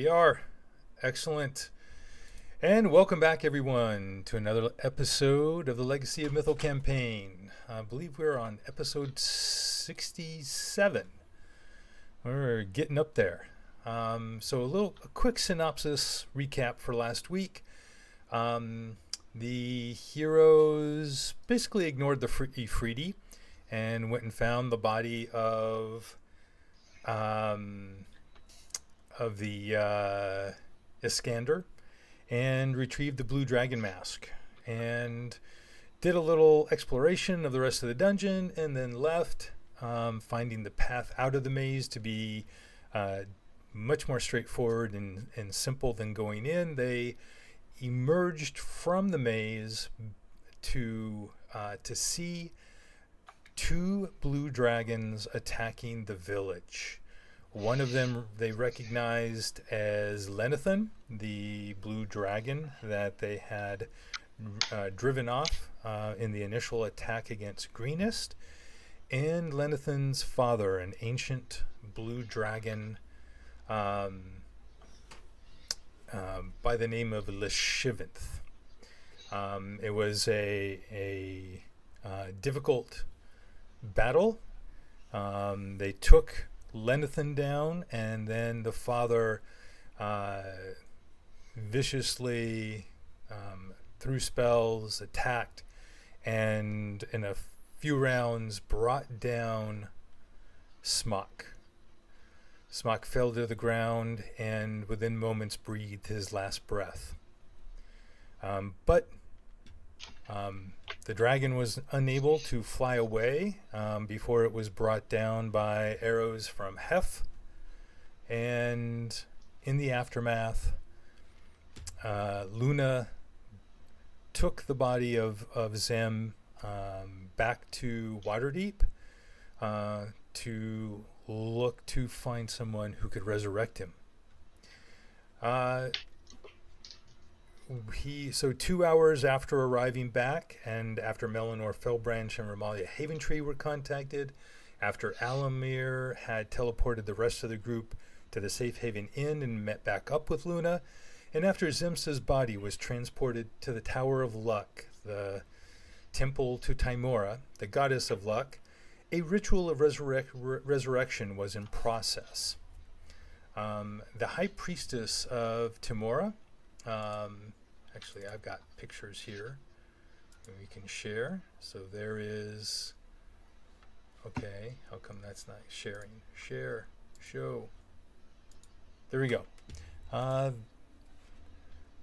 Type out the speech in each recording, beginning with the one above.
we are. Excellent. And welcome back, everyone, to another episode of the Legacy of Mythal campaign. I believe we're on episode 67. We're getting up there. So a quick synopsis recap for last week. The heroes basically ignored the Ifriti and went and found the body of the Iskander and retrieved the blue dragon mask and did a little exploration of the rest of the dungeon and then left, finding the path out of the maze to be much more straightforward and simple than going in. They emerged from the maze to see two blue dragons attacking the village. One of them they recognized as Lenathan, the blue dragon that they had driven off in the initial attack against Greenest, and Lenathan's father, an ancient blue dragon by the name of Lishivanth. It was a difficult battle. They took Lenathan down, and then the father viciously threw spells, attacked, and in a few rounds brought down Smock. Smock fell to the ground and within moments breathed his last breath. But the dragon was unable to fly away before it was brought down by arrows from Hef. And in the aftermath, Luna took the body of Zem back to Waterdeep to look to find someone who could resurrect him. So 2 hours after arriving back, and after Melanor Fellbranch and Ramalia Haventree were contacted, after Alamir had teleported the rest of the group to the Safe Haven Inn and met back up with Luna, and after Zimsta's body was transported to the Tower of Luck, the temple to Tymora, the goddess of luck, a ritual of resurrection was in process. The high priestess of Tymora, actually, I've got pictures here that we can share. So there is, okay, how come that's not sharing? Share, show. There we go. So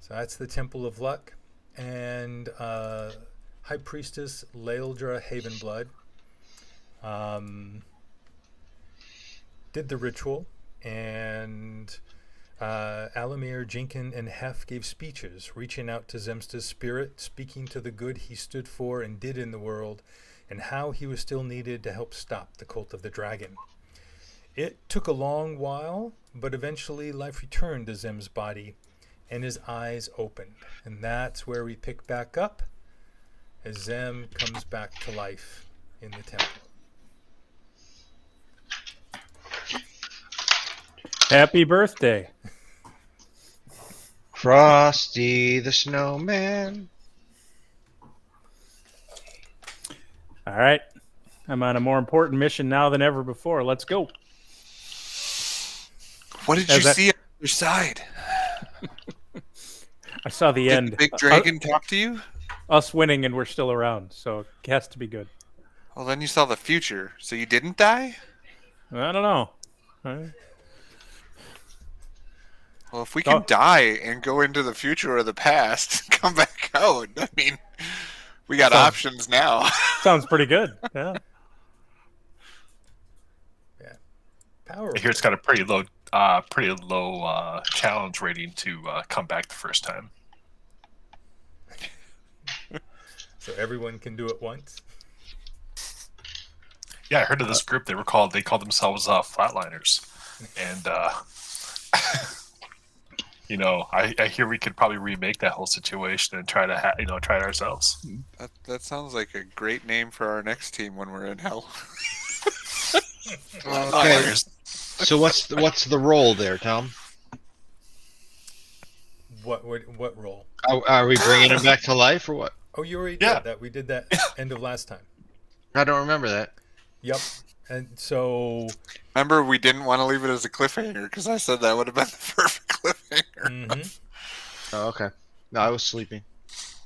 that's the Temple of Luck. And High Priestess Laeldra Havenblood did the ritual, and Alamir, Jinkin, and Hef gave speeches, reaching out to Zemsta's spirit, speaking to the good he stood for and did in the world, and how he was still needed to help stop the cult of the dragon. It took a long while, but eventually life returned to Zem's body, and his eyes opened. And that's where we pick back up, as Zem comes back to life in the temple. Happy birthday. Frosty the Snowman. All right. I'm on a more important mission now than ever before. Let's go. What did you see on your side? I saw the Did end. the big dragon talk to you? Us winning and we're still around, so it has to be good. Well, then you saw the future. So you didn't die? I don't know. All right. Well, if we can die and go into the future or the past, come back out. I mean, we got options now. Sounds pretty good. Yeah. Yeah. Power. I hear it's got a pretty low challenge rating to come back the first time. So everyone can do it once. Yeah, I heard of this group. They called themselves Flatliners, and I hear we could probably remake that whole situation and try to try it ourselves. That sounds like a great name for our next team when we're in hell. Okay. So what's the role there, Tom? What role? Are we bringing him back to life or what? Oh, you already Yeah. did that. We did that end of last time. I don't remember that. Yep. And so, Remember, we didn't want to leave it as a cliffhanger because I said that would have been the perfect cliffhanger. mhm. Oh, okay. No, I was sleeping.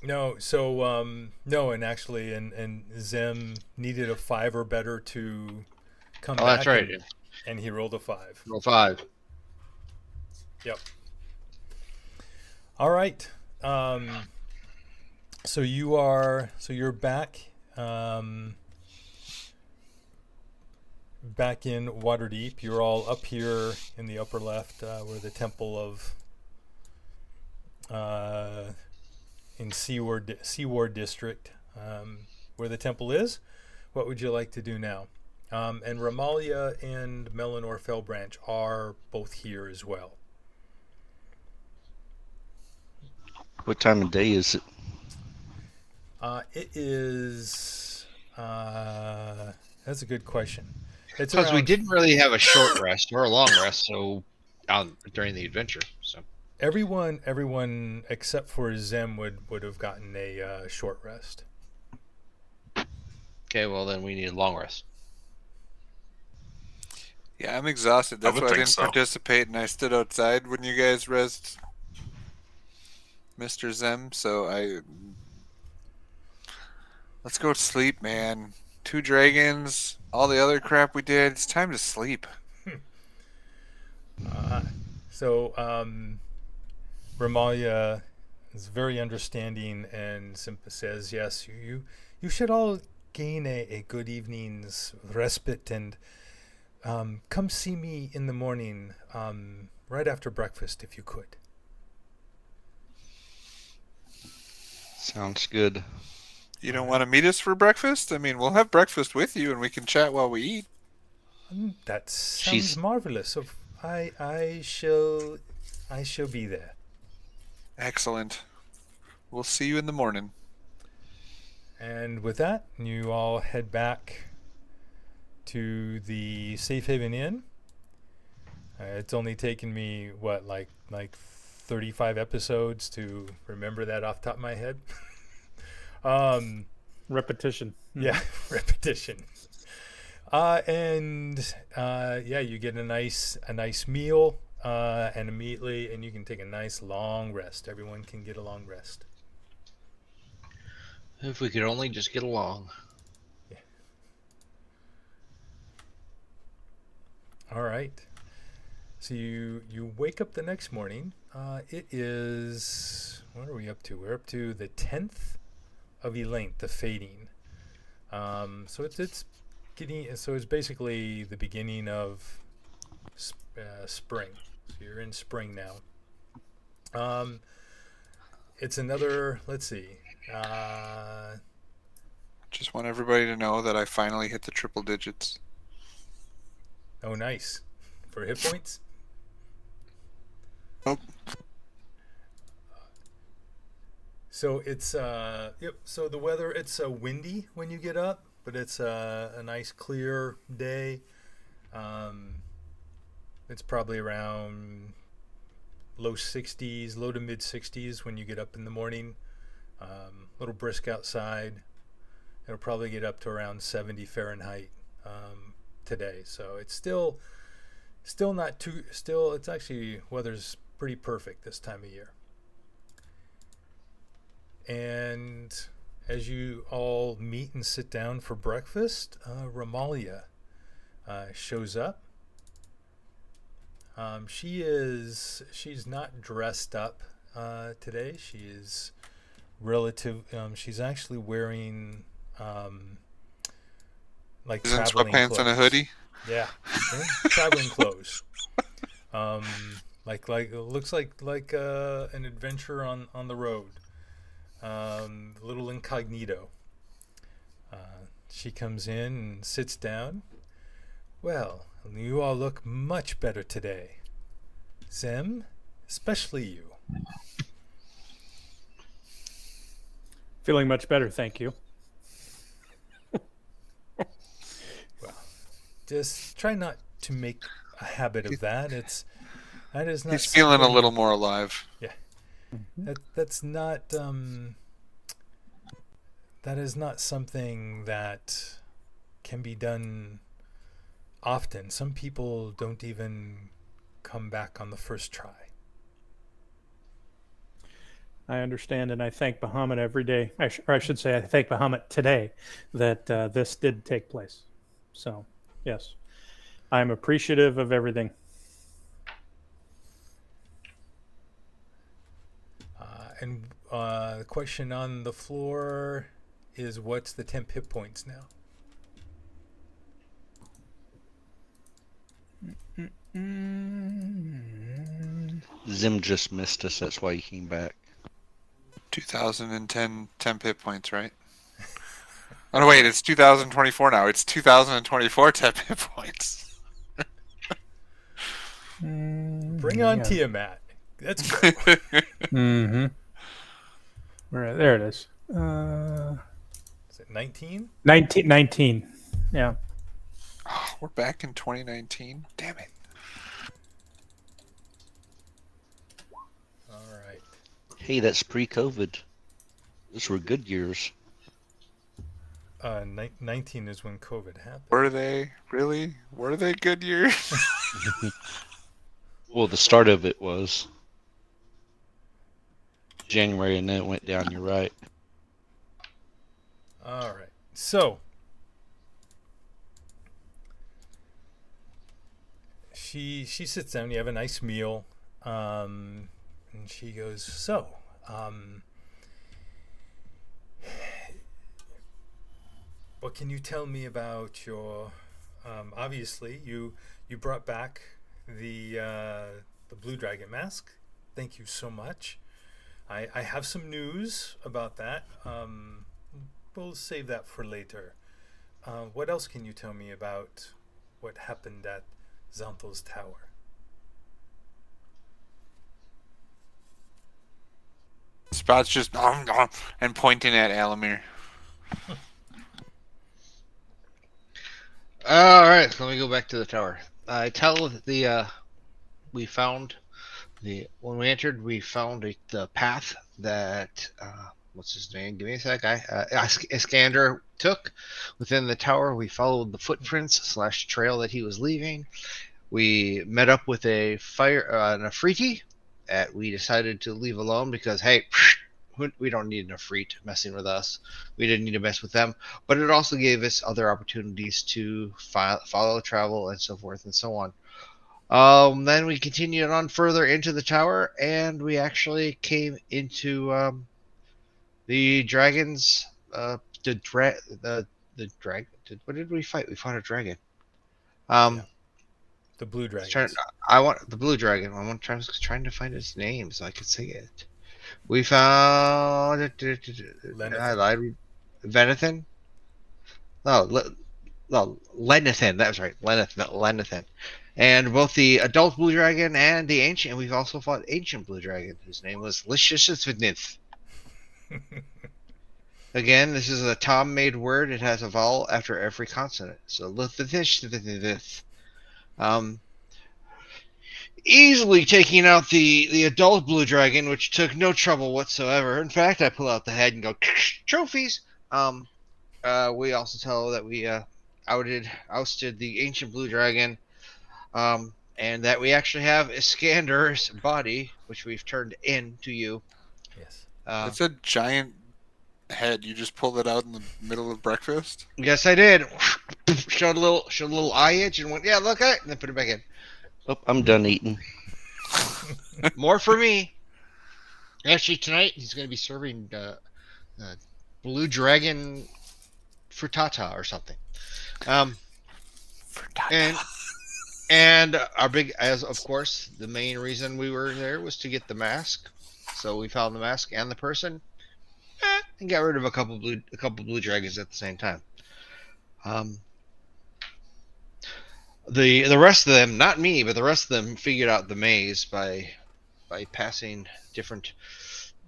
No, so no, and actually, and Zem needed a 5 or better to come Oh, back. that's right. And he rolled a 5. Roll 5. Yep. All right. So you're back. Back in Waterdeep. You're all up here in the upper left, where the temple of in Seaward District, where the temple is. What would you like to do now? And Ramalia and Melanor Fellbranch are both here as well. What time of day is it? It is. That's a good question. It's Because we around. didn't really have a short rest or a long rest, so during the adventure. So Everyone except for Zem would have gotten a short rest. okay, well then we need a long rest. Yeah, I'm exhausted. I That's would why I think didn't so. participate, and I stood outside when you guys rest Mr. Zem. So let's go to sleep, man. 2 dragons, all the other crap we did. It's time to sleep. So Ramalia is very understanding and says, "Yes, you should all gain a good evening's respite and come see me in the morning, right after breakfast, if you could." Sounds good. You don't want to meet us for breakfast? I mean, we'll have breakfast with you, and we can chat while we eat. That sounds She's- marvelous. So I shall be there. Excellent. We'll see you in the morning. And with that, you all head back to the Safe Haven Inn. It's only taken me like 35 episodes to remember that off the top of my head. Repetition. Yeah, repetition. And you get a nice meal, and immediately, and you can take a nice long rest. Everyone can get a long rest. If we could only just get along. All right. So you wake up the next morning. It is, what are we up to? We're up to the 10th of Elaine, the fading. So it's getting, so it's basically the beginning of spring. So you're in spring now. It's another, let's see. Just want everybody to know that I finally hit the triple digits. Oh, nice. For hit points? Nope. So it's yep. So the weather, it's windy when you get up, but it's a nice clear day. It's probably around low to mid 60s when you get up in the morning. Little brisk outside. It'll probably get up to around 70 Fahrenheit today. So it's still not too. It's actually, weather's pretty perfect this time of year. And as you all meet and sit down for breakfast, Ramalia shows up. She's not dressed up today. She is she's actually wearing like Is in traveling sweatpants clothes. and a hoodie. Yeah, traveling clothes. Like it looks like an adventure on the road. Little incognito. She comes in and sits down. Well, you all look much better today. Zem, especially you. Feeling much better, thank you. Just try not to make a habit of that. That is not. He's feeling a something- little more alive. That's not that is not something that can be done often. Some people don't even come back on the first try. I understand, and I thank Bahamut every day. Or I should say, I thank Bahamut today that this did take place. So, yes, I'm appreciative of everything. And the question on the floor is, what's the temp hit points now? Zim just missed us. That's why he came back. 2010 temp hit points, right? Oh no, wait, it's 2024 now. It's 2024 temp hit points. Bring on Tiamat. Let's go. Mm-hmm. Right, there it is. Is it 19? 19. Yeah. Oh, we're back in 2019. Damn it. All right. Hey, that's pre-COVID. Those were good years. 19 is when COVID happened. Were they? Really? Were they good years? Well, the start of it was January, and then it went down. You're right. All right. So she sits down. You have a nice meal, and she goes, "So, what can you tell me about your? Obviously, you brought back the blue dragon mask. Thank you so much. I have some news about that. We'll save that for later. What else can you tell me about what happened at Xanthal's tower?" Spot's just and pointing at Alamir. All right, so let me go back to the tower. I tell the we found when we entered, we found the path that what's his name? Give me a sec. Iskander took within the tower. We followed the footprints / trail that he was leaving. We met up with a an Afriti that we decided to leave alone because hey, we don't need an Afrit messing with us. We didn't need to mess with them, but it also gave us other opportunities to follow travel and so forth and so on. Then we continued on further into the tower, and we actually came into the dragons. The dragon. What did we fight? We fought a dragon. Yeah. The blue dragons. I want the blue dragon. I was trying to find its name so I could say it. We found I lied. Venethan? No, Lenathan. That was right. Lenathan. And both the adult blue dragon and the ancient. We've also fought ancient blue dragon, whose name was Lishishithvidnith. Again, this is a Tom-made word. It has a vowel after every consonant. So Lithithith. Easily taking out the adult blue dragon, which took no trouble whatsoever. In fact, I pull out the head and go trophies. We also tell that we ousted the ancient blue dragon, and that we actually have Iskander's body, which we've turned in to you. Yes. It's a giant head. You just pulled it out in the middle of breakfast? Yes, I did. Showed a little eye itch and went, yeah, look at it, and then put it back in. Oh, I'm done eating. More for me. Actually, tonight he's going to be serving blue dragon frittata or something. And our big, as of course, the main reason we were there was to get the mask. So we found the mask and the person, and got rid of a couple blue dragons at the same time. The rest of them, not me, but the rest of them figured out the maze by passing different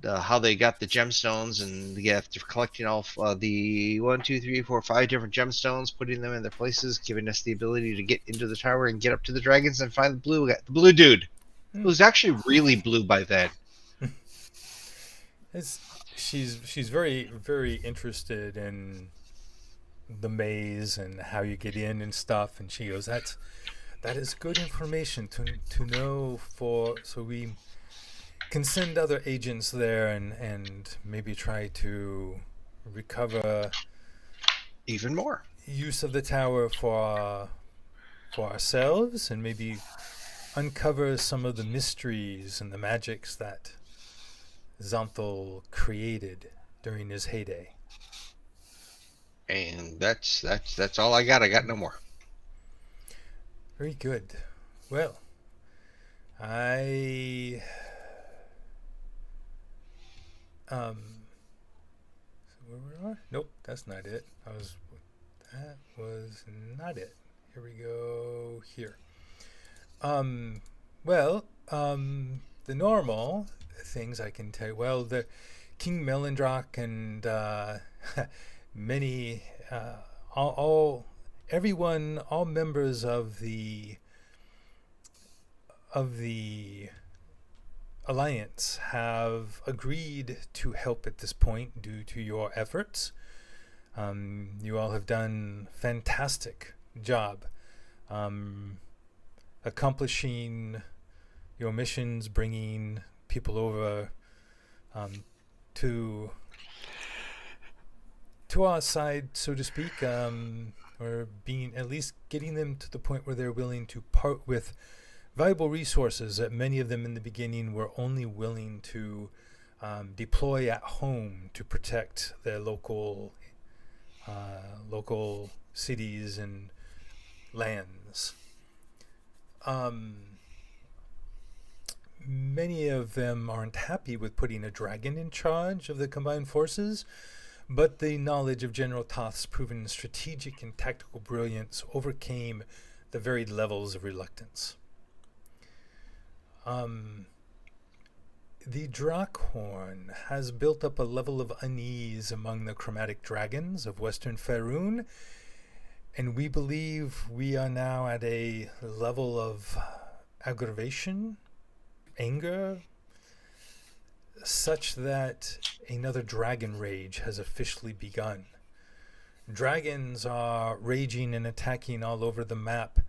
how they got the gemstones, and after collecting all the 1, 2, 3, 4, 5 different gemstones, putting them in their places, giving us the ability to get into the tower and get up to the dragons and find the blue dude, who's actually really blue by then. She's very very interested in the maze and how you get in and stuff, and she goes, that is good information to know, for so we can send other agents there and maybe try to recover Even more. use of the tower for ourselves, and maybe uncover some of the mysteries and the magics that Xanthal created during his heyday. And that's all I got. I got no more. Very good. Well, I so where we are? Nope, that's not it. That was not it. Here we go. Here. Well, the normal things I can tell you. Well, the King Melindrock and many, everyone, all members of the Alliance have agreed to help at this point due to your efforts. You all have done fantastic job accomplishing your missions, bringing people over to our side, so to speak, or being at least getting them to the point where they're willing to part with valuable resources that many of them in the beginning were only willing to deploy at home to protect their local cities and lands. Many of them aren't happy with putting a dragon in charge of the combined forces, but the knowledge of General Toth's proven strategic and tactical brilliance overcame the varied levels of reluctance. The Drakhorn has built up a level of unease among the chromatic dragons of Western Faerun, and we believe we are now at a level of aggravation, anger, such that another dragon rage has officially begun. Dragons are raging and attacking all over the map,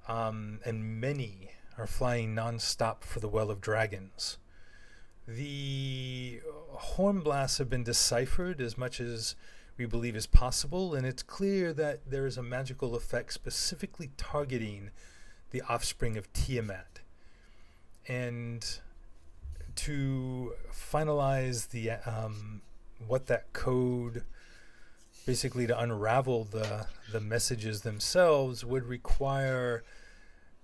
and many are flying non-stop for the Well of Dragons. The horn blasts have been deciphered as much as we believe is possible, and it's clear that there is a magical effect specifically targeting the offspring of Tiamat. And to finalize the what that code, basically to unravel the messages themselves, would require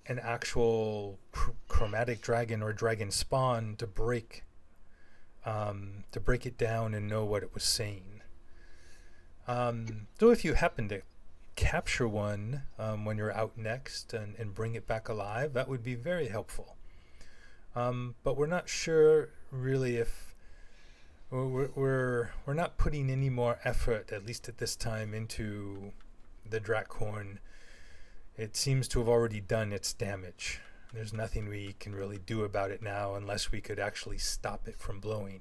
an actual chromatic dragon or dragon spawn to break it down and know what it was saying. So if you happen to capture one when you're out next and bring it back alive, that would be very helpful. But we're not sure really if we're not putting any more effort, at least at this time, into the Drakhorn. It seems to have already done its damage. There's nothing we can really do about it now unless we could actually stop it from blowing.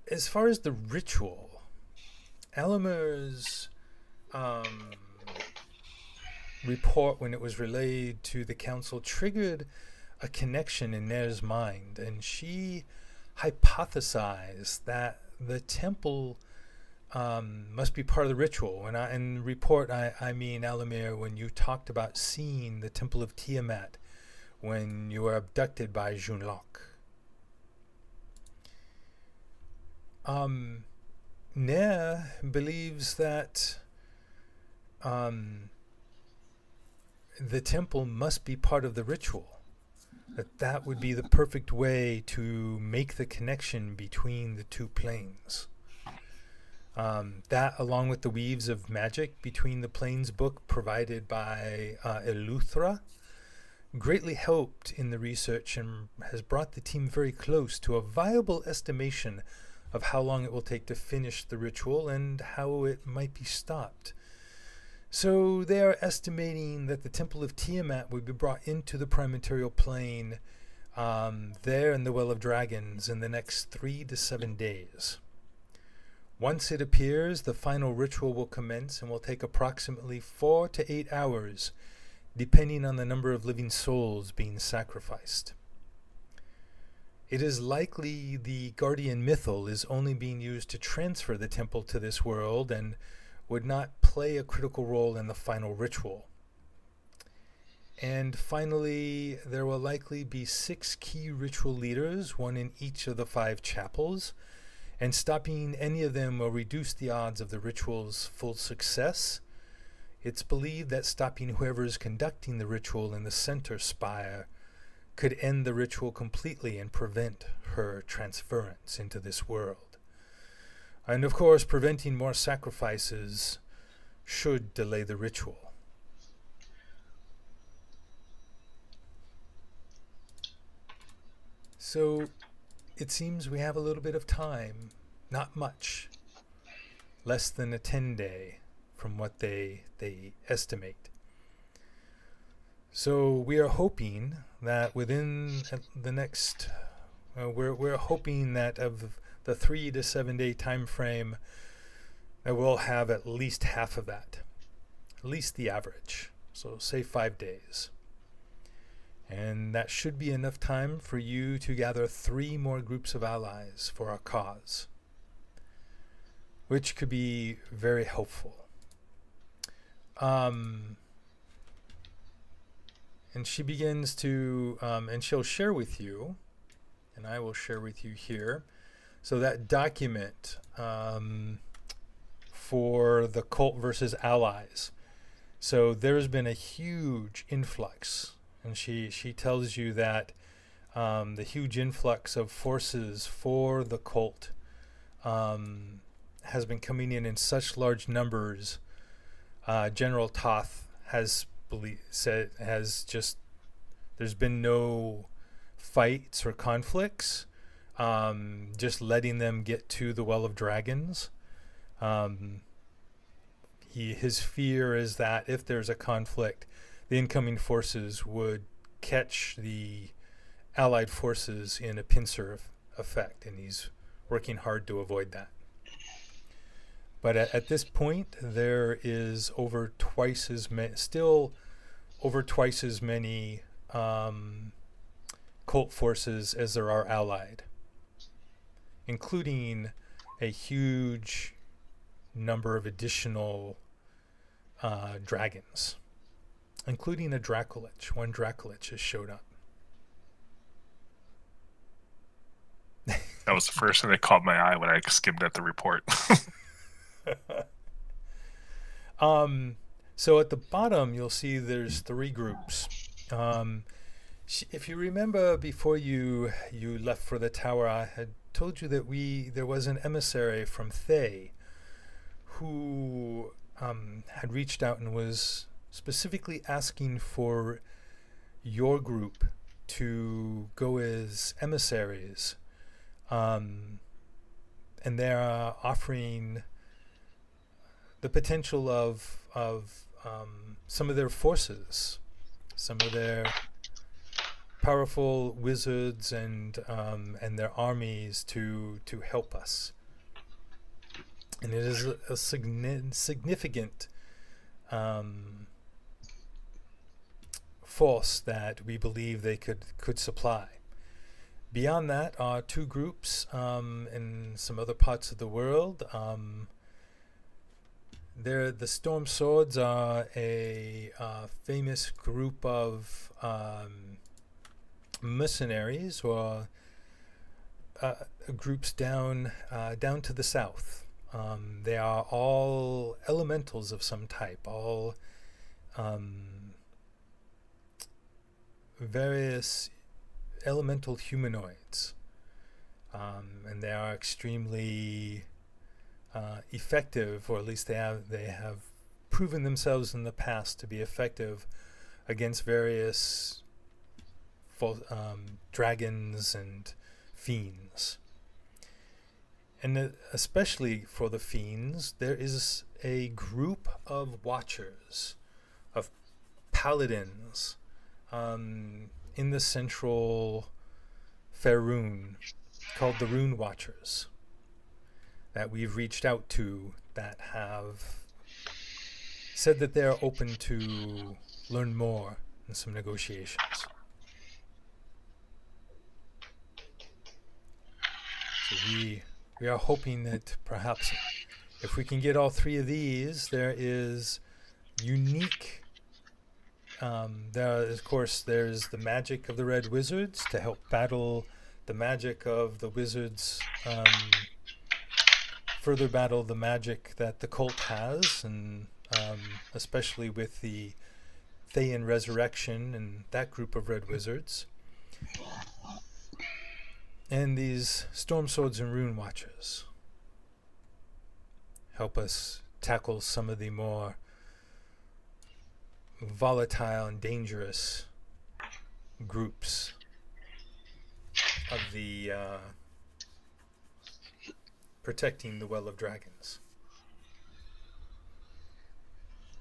As far as the ritual, Alamir's report, when it was relayed to the council, triggered a connection in Nair's mind, and she hypothesized that the temple must be part of the ritual. When in report, I mean, Alamir, when you talked about seeing the Temple of Tiamat when you were abducted by Junlok. Nair believes that the temple must be part of the ritual, that would be the perfect way to make the connection between the two planes. That, along with the weaves of magic between the planes book provided by Eleuthera, greatly helped in the research and has brought the team very close to a viable estimation of how long it will take to finish the ritual and how it might be stopped. So they are estimating that the Temple of Tiamat would be brought into the prime material plane there in the Well of Dragons in the next 3 to 7 days. Once it appears, the final ritual will commence and will take approximately 4 to 8 hours, depending on the number of living souls being sacrificed. It is likely the guardian Mythal is only being used to transfer the temple to this world and would not play a critical role in the final ritual. And finally, there will likely be 6 key ritual leaders, 1 in each of the 5 chapels, and stopping any of them will reduce the odds of the ritual's full success. It's believed that stopping whoever is conducting the ritual in the center spire could end the ritual completely and prevent her transference into this world. And of course, preventing more sacrifices should delay the ritual. So it seems we have a little bit of time, not much, less than a 10-day from what they estimate. So we are hoping that within the next, we're hoping that of the 3 to 7 day time frame, that we'll have at least half of that, at least the average. So say 5 days. And that should be enough time for you to gather 3 more groups of allies for our cause, which could be very helpful. And she begins to, and she'll share with you, and I will share with you here. So that document for the cult versus allies. So there's been a huge influx. And she tells you that the huge influx of forces for the cult has been coming in such large numbers. General Toth has just there's been no fights or conflicts, just letting them get to the Well of Dragons. His fear is that if there's a conflict, the incoming forces would catch the allied forces in a pincer effect, and he's working hard to avoid that. But at this point, there is still over twice as many cult forces as there are allied, including a huge number of additional dragons, including a Dracolich. 1 Dracolich has showed up. That was the first thing that caught my eye when I skimmed at the report. So at the bottom, you'll see there's 3 groups. If you remember, before you left for the tower, I had told you that there was an emissary from Thay who had reached out and was specifically asking for your group to go as emissaries, and they're offering the potential of some of their forces, some of their powerful wizards and their armies to help us. And it is a significant force that we believe they could supply. Beyond that are 2 groups in some other parts of the world. The Storm Swords are a famous group of mercenaries, or groups down to the south. They are all elementals of some type, all various elemental humanoids, and they are extremely effective, or at least they have proven themselves in the past to be effective against various dragons and fiends. and especially for the fiends, there is a group of watchers, of paladins, in the central Faerun, called the Rune Watchers, that we've reached out to, that have said that they're open to learn more in some negotiations. So we are hoping that perhaps if we can get all three of these, there is unique. Of course, there's the magic of the Red Wizards to help battle the magic of the wizards, further battle the magic that the cult has, and especially with the Thayan Resurrection and that group of Red Wizards. And these Storm Swords and Rune Watchers help us tackle some of the more volatile and dangerous groups of the protecting the Well of Dragons.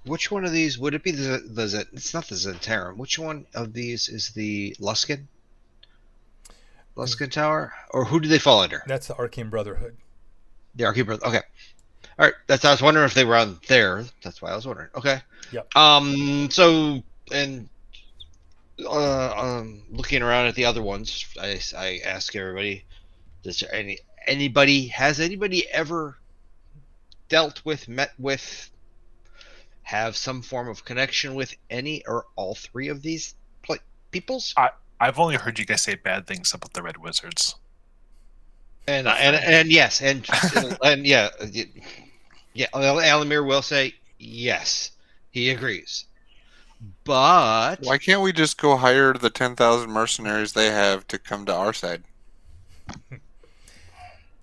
Which one of these would it be? It's not the Zentarum. Which one of these is the Luskan Tower, or who do they fall under? That's the Arcane Brotherhood. The Arcane Brotherhood. Okay, all right. I was wondering if they were on there. That's why I was wondering. Okay. Yep. So and looking around at the other ones, I ask everybody: has anybody ever met with, have some form of connection with any or all three of these peoples? I've only heard you guys say bad things about the Red Wizards. And yes, and yeah, Alamir will say yes, he agrees. But Why can't we just go hire the 10,000 mercenaries they have to come to our side?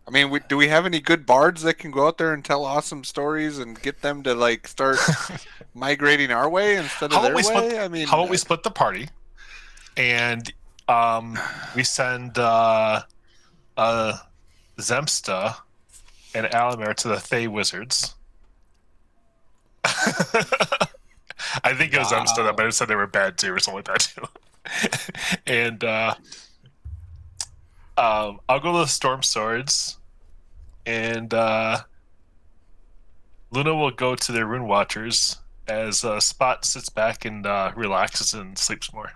I mean, do we have any good bards that can go out there and tell awesome stories and get them to like start migrating our way instead of their way? How about we split the party, and we send Zemsta and Alamir to the Thay Wizards. I think it was Zemsta that might have said they were bad too, or something like that too. And I'll go to the Storm Swords, and Luna will go to the Rune Watchers as Spot sits back and relaxes and sleeps more.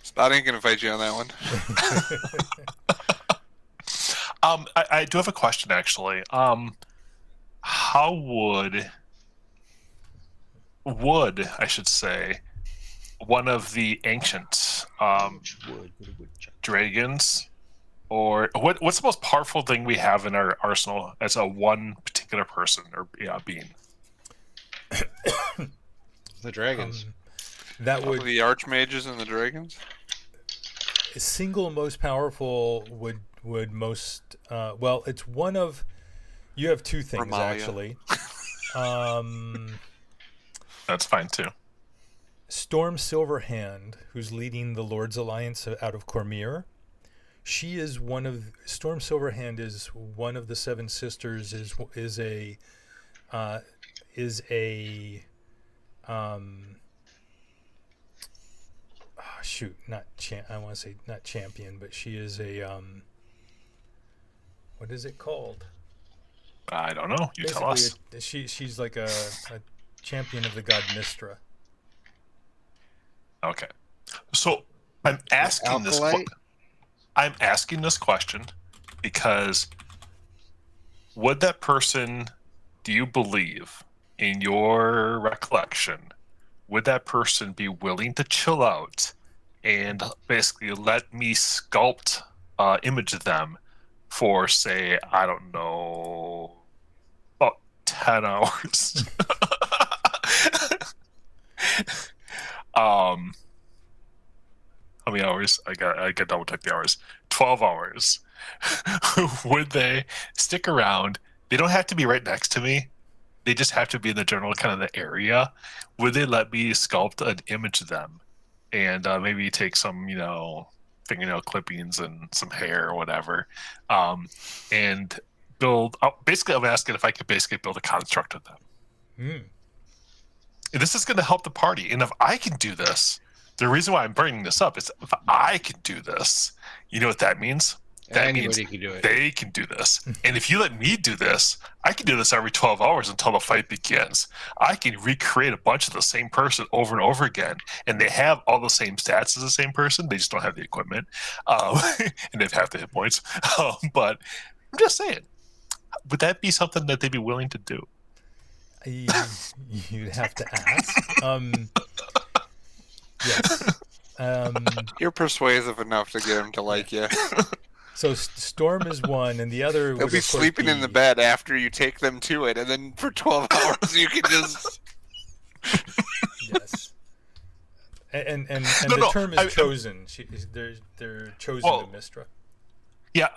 Spot ain't gonna fight you on that one. I do have a question actually. How would I should say one of the ancient dragons, or what's the most powerful thing we have in our arsenal as a one particular person or being? The dragons. That would the archmages and the dragons. Single most powerful would most well, it's one of, you have two things Ramalia. Actually. That's fine too. Storm Silverhand, who's leading the Lord's Alliance out of Cormyr. She is Storm Silverhand is one of the Seven Sisters. I want to say not champion, but she is a what is it called? I don't know. You tell us. She's like a champion of the god Mystra. Okay. So I'm asking this question because would that person, do you believe, in your recollection, would that person be willing to chill out and basically let me sculpt image them for, say, I don't know, about 10 hours? How many hours? I got double check the hours. 12 hours. Would they stick around? They don't have to be right next to me, They just have to be in the general kind of the area. Would they let me sculpt an image of them, and maybe take some, fingernail clippings and some hair or whatever, and build? Basically, I'm asking if I could basically build a construct of them. Mm. This is going to help the party, and if I can do this, the reason why I'm bringing this up is if I can do this, you know what that means? That means Anybody can do it. they can do this. And if you let me do this, I can do this every 12 hours until the fight begins. I can recreate a bunch of the same person over and over again, and they have all the same stats as the same person. They just don't have the equipment, and they've half the hit points. But I'm just saying, would that be something that they'd be willing to do? You'd have to ask. Yes. You're persuasive enough to get him to like you. So Storm is one, and the other. They'll be sleeping in the bed after you take them to it, and then for 12 hours you can just. Yes. And the term is chosen. They're chosen to Mistra. Yeah,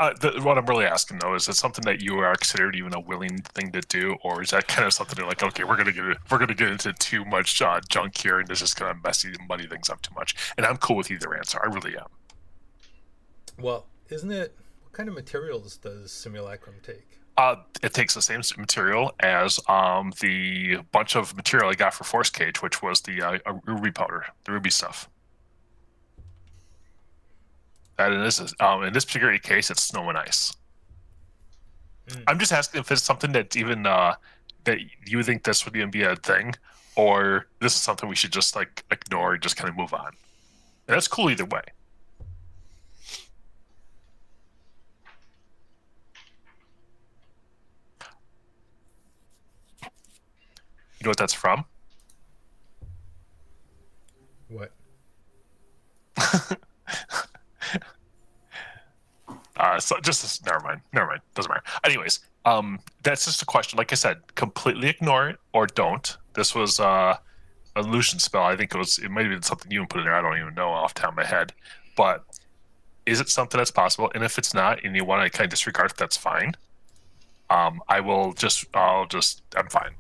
what I'm really asking though is it something that you are considered even a willing thing to do, or is that kind of something you're like, okay, we're gonna get into too much junk here, and this is gonna muddy things up too much? And I'm cool with either answer. I really am. Well, isn't it? What kind of materials does Simulacrum take? It takes the same material as the bunch of material I got for Force Cage, which was the ruby powder, the ruby stuff. That in this particular case, it's snow and ice. I'm just asking if it's something that even that you think this would even be a thing, or this is something we should just like ignore and just kind of move on. And that's cool either way. You know what that's from? What? So just never mind. Doesn't matter. Anyways, that's just a question. Like I said, completely ignore it or don't. This was a illusion spell. I think it might have been something you put in there. I don't even know off the top of my head. But is it something that's possible? And if it's not, and you want to kind of disregard it, that's fine. I'm fine.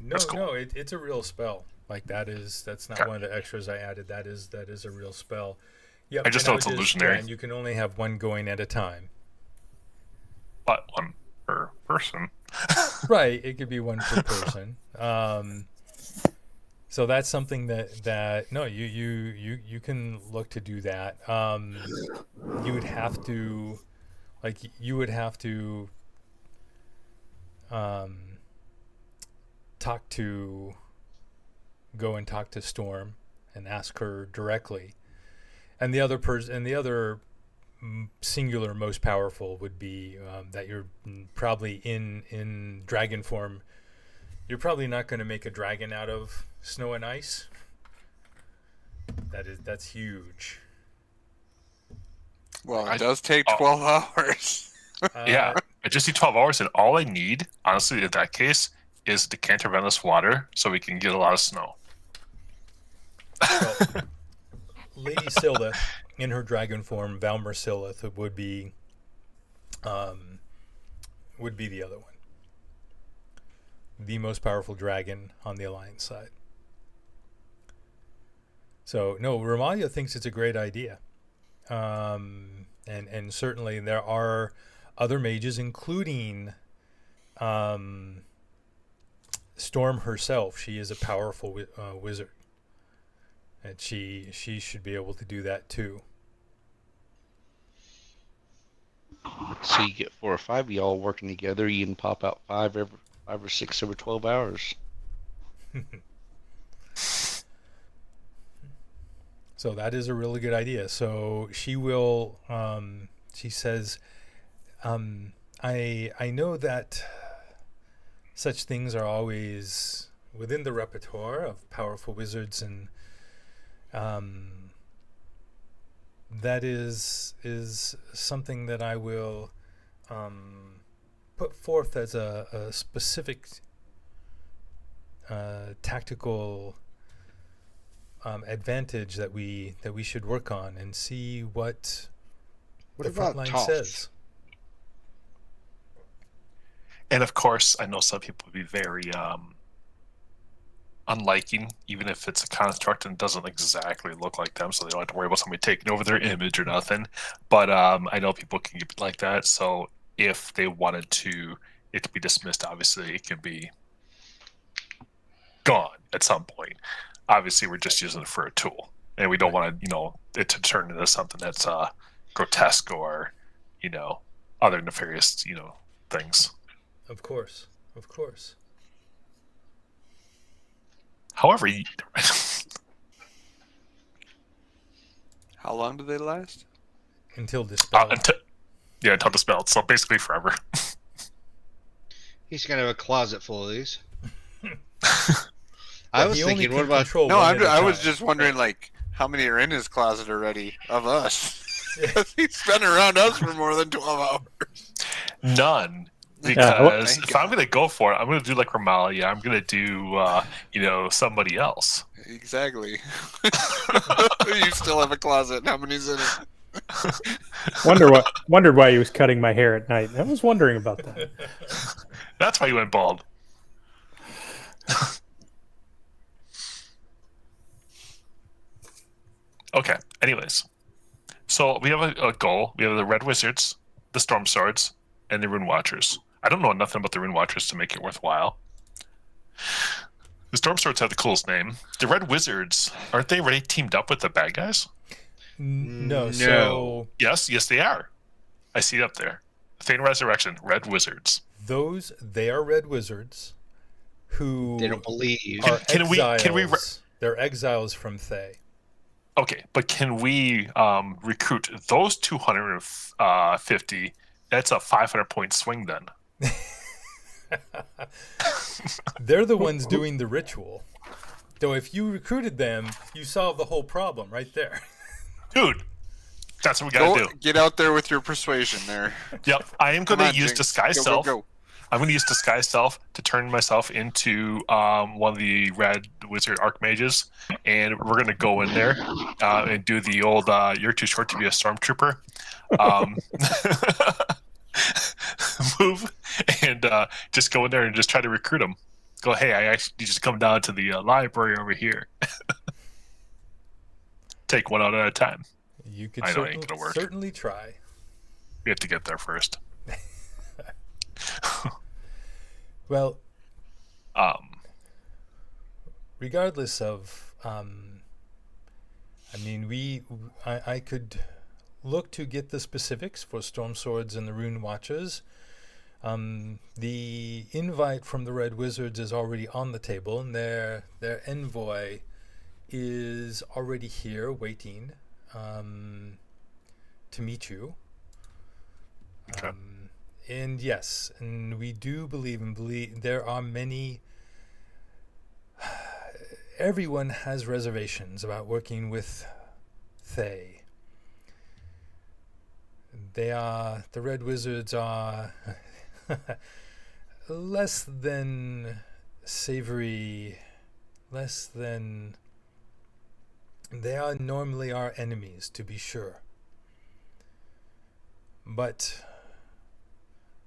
No, That's cool. no, it's a real spell. Like that's not one of the extras I added. That is a real spell. Yeah, I just know it's illusionary. And you can only have one going at a time. But one per person. Right, it could be one per person. So that's something that no, you can look to do that. You would have to go and talk to Storm and ask her directly. And the other singular most powerful would be that you're probably in dragon form. You're probably not going to make a dragon out of snow and ice. That's huge. Well, it does take 12 hours. Yeah, I just need 12 hours, and all I need, honestly, in that case, is decanter of endless water, so we can get a lot of snow. Well, Lady Sylda, in her dragon form, Valmer Sylith, would be the other one. The most powerful dragon on the Alliance side. So, no, Ramalia thinks it's a great idea. And certainly there are other mages, including Storm herself. She is a powerful wizard. And she should be able to do that too. So you get 4 or 5 of y'all working together. You can pop out 5 or 6 every 12 hours. So that is a really good idea. So she will. She says, "I know that such things are always within the repertoire of powerful wizards, and that is something that I will put forth as a specific tactical advantage that we should work on and see what the front line says." And of course, I know some people would be very unliking, even if it's a construct and doesn't exactly look like them, so they don't have to worry about somebody taking over their image or nothing. But I know people can get like that, so if they wanted it to be dismissed, obviously it can be gone at some point. Obviously, we're just using it for a tool, and we don't want to, it to turn into something that's grotesque or, other nefarious, things. Of course. However, How long do they last? Until dispelled. until dispelled. So basically forever. He's gonna have a closet full of these. I Well, was he only thinking, can what about? control No, one at a I was time. just wondering, like, how many are in his closet already of us? He's been around us for more than 12 hours. None. Yeah, Because Thank if I'm God. going to go for it, I'm going to do like Ramalia. I'm going to do, somebody else. Exactly. You still have a closet. How many's in it? Wondered why he was cutting my hair at night. I was wondering about that. That's why you went bald. Okay. Anyways, so we have a goal. We have the Red Wizards, the Storm Swords, and the Rune Watchers. I don't know nothing about the Rune Watchers to make it worthwhile. The Storm Swords have the coolest name. The Red Wizards, aren't they already teamed up with the bad guys? No, No. so Yes, they are. I see it up there. Thane Resurrection, Red Wizards. they are red wizards who They don't believe. are Can we- exiles. They're exiles from Thay. Okay, but can we recruit those 250? That's a 500-point swing then. They're the ones doing the ritual. So if you recruited them, you solve the whole problem right there. Dude, that's what we got to do. Get out there with your persuasion there. Yep, I am going Come on, to use Jinx. Disguise Go, Self. Go. I'm going to use Disguise Self to turn myself into one of the Red Wizard Archmages, and we're going to go in there and do the old "you're too short to be a stormtrooper" move, and just go in there and just try to recruit them. Go, hey, I actually need you to come down to the library over here. Take one out at a time. You could I know it ain't gonna work. certainly try. We have to get there first. Well, regardless of, I could look to get the specifics for Storm Swords and the Rune Watchers. The invite from the Red Wizards is already on the table, and their envoy is already here waiting to meet you. Okay. And yes, and we do believe there are many. Everyone has reservations about working with Thay. The Red Wizards are less than savory, less than. They are normally our enemies, to be sure. But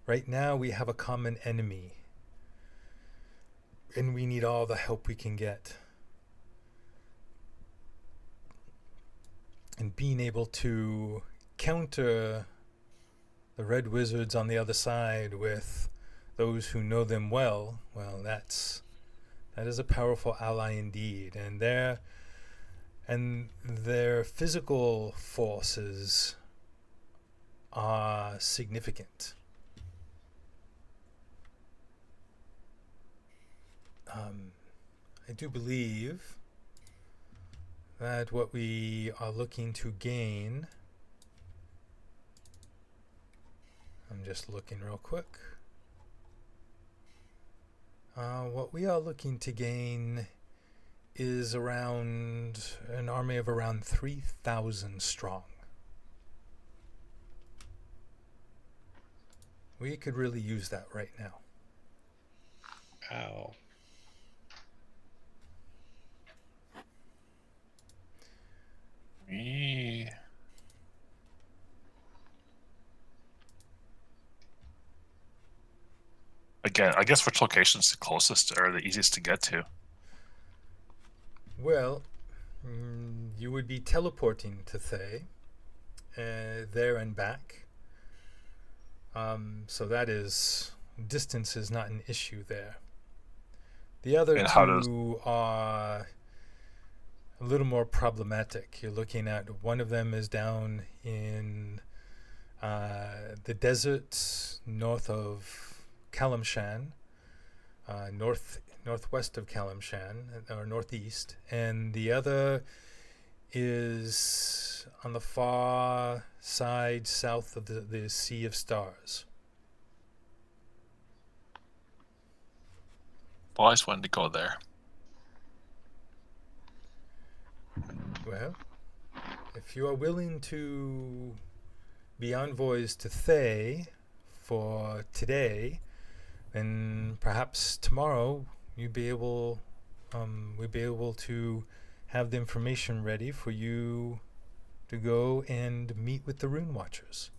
right now we have a common enemy, and we need all the help we can get. And being able to counter the Red Wizards on the other side with those who know them well, that is a powerful ally indeed. And their physical forces are significant. I do believe that what we are looking to gain, I'm just looking real quick. What we are looking to gain is around an army of around 3,000 strong. We could really use that right now. Ow. Again, I guess which location's the closest or the easiest to get to? Well, you would be teleporting to Thay, there and back. So that is, distance is not an issue there. The other And how does two are a little more problematic. You're looking at one of them is down in the deserts north of Kalimshan, northwest of Kalimshan, or northeast, and the other is on the far side south of the Sea of Stars. well, I just wanted to go there? Well, if you are willing to be envoys to Thay for today, then perhaps tomorrow we'd be able to have the information ready for you to go and meet with the Rune Watchers.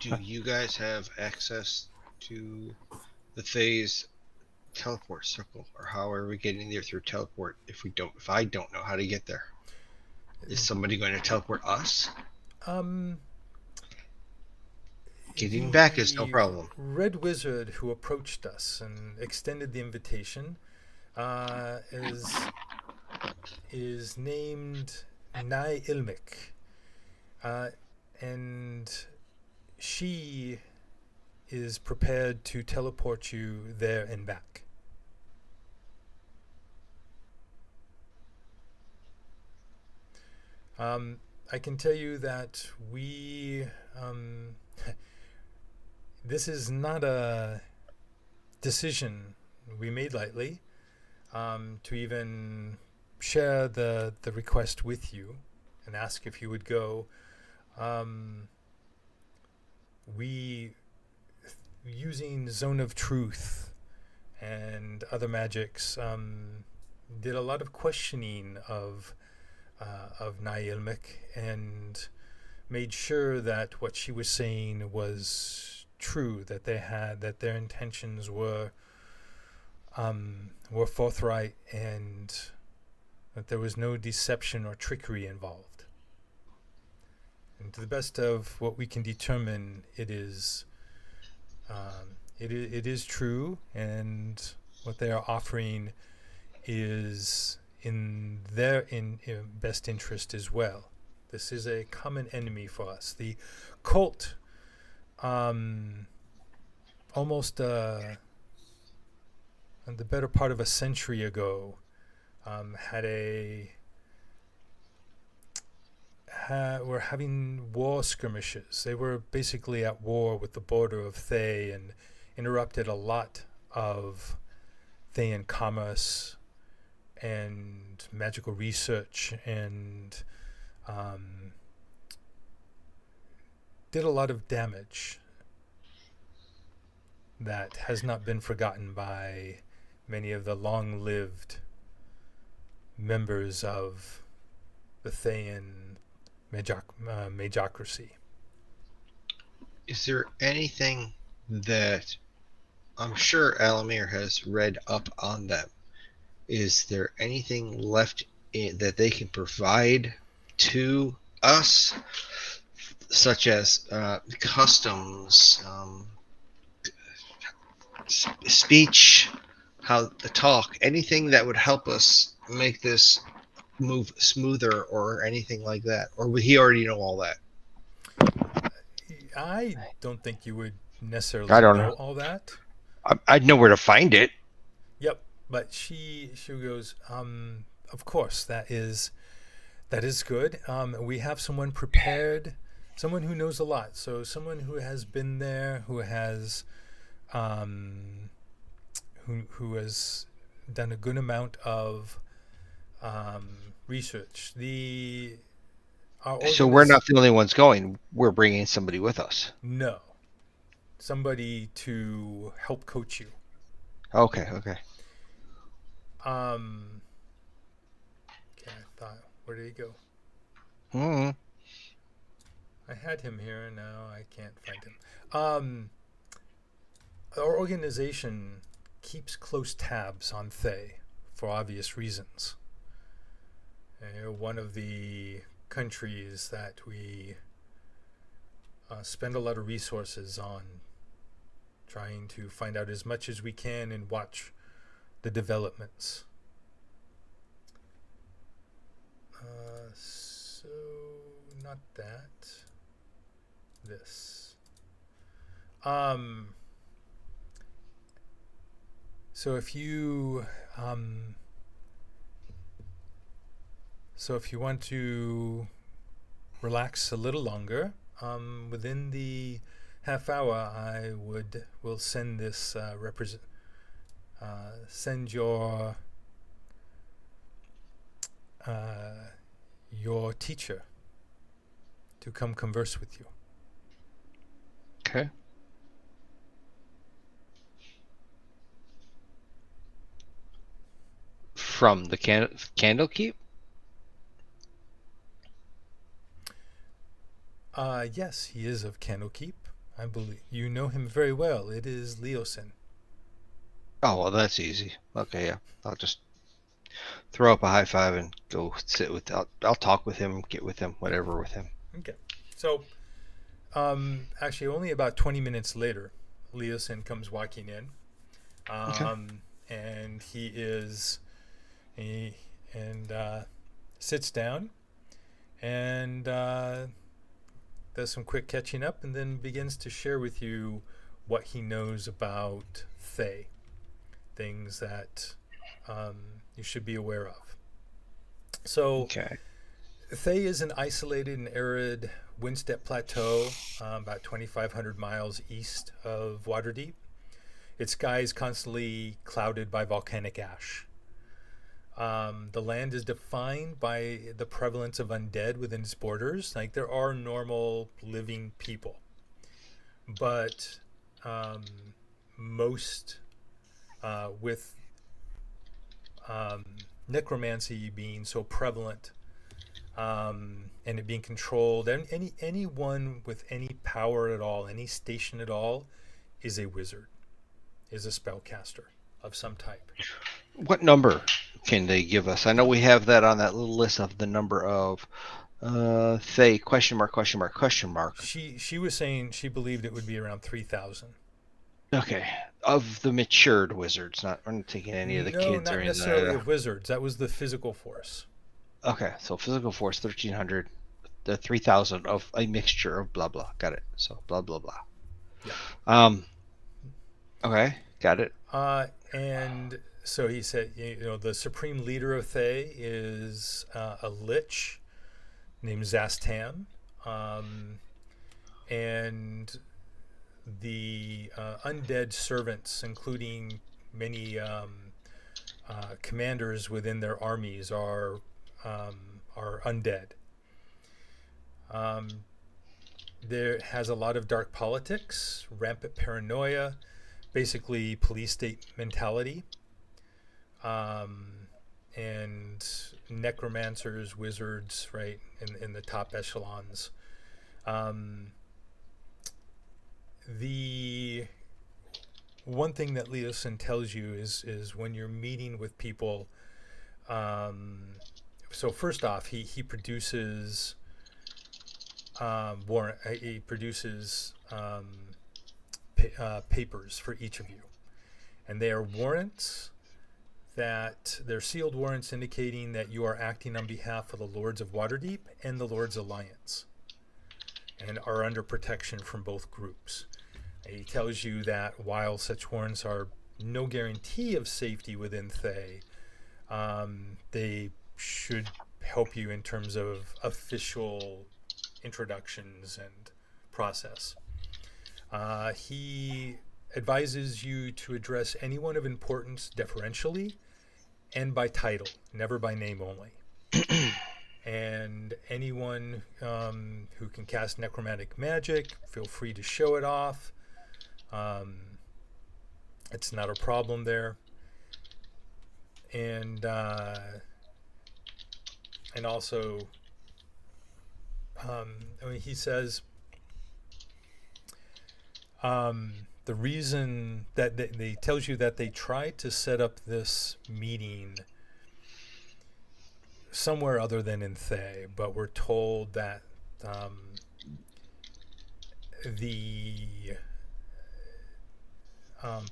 Do you guys have access to the Thay's teleport circle, or how are we getting there through teleport? If I don't know how to get there, is somebody going to teleport us? Getting back is no problem. Red Wizard who approached us and extended the invitation is named Nai Ilmik, and she is prepared to teleport you there and back. I can tell you that this is not a decision we made lightly, to even share the request with you and ask if you would go. We, using Zone of Truth and other magics, did a lot of questioning of Nailmik and made sure that what she was saying was true, that their intentions were forthright, and that there was no deception or trickery involved. And to the best of what we can determine, it is true, and what they are offering is in their best interest as well. This is a common enemy for us. The cult, almost the better part of a century ago, were having war skirmishes. They were basically at war with the border of Thay and interrupted a lot of Thayan commerce and magical research, and did a lot of damage that has not been forgotten by many of the long-lived members of the Thayan magocracy. Is there anything that, I'm sure Alamir has read up on them, is there anything left that they can provide to us, such as customs, speech, how the talk, anything that would help us make this move smoother, or anything like that? Or would he already know all that? I don't think you would necessarily I don't know know. all that. I'd know where to find it. Yep, but she goes, of course, that is good. We have someone prepared, someone who knows a lot. So someone who has been there, who has who has done a good amount of research. So we're not the only ones going. We're bringing somebody with us. No, somebody to help coach you. Okay. Okay, I thought, where did he go? Mm-hmm. I had him here, and now I can't find him. Our organization keeps close tabs on Thay for obvious reasons. One of the countries that we spend a lot of resources on trying to find out as much as we can and watch the developments. So, not that. This. So if you want to relax a little longer, within the half hour, I will send this send your teacher to come converse with you. Okay. From the candle keep? Yes, he is of Candlekeep. I believe you know him very well. It is Leosin. Oh, well, that's easy. Okay, yeah. I'll just throw up a high five and go sit with. I'll talk with him, get with him, whatever with him. Okay. So, actually, only about 20 minutes later, Leosin comes walking in, and he sits down and does some quick catching up, and then begins to share with you what he knows about Thay, things that you should be aware of. So, Okay. Thay is an isolated and arid windstep plateau about 2,500 miles east of Waterdeep. Its sky is constantly clouded by volcanic ash. The land is defined by the prevalence of undead within its borders. Like, there are normal living people, but most with necromancy being so prevalent and it being controlled, and anyone with any power at all, any station at all, is a wizard, is a spellcaster of some type. What number can they give us? I know we have that on that little list of the number of Thay ? She was saying she believed it would be around 3,000. Okay, of the matured wizards. We're not taking any of the No, kids not or anything. necessarily of wizards. That was the physical force. Okay, so physical force 1,300, the 3,000 of a mixture of blah blah. Got it. So blah blah blah. Yeah. Okay, got it. And so he said, the supreme leader of Thay is a lich named Zastam, and the undead servants, including many commanders within their armies, are undead. There has a lot of dark politics, rampant paranoia, basically police state mentality, and necromancers, wizards, right, in the top echelons. The one thing that Leosin tells you is when you're meeting with people. So first off, he produces papers for each of you, and they are warrants. That they're sealed warrants indicating that you are acting on behalf of the Lords of Waterdeep and the Lords Alliance, and are under protection from both groups. He tells you that while such warrants are no guarantee of safety within Thay, they should help you in terms of official introductions and process. He advises you to address anyone of importance deferentially and by title, never by name only. And anyone who can cast necromantic magic, feel free to show it off. It's not a problem there. And also, he says the reason that they tells you that they tried to set up this meeting somewhere other than in Thay, but we're told that the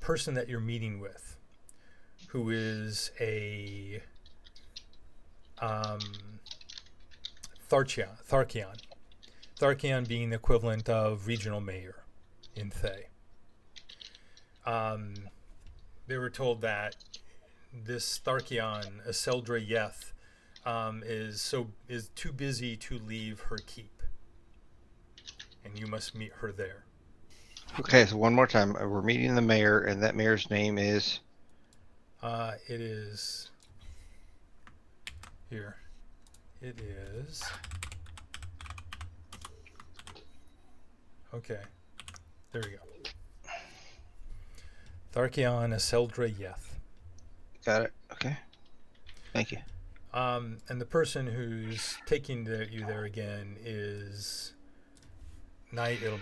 person that you're meeting with, who is a Tharkion being the equivalent of regional mayor in Thay. They were told that this Tharkion, Iseldra Yeth, is too busy to leave her keep, and you must meet her there. Okay, so one more time. We're meeting the mayor, and that mayor's name is. It is here. It is. Okay, there we go. Tharkion Iseldra Yeth. Got it. Okay. Thank you. And the person who's taking you there again is Nye Ilmik.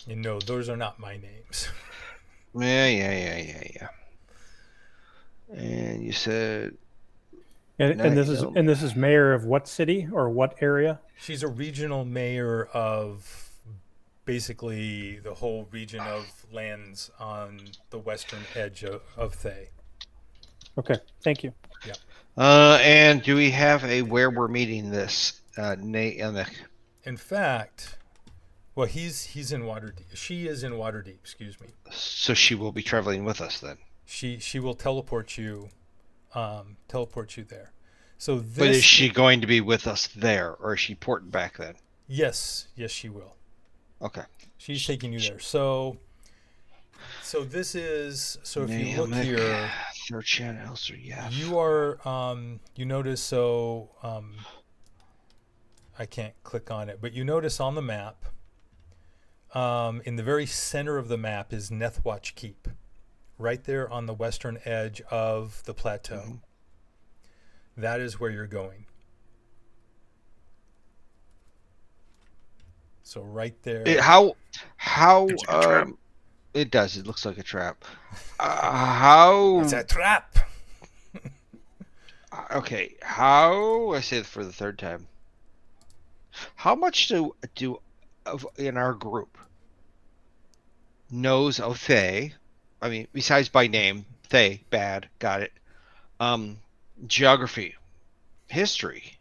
You know, those are not my names. Yeah. And you said And this is mayor of what city or what area? She's a regional mayor of basically the whole region of lands on the western edge of Thay. Okay, thank you. Yeah. And do we have a where we're meeting this Nye Ilmik? In fact, well, he's in Waterdeep. She is in Waterdeep. Excuse me. So she will be traveling with us then. She will teleport you there. So this. But is she going to be with us there, or is she porting back then? Yes, she will. Okay. She's taking you there. So this is if you look here, third channel, yeah. you are you notice I can't click on it, but you notice on the map, in the very center of the map is Nethwatch Keep, right there on the western edge of the plateau. Mm-hmm. That is where you're going. So right there. It does. It looks like a trap. How? It's a trap. Okay. How? I say it for the third time. How much do in our group knows of Thay? I mean, besides by name, Thay, bad, got it. Geography, history,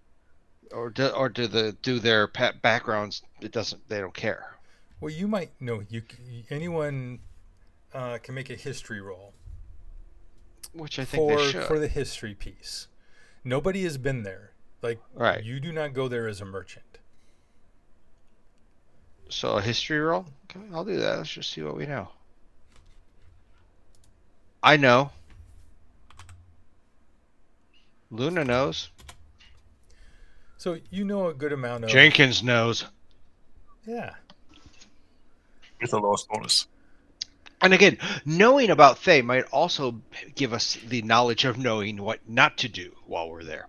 or do their pet backgrounds? They don't care. Well, you might know. Anyone can make a history roll, which I think they should for the history piece. Nobody has been there. Like, right. You do not go there as a merchant. So a history roll? Okay, I'll do that. Let's just see what we know. I know. Luna knows. So you know a good amount of... Jenkins knows. Yeah. With a lowest bonus. And again, knowing about Thay might also give us the knowledge of knowing what not to do while we're there.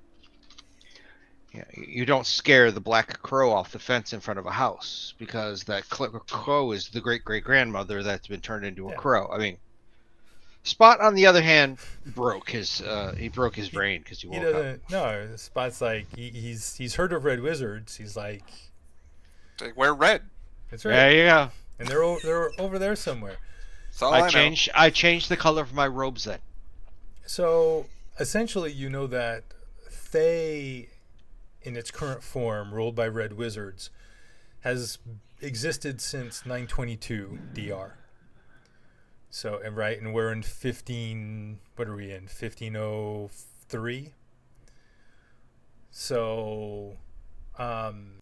Yeah, you don't scare the black crow off the fence in front of a house because that crow is the great-great-grandmother that's been turned into a crow. I mean, Spot, on the other hand, broke his brain because he woke up. No, Spot's like he's heard of red wizards. He's like we're red. That's right. Yeah. And they're over there somewhere. I changed the color of my robes then. So essentially, you know that Thay, in its current form, ruled by red wizards, has existed since 922 DR. So, and we're in 1503. So, and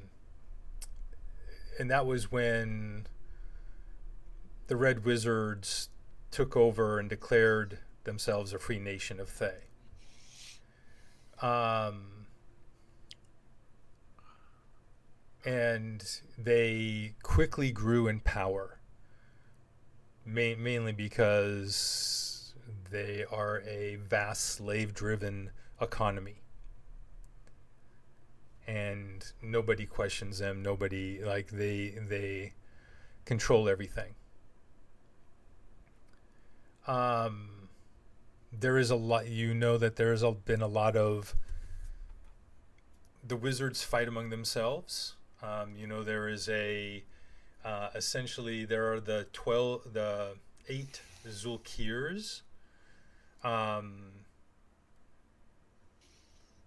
that was when the red wizards took over and declared themselves a free nation of Thay. And they quickly grew in power. Mainly because they are a vast slave-driven economy. and nobody questions them. Nobody, like, they control everything. There is a lot, that there has been a lot of the wizards fight among themselves. There is essentially there are the 8 Zulkirs.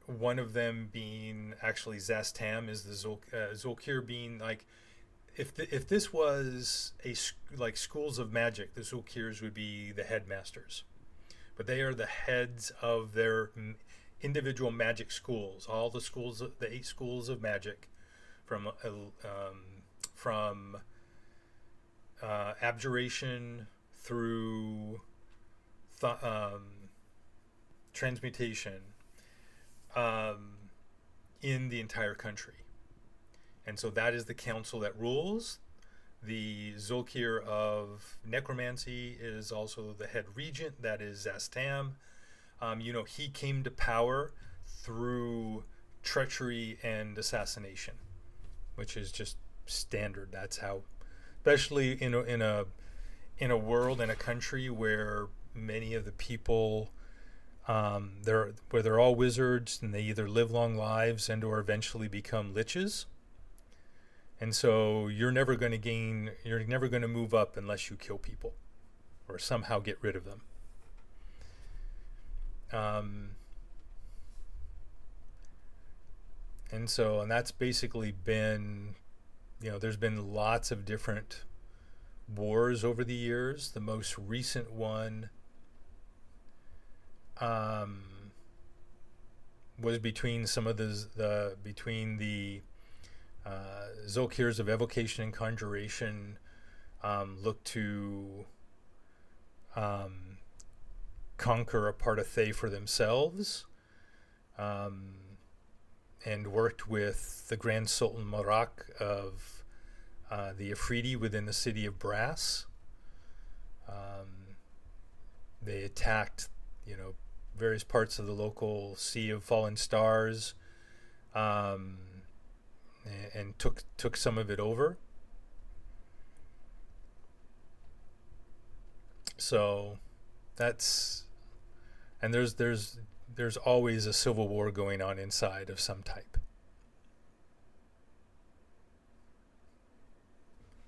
One of them being actually Zastam is the Zulkir, being like, if this was like schools of magic, the Zulkirs would be the headmasters, but they are the heads of their individual magic schools. All the schools, the 8 schools of magic, from abjuration through transmutation, in the entire country. And so that is the council that rules. The Zulkir of necromancy is also the head regent, that is Zastam. He came to power through treachery and assassination, which is just standard. That's how, especially in a world, in a country where many of the people, they're all wizards, and they either live long lives and or eventually become liches. And so you're never going to move up unless you kill people or somehow get rid of them. And that's basically been, there's been lots of different wars over the years. The most recent one was between between the Zulkirs of evocation and conjuration, look to conquer a part of Thay for themselves, and worked with the Grand Sultan Marak of the Afridi within the city of Brass. They attacked, various parts of the local Sea of Fallen Stars, and took some of it over. So and there's always a civil war going on inside of some type.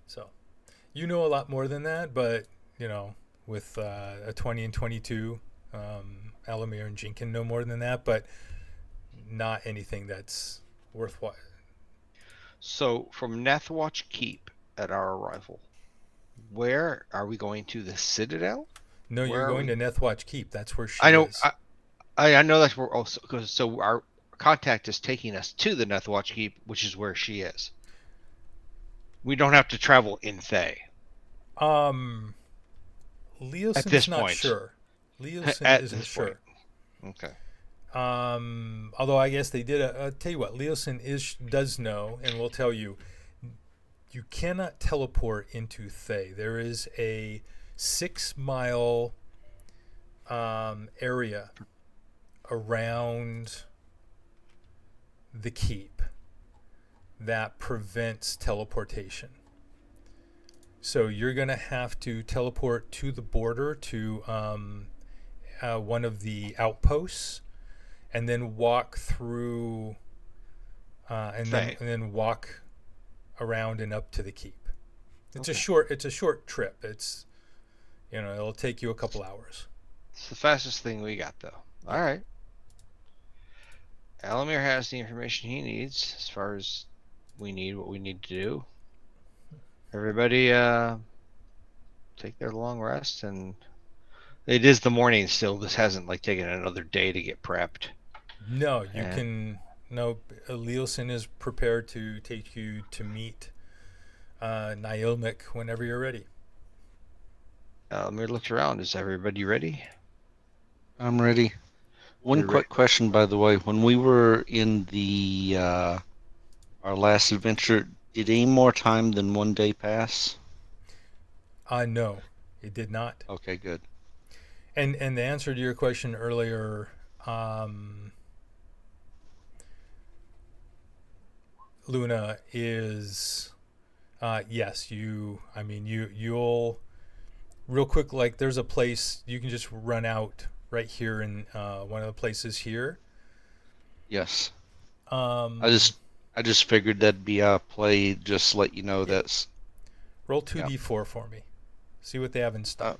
So a lot more than that, but with a 20 and 22, Alamir and Jinkin know more than that, but not anything that's worthwhile. So from Nathwatch Keep at our arrival, where are we going to? The Citadel? No, Where you're are going we? to Nethwatch Keep. That's where she I know. is. I know that's where. So our contact is taking us to the Nathwatch Keep, which is where she is. We don't have to travel in Thay. Leoson's not point. sure. Leoson At isn't this sure. point. Okay. Although I guess they did. Tell you what, Leoson does know, and will tell you. You cannot teleport into Thay. There is a 6-mile area around the keep that prevents teleportation. So you're going to have to teleport to the border to one of the outposts, and then walk through, and then walk around and up to the keep. It's a short trip. It's it'll take you a couple hours. It's the fastest thing we got, though. Yeah. All right. Alamir has the information he needs as far as what we need to do. Everybody take their long rest, and it is the morning still. This hasn't taken another day to get prepped. No, Leoson is prepared to take you to meet Nailmik whenever you're ready. Alamir looks around. Is everybody ready? I'm ready. One quick question, by the way. When we were in the our last adventure, did any more time than 1 day pass? No, it did not. Okay, good. And the answer to your question earlier, Luna, is yes, you'll real quick, like there's a place you can just run out right here in one of the places here. Yes. Um, I just figured that'd be a play. Just let you know Yeah. that's Roll 2d4 for me. See what they have in stock.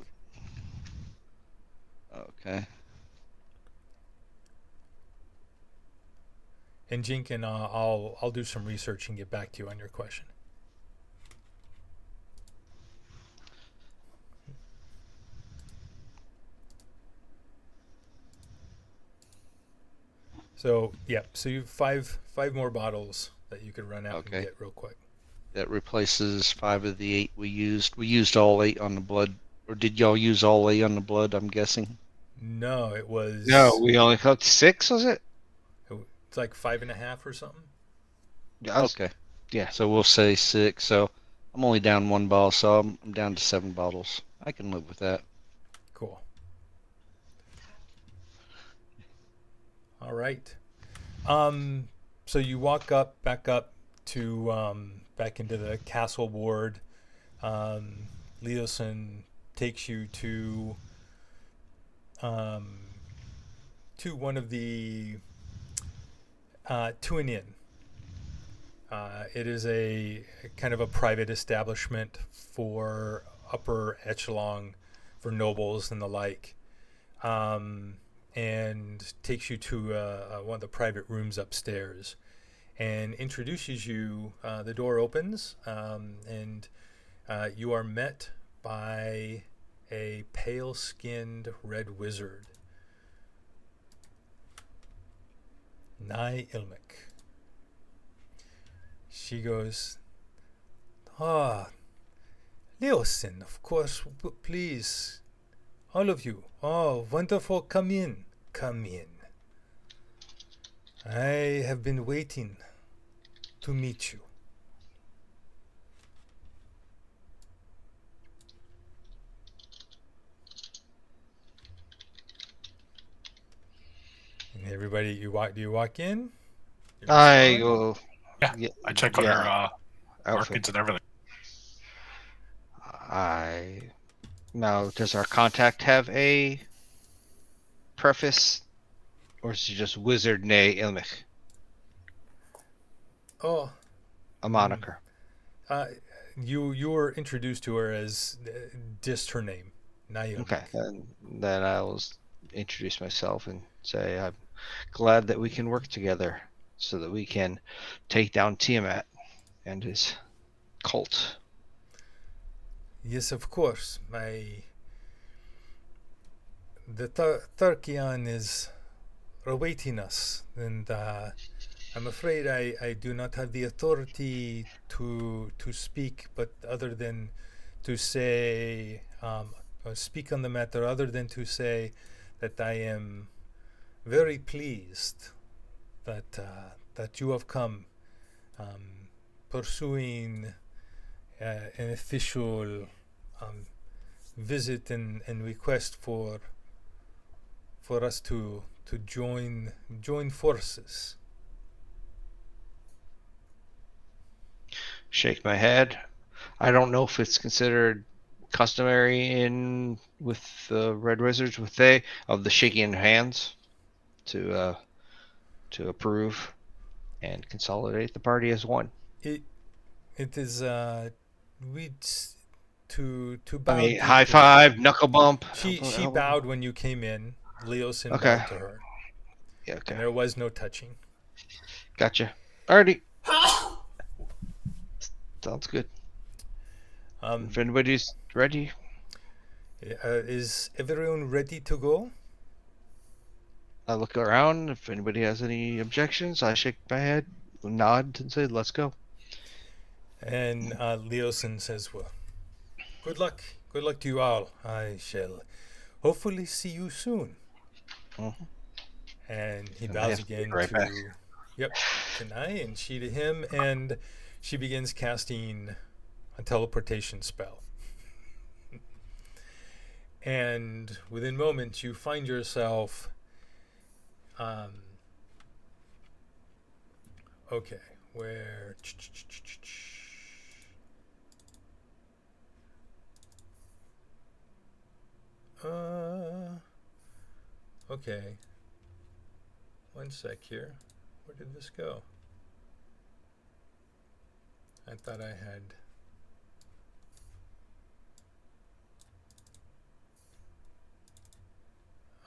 okay. And Jinkin, I'll do some research and get back to you on your question. So so you have five more bottles that you could run out and Okay. get real quick. That replaces 5 of the 8 we used. We used all 8 on the blood, or did y'all use all 8 on the blood? I'm guessing. No, it was No, we only got 6, was it? it's like 5.5 or something. Okay. Yeah. So we'll say 6. So I'm only down 1 bottle, so I'm down to 7 bottles. I can live with that. Cool. All right. So you walk back up to back into the castle ward. Leosin takes you to one of the to an inn. It is a kind of a private establishment for upper echelon, for nobles and the like, and takes you to one of the private rooms upstairs and introduces you. The door opens, and you are met by a pale-skinned red wizard, Nye Ilmic. She goes, Leosin, of course, please, all of you. Oh, wonderful, come in, come in. I have been waiting to meet you. And everybody, do you walk in? You I respond? go. Yeah, I check on her markings and everything. Now, does our contact have a preface, or is she just Wizard Nay Ilmich? Oh, A moniker. you were introduced to her as just her name, Naomi. Okay, then I will introduce myself and say I'm glad that we can work together so that we can take down Tiamat and his cult. Yes, of course. The Turkian is awaiting us, and I'm afraid I do not have the authority to speak, but other than to say speak on the matter, other than to say that I am very pleased that you have come, pursuing an official visit and request for us to join forces. Shake my head. I don't know if it's considered customary with the Red Wizards with Thay of the shaking hands to approve and consolidate the party as one. It is we to bow I mean, deeply. high five, knuckle bump. She bowed when you came in. Leosin Okay. bowed to her, Yeah, okay. and there was no touching. Gotcha. Alrighty. Sounds good. If anybody's ready. Is everyone ready to go? I look around. If anybody has any objections, I shake my head, nod, and say, let's go. And Leosin says, well, good luck to you all. I shall hopefully see you soon. Mhm. And he And I bows have to again be right back. to Nye, and she to him, and she begins casting a teleportation spell. And within moments, you find yourself. Okay, Where? Okay. One sec here. Where did this go? I thought I had.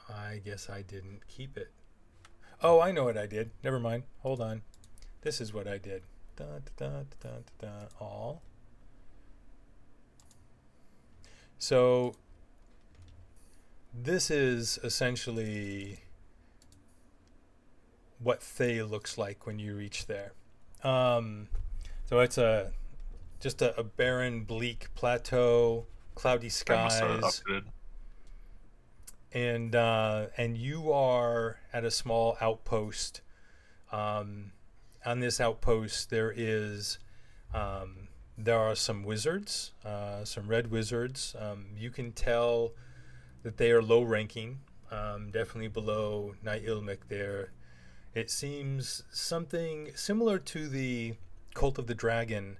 I guess I didn't keep it. Oh, I know what I did. Never mind. Hold on. This is what I did. All. So this is essentially what Thay looks like when you reach there. So it's just a barren, bleak plateau, cloudy skies, and you are at a small outpost. On this outpost, there are some wizards, some red wizards. You can tell that they are low ranking, definitely below Knight Ilmic there. It seems something similar to the Cult of the Dragon.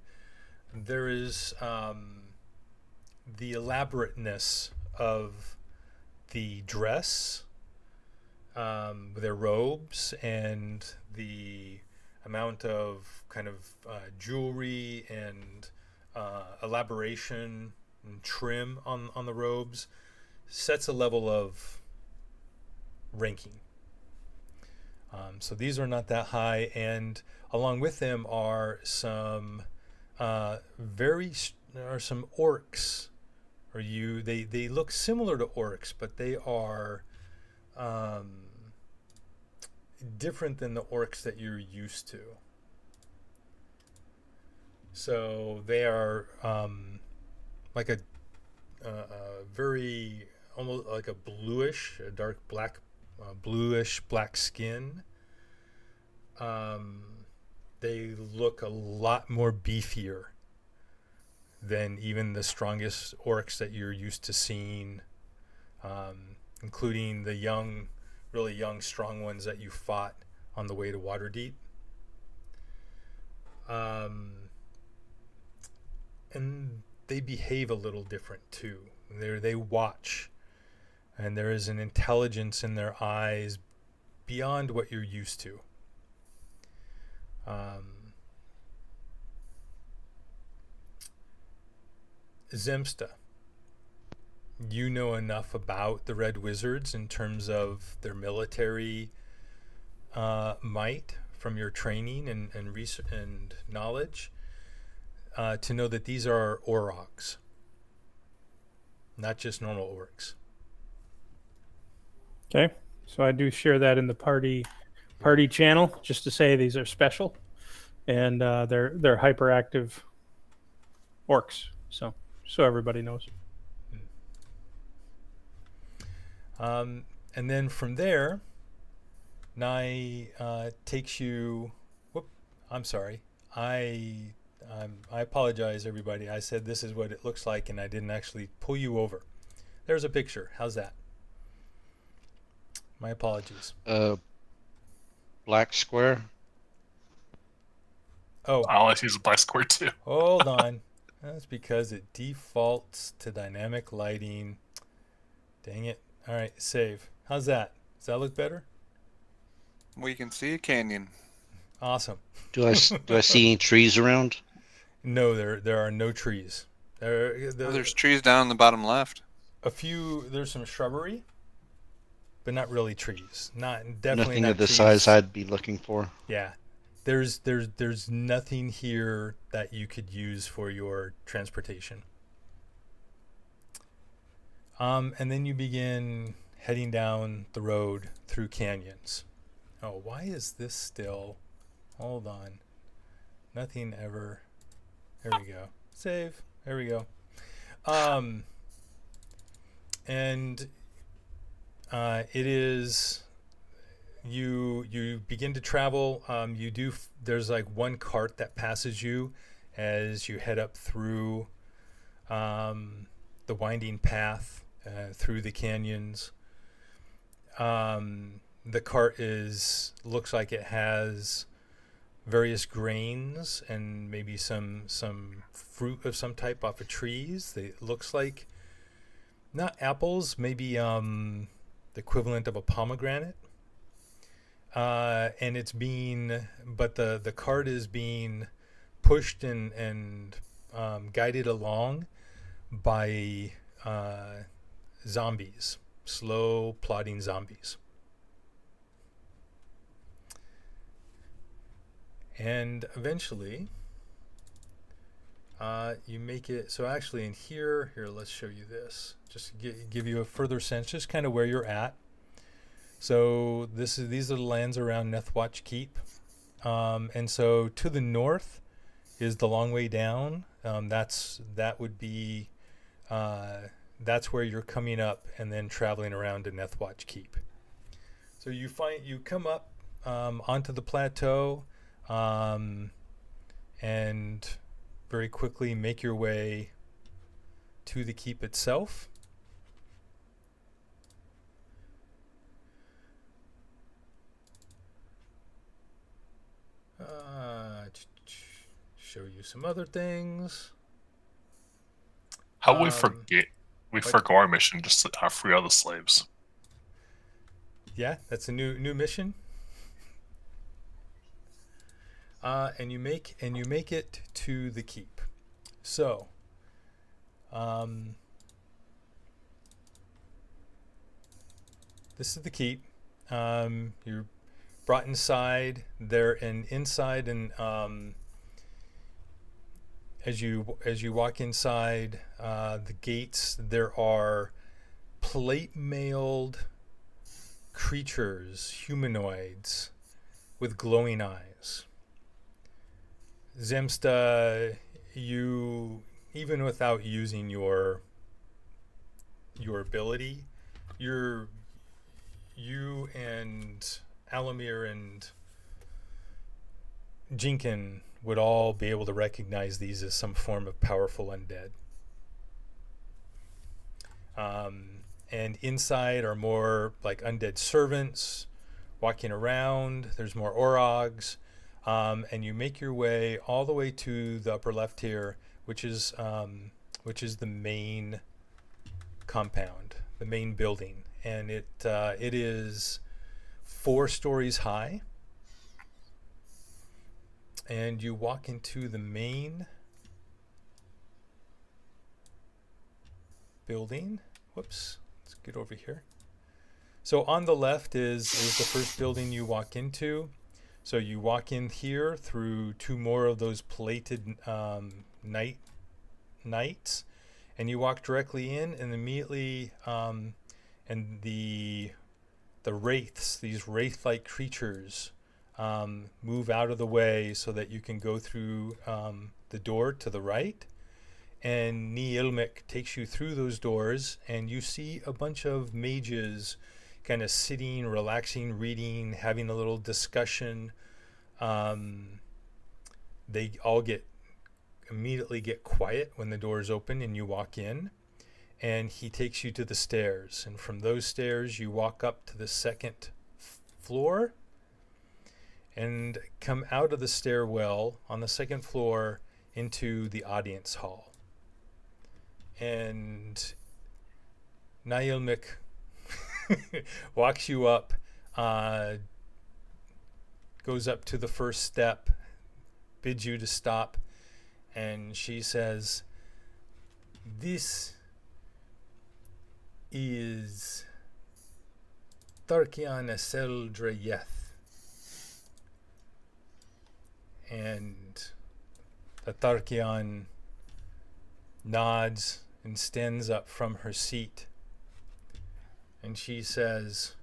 There is the elaborateness of the dress, their robes, and the amount of kind of jewelry and elaboration and trim on the robes sets a level of ranking. So these are not that high, and along with them are some some orcs. They look similar to orcs, but they are different than the orcs that you're used to. So they are like a very almost like a bluish, a dark black, bluish black skin. They look a lot more beefier than even the strongest orcs that you're used to seeing, including the young, really young, strong ones that you fought on the way to Waterdeep. And they behave a little different too. They watch, and there is an intelligence in their eyes beyond what you're used to. Zemsta, you know enough about the Red Wizards in terms of their military might from your training and research and knowledge to know that these are Aurochs, not just normal orcs. Okay, so I do share that in the party channel, just to say these are special, and they're hyperactive orcs. So everybody knows. And then from there, Nye takes you. Whoop! I'm sorry. I apologize, everybody. I said this is what it looks like, and I didn't actually pull you over. There's a picture. How's that? My apologies. Black square. Oh, I always use a black square too. hold on. That's because it defaults to dynamic lighting. Dang it. All right, save. How's that? Does that look better? We can see a canyon. Awesome. Do I see any trees around? No, there are no trees. There's trees down in the bottom left. A few. There's some shrubbery, but not really trees. Definitely Nothing not of the trees. size I'd be looking for. Yeah, there's nothing here that you could use for your transportation. And then you begin heading down the road through canyons. Oh, why is this still? Hold on. Nothing ever. There we go. Save. There we go. And it is. You begin to travel. There's like one cart that passes you as you head up through the winding path through the canyons. The cart looks like it has various grains and maybe some fruit of some type off of trees. It looks like not apples, maybe the equivalent of a pomegranate. And it's being, but the cart is being pushed and guided along by zombies, slow plodding zombies. And eventually you make it, so actually in here, let's show you this, just to give you a further sense, just kind of where you're at. So these are the lands around Nethwatch Keep. And so to the north is the long way down. That's where you're coming up and then traveling around to Nethwatch Keep. So you come up onto the plateau and very quickly make your way to the keep itself. Show you some other things. How we forget? We forgot our mission just to free other slaves. Yeah, that's a new mission. And you make it to the keep. So, this is the keep. You're brought inside there, and inside, and as you walk inside the gates, there are plate mailed creatures, humanoids with glowing eyes. Zemsta, you, even without using your ability, you and Alamir and Jinkin would all be able to recognize these as some form of powerful undead. And inside are more like undead servants walking around. There's more Orogs. And you make your way all the way to the upper left here, which is the main compound, the main building, and it is 4 stories high. And you walk into the main building. Whoops, let's get over here. So on the left is the first building you walk into. So you walk in here through 2 more of those plated knights, and you walk directly in, and immediately and the wraiths, these wraith-like creatures, move out of the way so that you can go through the door to the right. And Niilmik takes you through those doors, and you see a bunch of mages kind of sitting, relaxing, reading, having a little discussion. They all immediately get quiet when the doors open and you walk in, and he takes you to the stairs, and from those stairs you walk up to the second floor and come out of the stairwell on the second floor into the audience hall. And Niilmik walks you up, goes up to the first step, bids you to stop, and she says, "This is Tarkian Aseldreyeth." And the Tarkian nods and stands up from her seat. And she says,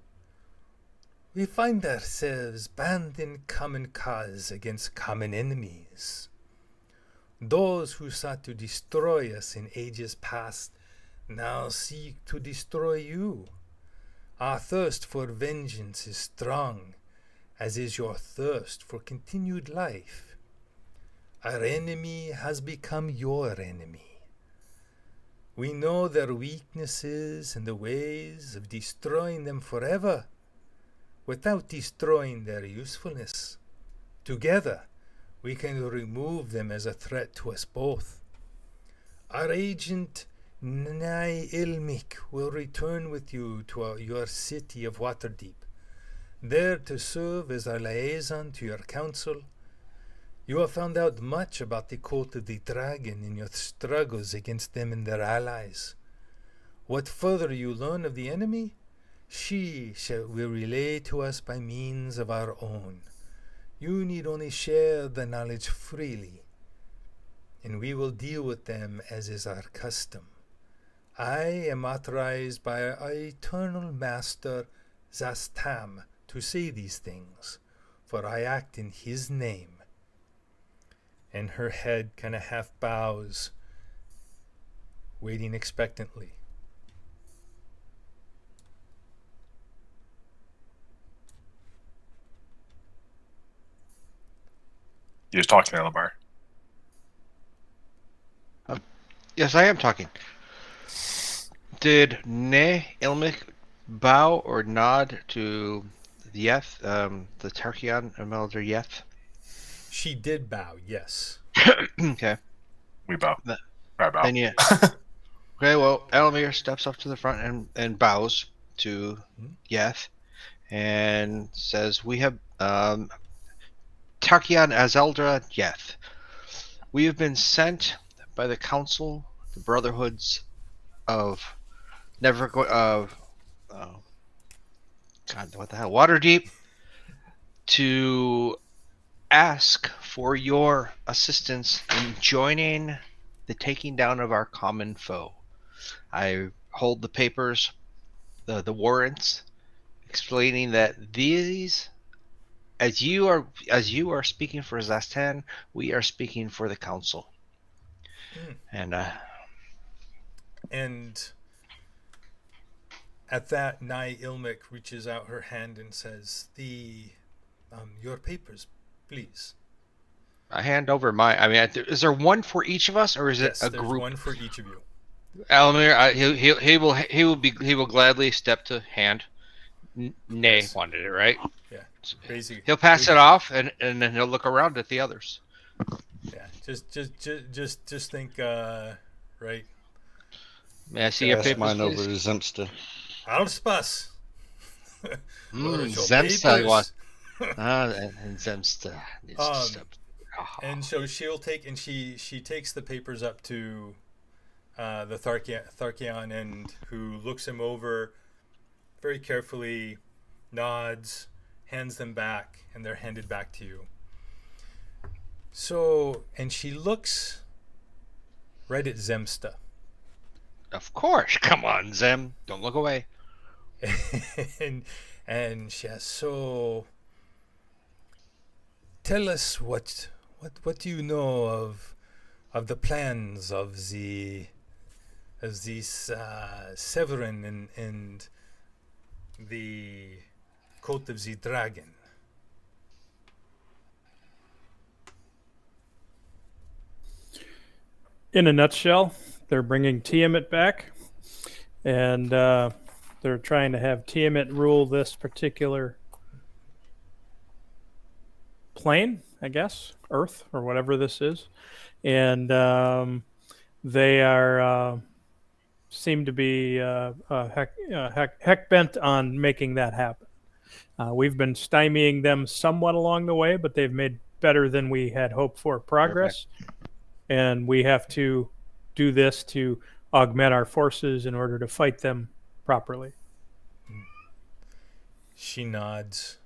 "We find ourselves bound in common cause against common enemies. Those who sought to destroy us in ages past now seek to destroy you. Our thirst for vengeance is strong, as is your thirst for continued life. Our enemy has become your enemy. We know their weaknesses and the ways of destroying them forever, without destroying their usefulness. Together, we can remove them as a threat to us both. Our agent Nay Ilmik will return with you to your city of Waterdeep, there to serve as our liaison to your council. You have found out much about the cult of the dragon in your struggles against them and their allies. What further you learn of the enemy, will relay to us by means of our own. You need only share the knowledge freely, and we will deal with them as is our custom. I am authorized by our eternal master Zastam to say these things, for I act in his name. And her head kind of half bows, waiting expectantly. You're talking, Elamar. Yes, I am talking. Did Ne Ilmik bow or nod to Yeth, the Tarkian Elder Yeth? She did bow, yes. Okay. We bow. Th- I bow. Then you. Okay, well, Elamir steps up to the front and bows to Yeth and says, "We have Tarkian Azeldra Yeth. We have been sent by the Council, the Brotherhoods of God, what the hell, Waterdeep, to ask for your assistance in joining the taking down of our common foe. I hold the papers, the warrants, explaining that these, as you are speaking for Zastan, we are speaking for the council." And at that, Nai Ilmik reaches out her hand and says, your papers, please. I hand over my. I mean, is there one for each of us, or is Yes, it a there's group? one for each of you. Alamir, he will gladly step to hand. Nay Yes. wanted it, right? Yeah, basically. He'll pass it off, and then he'll look around at the others. Yeah, just think, right? May I see your Pass papers, mine over please? to Zemsta. Alspas. Zemsta wants. And Zemsta needs to step. And so she'll take, and she takes the papers up to the Tharkian, and who looks him over very carefully, nods, hands them back, and they're handed back to you. So, and she looks right at Zemsta. Of course, come on, Zem, don't look away. and she says, "So, tell us what do you know of the plans of these Severin and the cult of the dragon?" In a nutshell, they're bringing Tiamat back, and they're trying to have Tiamat rule this particular plane, I guess, Earth, or whatever this is. And they are seem to be heck bent on making that happen. We've been stymieing them somewhat along the way, but they've made better than we had hoped for progress. And we have to do this to augment our forces in order to fight them properly. She nods.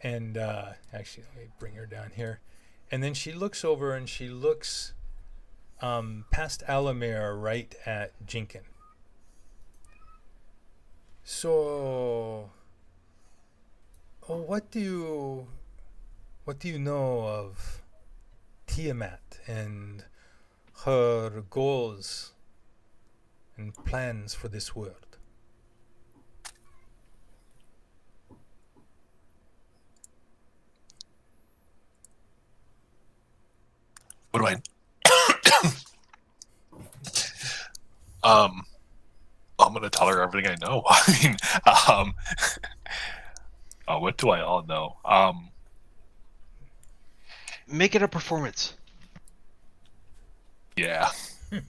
And actually, let me bring her down here. And then she looks over and she looks past Alamir right at Jinkin. So, what do you know of Tiamat and her goals and plans for this world? What do I? I'm gonna tell her everything I know. I mean, what do I all know? Make it a performance. Yeah. Yeah,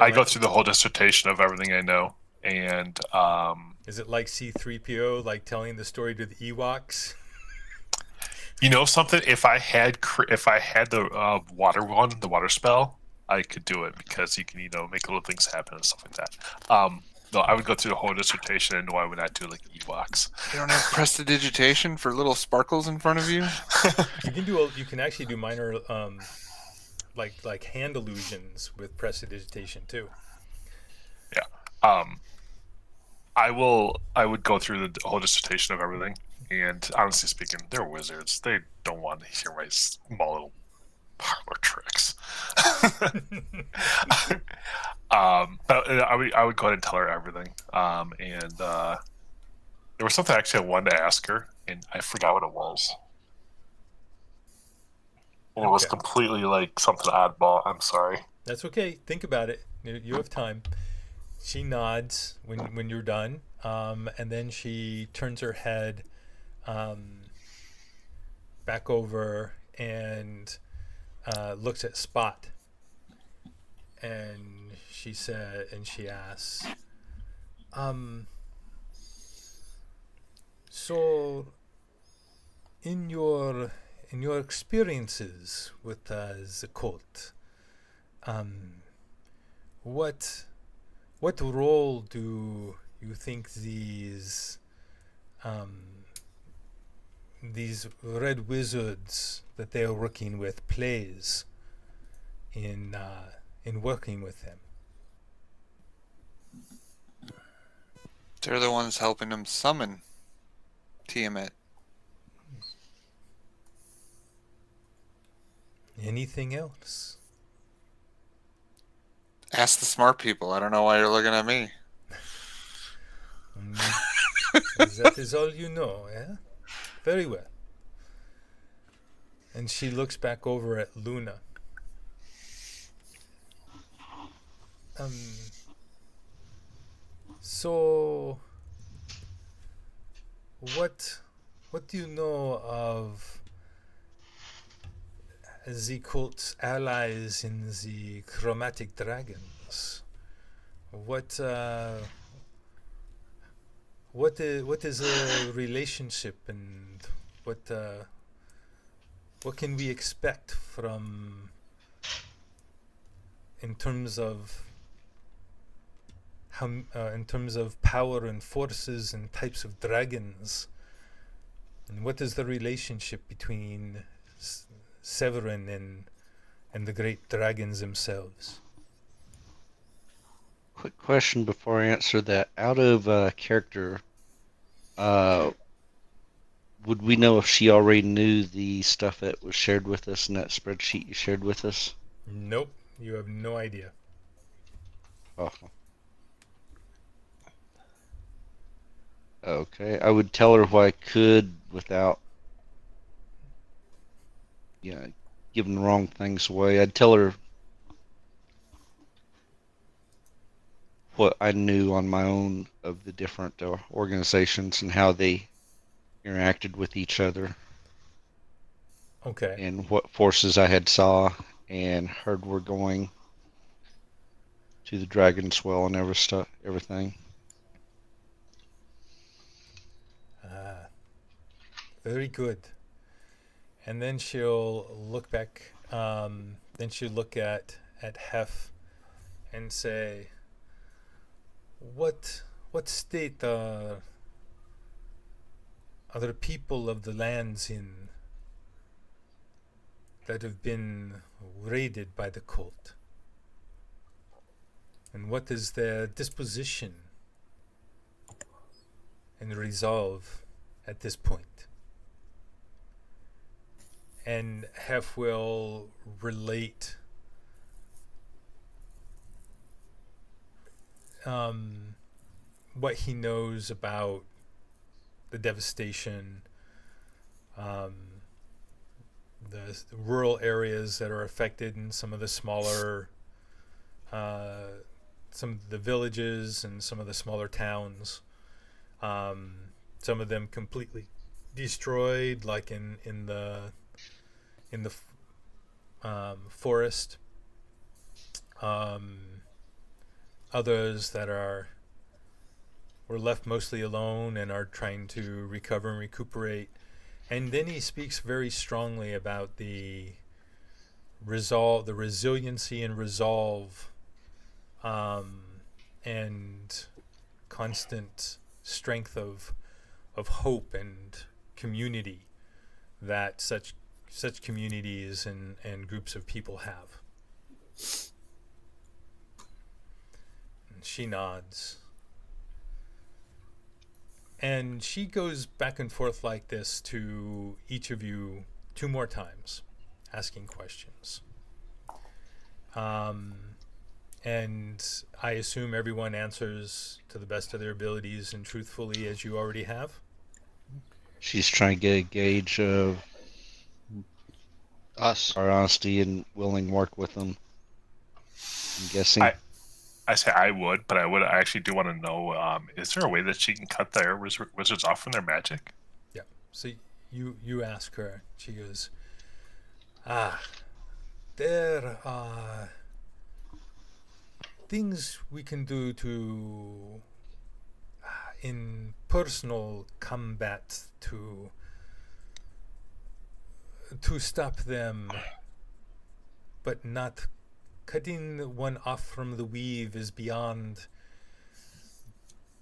I go like, through the whole dissertation of everything I know, and is it like C-3PO, like telling the story to the Ewoks? you know something. If I had the the water spell, I could do it because you can make little things happen and stuff like that. No, I would go through the whole dissertation, and no, I would not do like Ewoks. You don't have prestidigitation for little sparkles in front of you? You can actually do minor like hand illusions with prestidigitation too. Yeah. I would go through the whole dissertation of everything, and honestly speaking, they're wizards. They don't want to hear my small little parlor tricks. But I would go ahead and tell her everything. And there was something actually I wanted to ask her, and I forgot what it was. And it was Okay. completely like something oddball. I'm sorry. That's okay. Think about it. You have time. She nods when you're done, and then she turns her head back over and looks at Spot, and she asks, so in your experiences with the cult, what role do you think these red wizards that they are working with plays in working with them? They're the ones helping him summon Tiamat. Anything else? Ask the smart people. I don't know why you're looking at me. That is all you know, yeah? Very well. And she looks back over at Luna. So what do you know of the cult's allies in the chromatic dragons? What is a relationship, and what can we expect from in terms of in terms of power and forces and types of dragons, and what is the relationship between Severin and the great dragons themselves? Quick question before I answer that. Out of character, would we know if she already knew the stuff that was shared with us in that spreadsheet you shared with us? Nope, you have no idea. Oh. Okay, I would tell her what I could without, giving the wrong things away. I'd tell her what I knew on my own of the different organizations and how they interacted with each other, Okay. and what forces I had saw and heard were going to the Dragon's Well and everything. Very good. And then she'll look back. Then she'll look at Hef and say, "What state are the people of the lands in that have been raided by the cult? And what is their disposition and resolve at this point?" And Hef will relate what he knows about the devastation, the rural areas that are affected, and some of the smaller, some of the villages and some of the smaller towns. Some of them completely destroyed, like in the forest. Others that were left mostly alone and are trying to recover and recuperate. And then he speaks very strongly about the resiliency and resolve, and constant strength of hope and community that such communities and groups of people have. And she nods. And she goes back and forth like this to each of you 2 more times, asking questions. And I assume everyone answers to the best of their abilities and truthfully, as you already have. She's trying to get a gauge of Us. our honesty and willing to work with them. I'm guessing. I say I would, but I actually do want to know, is there a way that she can cut their wizards off from their magic? Yeah. So you ask her. She goes, there are things we can do to in personal combat to stop them, but not cutting one off from the weave is beyond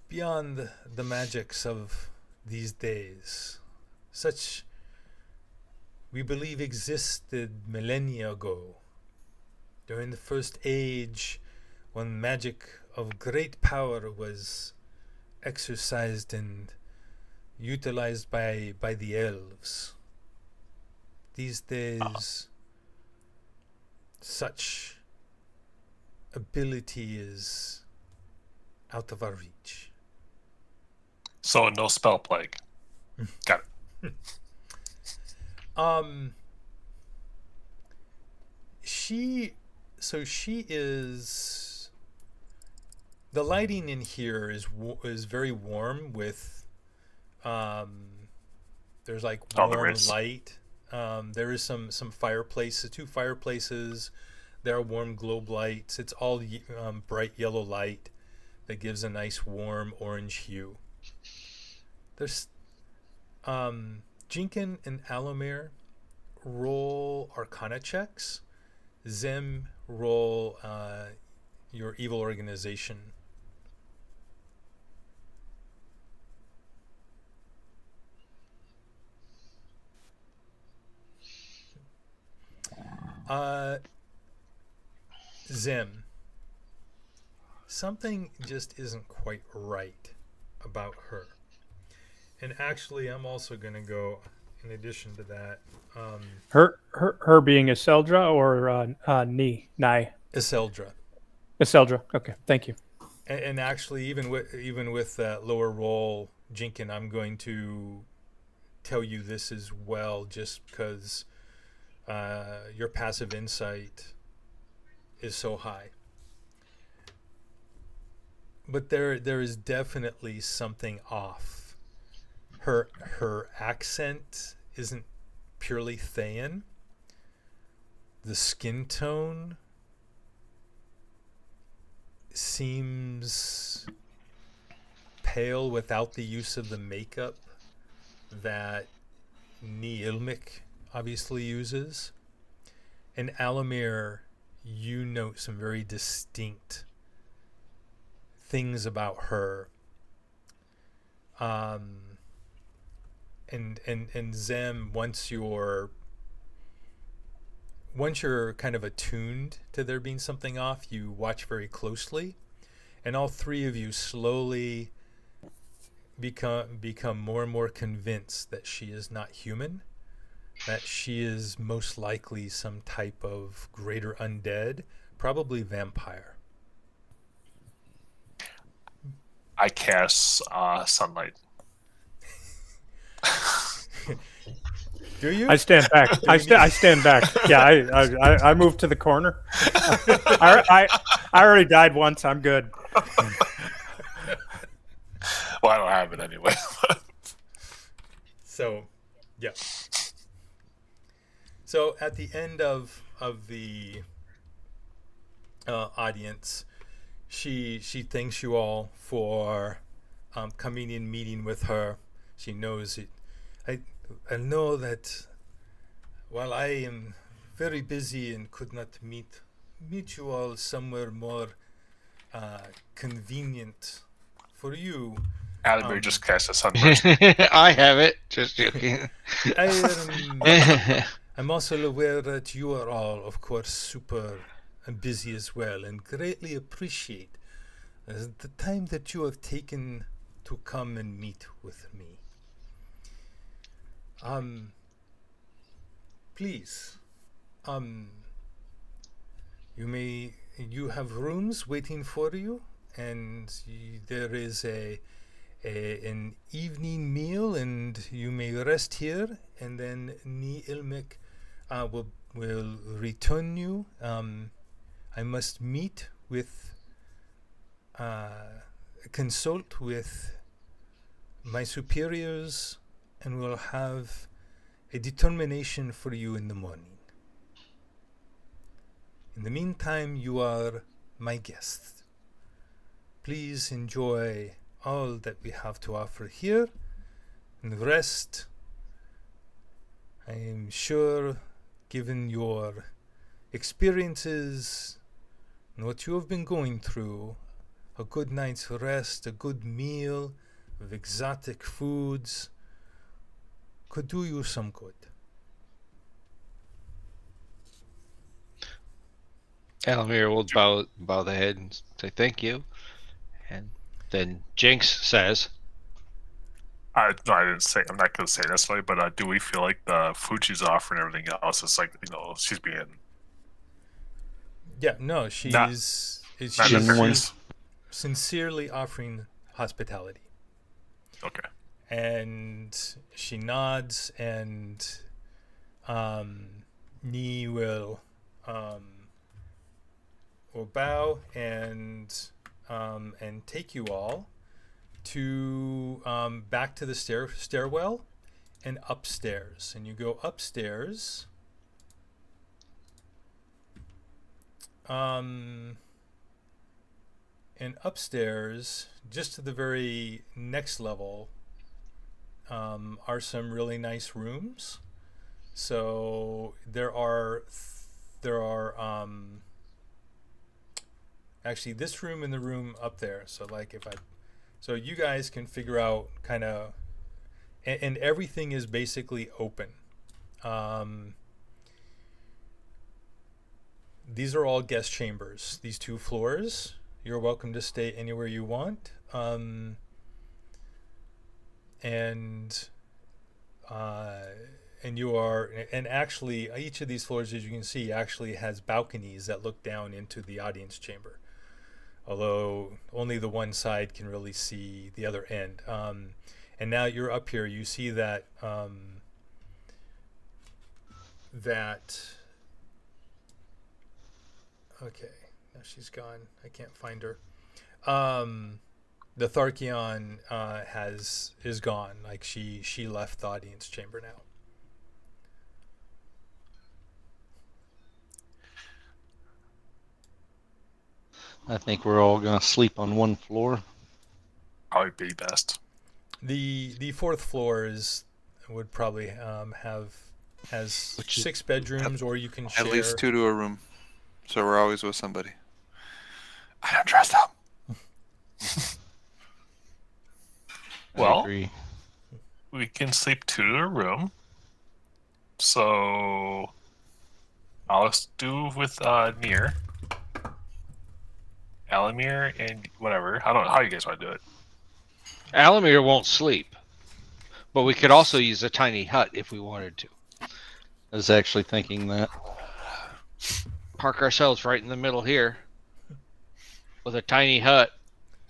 the magics of these days. Such, we believe, existed millennia ago, during the first age, when magic of great power was exercised and utilized by the elves. These days, such ability is out of our reach. So no spell plague. Got it. She is. The lighting in here is very warm with. There's like warm light. There is some fireplaces, 2 fireplaces. There are warm globe lights. It's all bright yellow light that gives a nice warm orange hue. There's Jinkin and Alomir, roll Arcana checks. Zim, roll your evil organization. Zim, something just isn't quite right about her. And actually, I'm also going to go, in addition to that, her being Iseldra or Nai? Iseldra. Iseldra. Okay, thank you. And actually, even with that lower roll, Jinkin, I'm going to tell you this as well, just because your passive insight is so high. But there is definitely something off. Her accent isn't purely Thayan. The skin tone seems pale without the use of the makeup that Niilmic obviously uses. And Alomir, you note some very distinct things about her. And Zem, once you're kind of attuned to there being something off, you watch very closely, and all 3 of you slowly become more and more convinced that she is not human, that she is most likely some type of greater undead, probably vampire. I cast sunlight. Do you? I stand back. I stand back. Yeah, I move to the corner. I already died once. I'm good. Well, I don't have it anyway. So, yeah. So at the end of the audience, she thanks you all for coming in, meeting with her. She knows it. I know that while I am very busy and could not meet you all somewhere more convenient for you. Alamir just cast a sunburst. I have it. Just joking. I'm also aware that you are all, of course, super busy as well, and greatly appreciate the time that you have taken to come and meet with me. Please, you have rooms waiting for you, and there is an evening meal, and you may rest here, and then Ni Ilmek will return you. I must meet with, consult with my superiors, and we'll have a determination for you in the morning. In the meantime, you are my guest. Please enjoy all that we have to offer here, and the rest, I am sure, given your experiences and what you have been going through, a good night's rest, a good meal of exotic foods could do you some good. Alamir will bow the head and say thank you, and then Jinx says, No, I didn't say. I'm not going to say necessarily, but do we feel like the food she's offering and everything else is like, she's being Yeah, no, she's Genuine. sincerely offering hospitality. Okay. And she nods, and Ni will bow and take you all to back to the stairwell and upstairs. And you go upstairs. And upstairs, just to the very next level, are some really nice rooms. So there are actually this room and the room up there. So like so you guys can figure out kind of, and everything is basically open. These are all guest chambers. These 2 floors. You're welcome to stay anywhere you want. And actually each of these floors, as you can see, actually has balconies that look down into the audience chamber, although only the one side can really see the other end. And now you're up here, you see that okay, now she's gone, I can't find her. The Tharkion is gone. Like she left the audience chamber now. I think we're all gonna sleep on one floor. Probably be best. The 4th floor would probably has 6 bedrooms, or you can share at least 2 to a room, so we're always with somebody. I don't trust them. Well, I agree. we can sleep 2 to a room. So I'll do with Nier, Alamir, and whatever. I don't know how you guys want to do it. Alamir won't sleep, but we could also use a tiny hut if we wanted to. I was actually thinking that. Park ourselves right in the middle here with a tiny hut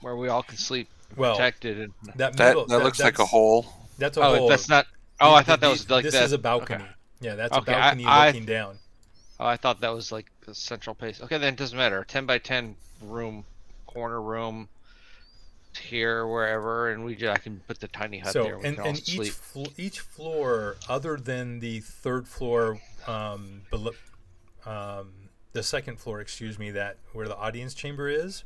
where we all can sleep protected. And That looks like a hole. That's a hole. That's not. Oh, I thought that was like this that. is a balcony. Okay. Yeah, that's a balcony looking down. Oh, I thought that was like the central place. Okay, then it doesn't matter. 10 by 10 room, corner room. here, wherever, and I can put the tiny hut So there. And we can all sleep. each floor, other than the third floor, below, the second floor, excuse me, that where the audience chamber is,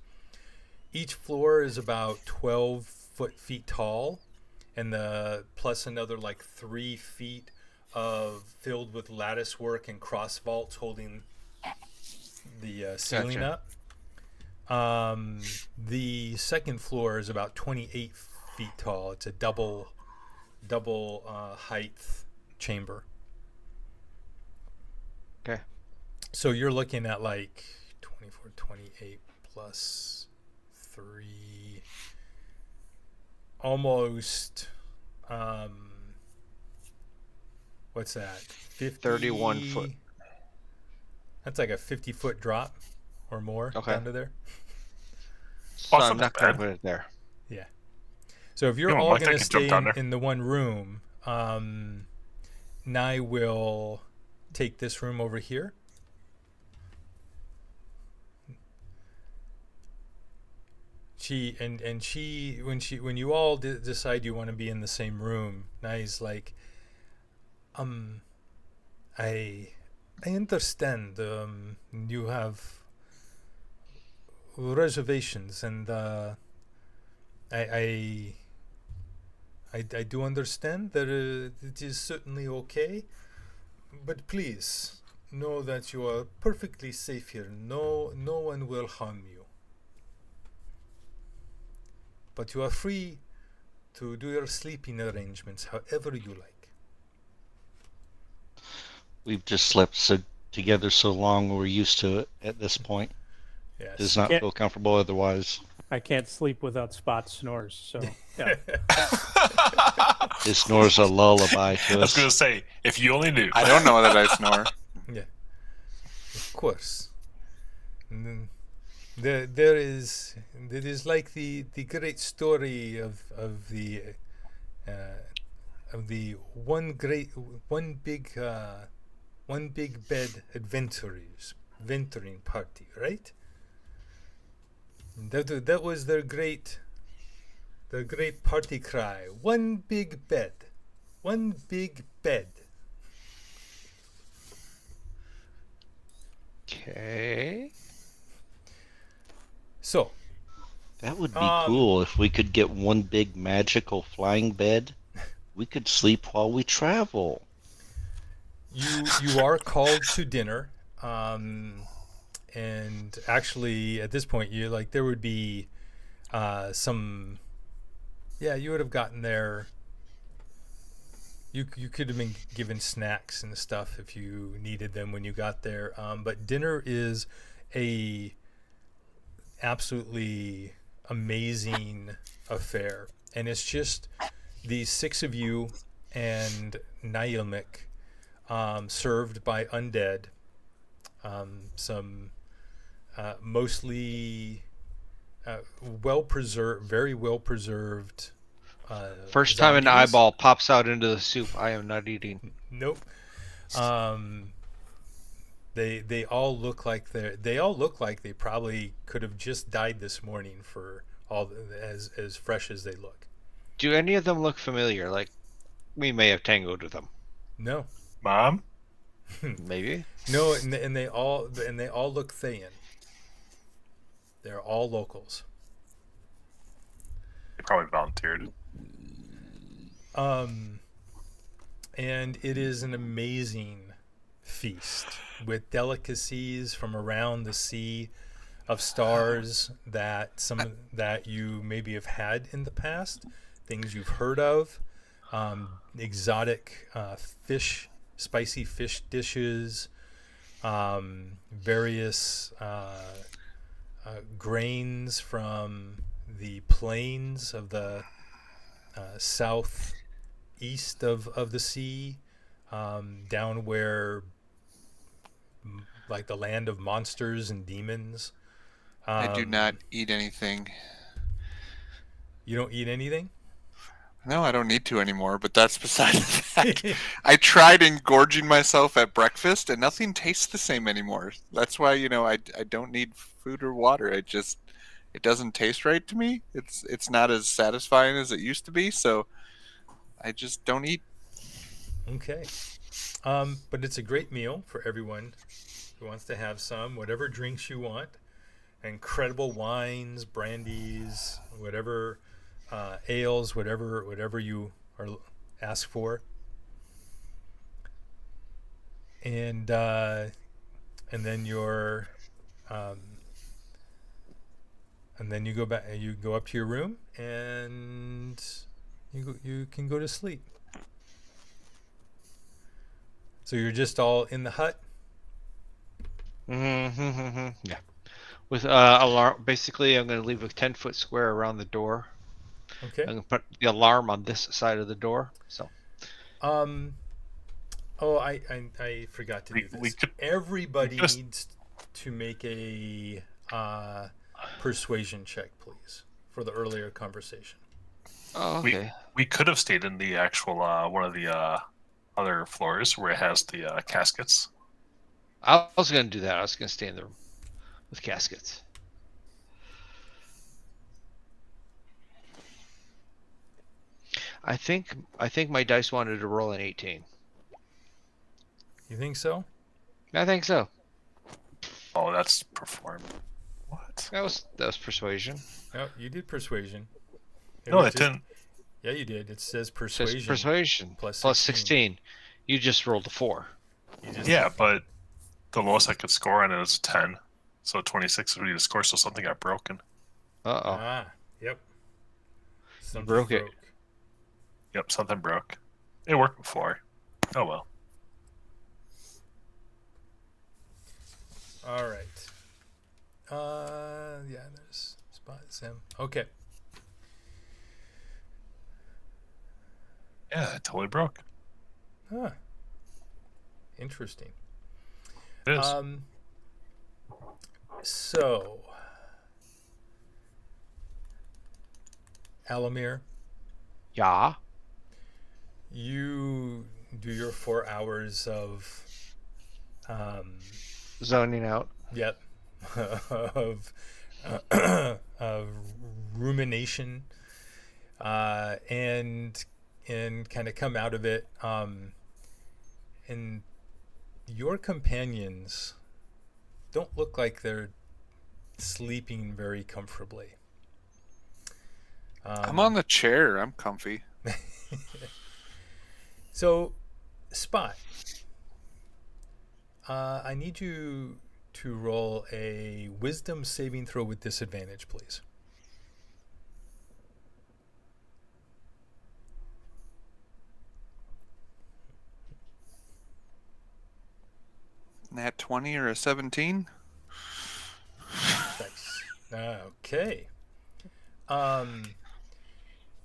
each floor is about 12 feet tall, and plus another like 3 feet of filled with lattice work and cross vaults holding the ceiling Gotcha. up. The second floor is about 28 feet tall. It's a double height chamber. Okay. So you're looking at like 24, 28 plus 3, almost, what's that? 50, 31 foot. That's like a 50-foot drop or more Okay. down to there. So Well, I'm that's not not going to bad. put it there. Yeah. So if you're You know, all Mike, I going to can stay jump down there. in the one room, Nye will take this room over here. When you all decide you want to be in the same room, Nye's like, I understand. You have reservations, and I do understand that it is certainly okay, but please know that you are perfectly safe here. No one will harm you. But you are free to do your sleeping arrangements however you like. We've just slept together so long, we're used to it at this point. Yes. Does not feel comfortable otherwise. I can't sleep without Spot snores. So yeah. His snores a lullaby to I was going us. to say, if you only knew. I don't know that I snore. Yeah, of course. There is like the great story of the one big bed adventuring party, right? That was their great party cry. One big bed. One big bed. Okay. So, That would be cool if we could get one big magical flying bed. We could sleep while we travel. you are called to dinner, and actually at this point you like there would be some. Yeah, you would have gotten there. You could have been given snacks and stuff if you needed them when you got there. But dinner is a absolutely amazing affair, and it's just the 6 of you and Naomic, served by undead. Some mostly very well preserved. First time an zombies. eyeball pops out into the soup, I am not eating. Nope. They all look like they probably could have just died this morning for all as fresh as they look. Do any of them look familiar? Like we may have tangoed with them. No. Mom? Maybe. No, and they all look Thayan. They're all locals. They probably volunteered. And it is an amazing feast with delicacies from around the sea of stars that you maybe have had in the past, things you've heard of, exotic spicy fish dishes, various grains from the plains of the southeast of the sea, down where like the land of monsters and demons. I do not eat anything. You don't eat anything? No, I don't need to anymore, but that's beside the fact. I tried engorging myself at breakfast, and nothing tastes the same anymore. That's why, I don't need food or water. it doesn't taste right to me. It's not as satisfying as it used to be, so I just don't eat. Okay. But it's a great meal for everyone who wants to have some, whatever drinks you want. Incredible wines, brandies, whatever ales, whatever you are ask for. And then your and then you go back. You go up to your room, and you can go to sleep. So you're just all in the hut. Yeah. With alarm, basically, I'm going to leave a 10-foot square around the door. Okay. I'm going to put the alarm on this side of the door. So. Oh, I forgot to do this. Everybody needs to make a persuasion check, please, for the earlier conversation. Oh, okay. We could have stayed in the actual one of the other floors where it has the caskets. I was going to do that. I was going to stay in the room with caskets. I think my dice wanted to roll an 18. You think so? I think so. Oh, that's perform. What? That was persuasion. No, you did persuasion. No, it didn't. Yeah, you did. It says It persuasion. says persuasion plus 16. You just rolled a 4. Yeah, but the lowest I could score on it is a 10. So 26 would be the score, so something got broken. Uh-oh. Ah, yep. Something broke it. Yep, something broke. It worked before. Oh well. All right. Yeah, there's Spot Sim. Okay. Yeah, it totally broke. Huh. Interesting. It is. So, Alamir, Yeah. you do your 4 hours of Zoning out. yep of rumination and kind of come out of it, and your companions don't look like they're sleeping very comfortably. I'm on the chair. I'm comfy. So, Spot, I need you to roll a wisdom saving throw with disadvantage, please. Nat 20 or a 17? Nice. Okay.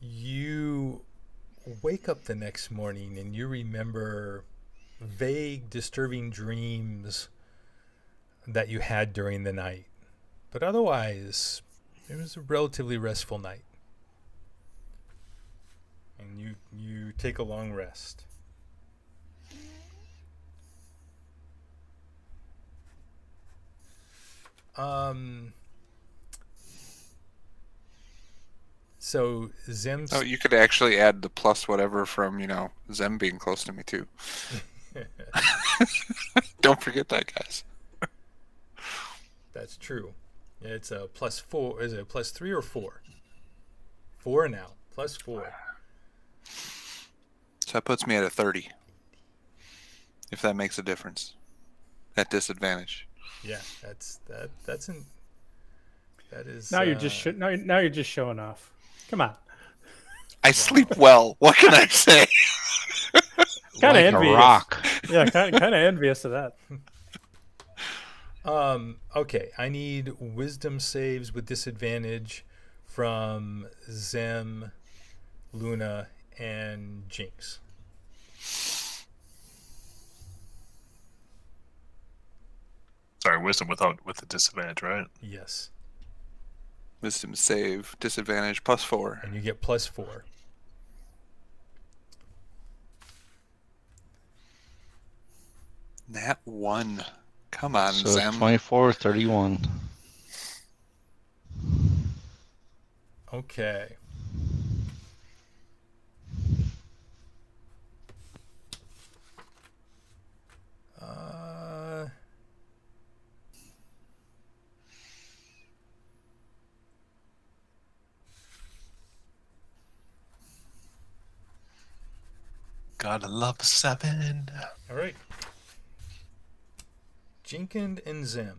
You wake up the next morning and you remember vague, disturbing dreams that you had during the night. But otherwise, it was a relatively restful night. And you take a long rest. So Zem. Oh, you could actually add the plus whatever from, Zem being close to me too. Don't forget that, guys. That's true. It's a +4. Is it a +3 or 4? 4 now. +4. So that puts me at a 30. If that makes a difference. At disadvantage. Yeah, that is. Now you're just now you're just showing off. Come on. I sleep well. What can I say? Kind of Like a envious. rock. Yeah, kind of envious of that. Okay, I need wisdom saves with disadvantage from Zem, Luna, and Jinx. Sorry, wisdom with the disadvantage, right? Yes. Wisdom save, disadvantage, +4. And you get +4. Nat 1. Come on, So Zem. 24, 31. Okay. Gotta love 7. All right. Jinkind and Zim.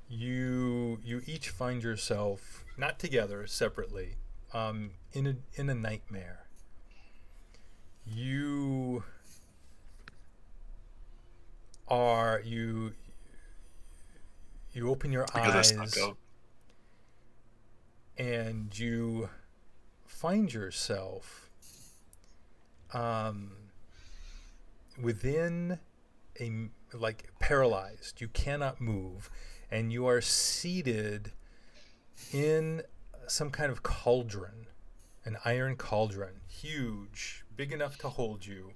You each find yourself not together, separately, in a nightmare. You are you open your eyes and you find yourself within paralyzed. You cannot move, and you are seated in some kind of cauldron, an iron cauldron, huge, big enough to hold you,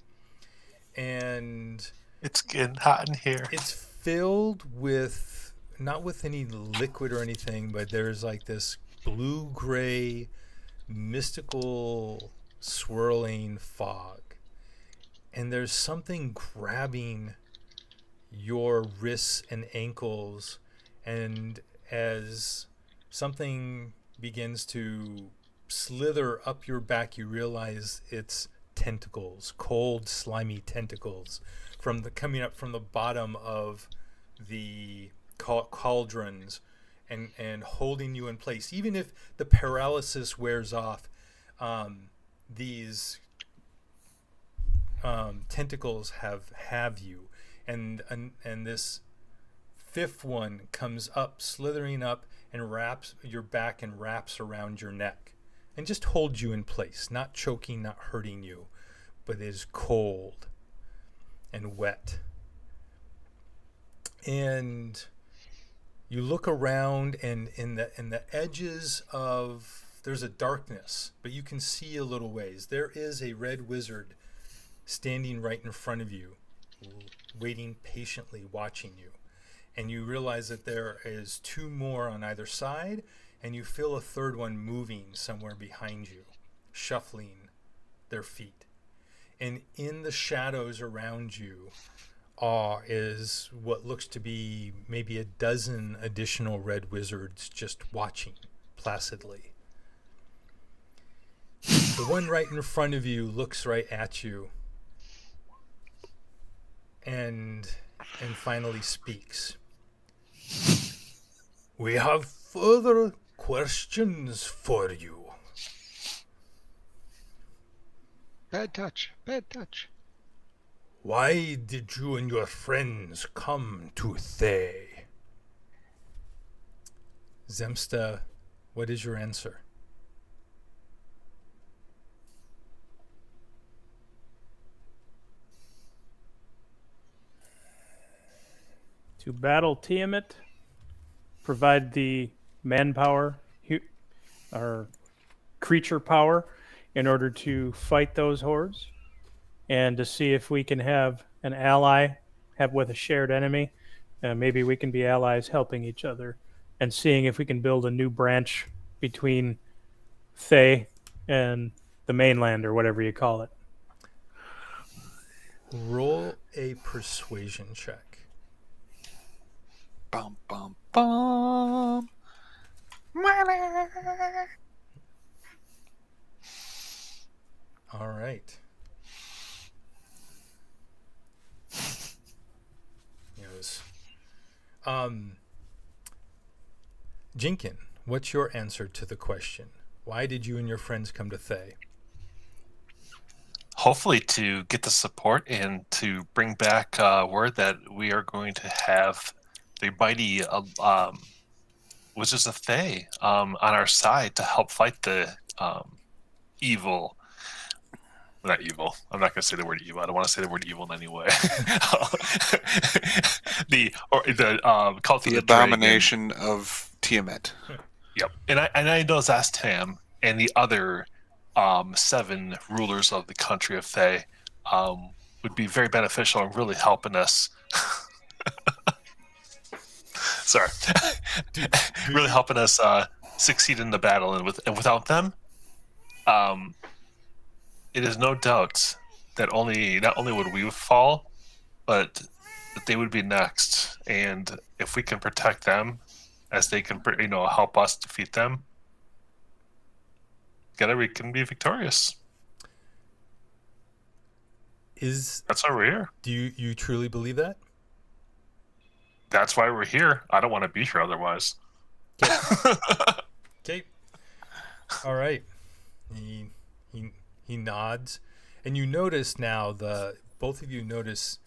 and it's getting hot in here. It's filled with, not with any liquid or anything, but there's like this blue-gray, mystical, swirling fog. And there's something grabbing your wrists and ankles, and as something begins to slither up your back, you realize it's tentacles, cold, slimy tentacles, coming up from the bottom of the cauldrons, and holding you in place. Even if the paralysis wears off, these tentacles have you, and this fifth one comes up, slithering up, and wraps your back and wraps around your neck, and just holds you in place, not choking, not hurting you, but is cold and wet. And you look around, and in the edges of, there's a darkness, but you can see a little ways. There is a red wizard standing right in front of you, waiting patiently, watching you. And you realize that there is 2 more on either side, and you feel a third one moving somewhere behind you, shuffling their feet. And in the shadows around you is what looks to be maybe a dozen additional red wizards just watching placidly. The one right in front of you looks right at you and finally speaks. We have further questions for you. Bad touch. Bad touch. Why did you and your friends come to Thay? Zemsta, what is your answer? To battle Tiamat, provide the manpower or creature power in order to fight those hordes, and to see if we can have an ally with a shared enemy. Maybe we can be allies helping each other, and seeing if we can build a new branch between Thay and the mainland, or whatever you call it. Roll a persuasion check. Bum, bum, bum. All right. Yes. Jinkin, what's your answer to the question? Why did you and your friends come to Thay? Hopefully to get the support and to bring back word that we are going to have the mighty Wizards of Thay on our side to help fight the evil. Not evil. I'm not going to say the word evil. I don't want to say the word evil in any way. the cult of the abomination dragon. Of Tiamat. Yep. And I know Zastam and the other 7 rulers of the country of Thay would be very beneficial in really helping us. Sorry. Really helping us succeed in the battle, and without them, it is no doubt that not only would we fall, but that they would be next. And if we can protect them, as they can, help us defeat them, together we can be victorious. That's why we're here. Do you truly believe that? That's why we're here. I don't want to be here otherwise. Okay. All right. He nods, and you notice now both of you notice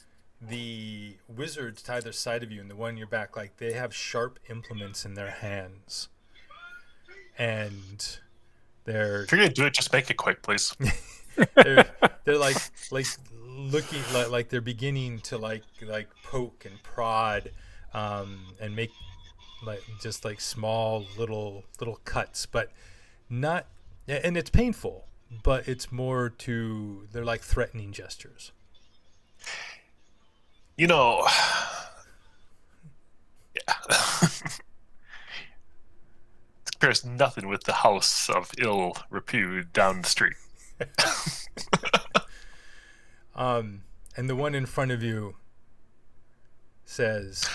the wizards to either side of you and the one in your back, like they have sharp implements in their hands, and they're. If you're gonna do it, just make it quick, please. they're like looking like they're beginning to like poke and prod, and make just small little cuts, but not, and it's painful, but it's more they're like threatening gestures. Yeah. There's nothing with the house of ill repute down the street. And the one in front of you says,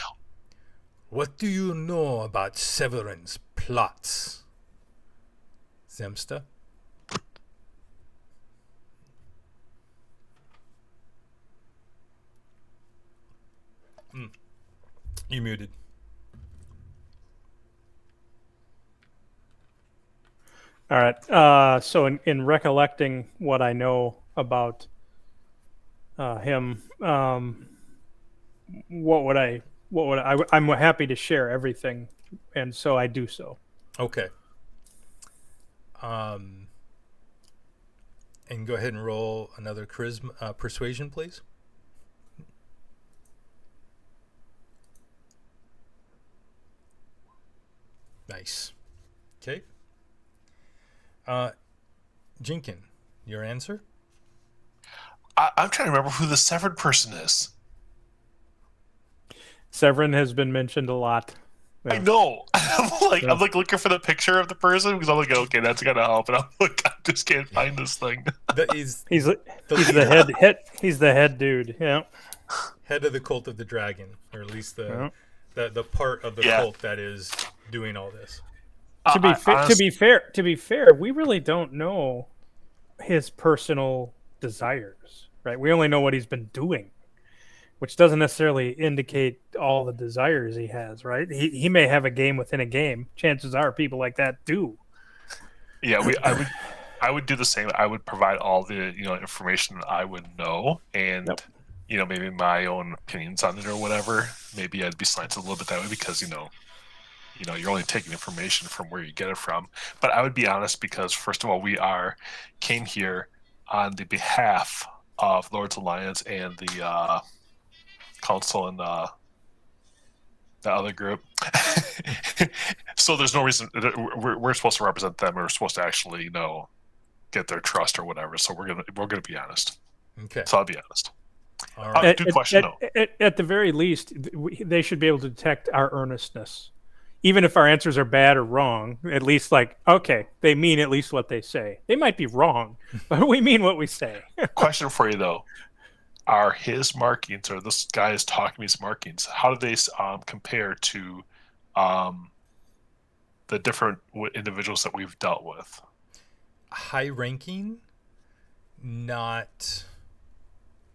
"What do you know about Severin's plots, Zemsta?" You muted. All right. So in recollecting what I know about him, what would I? I'm happy to share everything, and so I do so. Okay. And go ahead and roll another charisma persuasion, please. Nice. Okay. Jinkin, your answer? I'm trying to remember who the severed person is. Severin has been mentioned a lot. Yeah. I know. I'm looking for the picture of the person because I'm like, okay, that's gonna help, and I'm like, I just can't find this thing. He's the head dude. Yeah. Head of the cult of the dragon, or at least the part of the cult that is doing all this. To be fair, we really don't know his personal desires, right? We only know what he's been doing, which doesn't necessarily indicate all the desires he has, right? He may have a game within a game. Chances are people like that do. Yeah, I would do the same. I would provide all the information that I would know, and maybe my own opinions on it or whatever. Maybe I'd be slanted a little bit that way because you're only taking information from where you get it from. But I would be honest because, first of all, we came here on the behalf of Lord's Alliance and the Council and the other group. So there's no reason we're supposed to represent them. We're supposed to actually, get their trust or whatever. So we're gonna be honest. Okay. So I'll be honest. All right. At the very least, they should be able to detect our earnestness. Even if our answers are bad or wrong, at least okay, they mean at least what they say. They might be wrong, but we mean what we say. Question for you, though. Are his markings, or this guy is talking his markings, how do they compare to the different individuals that we've dealt with? High ranking, not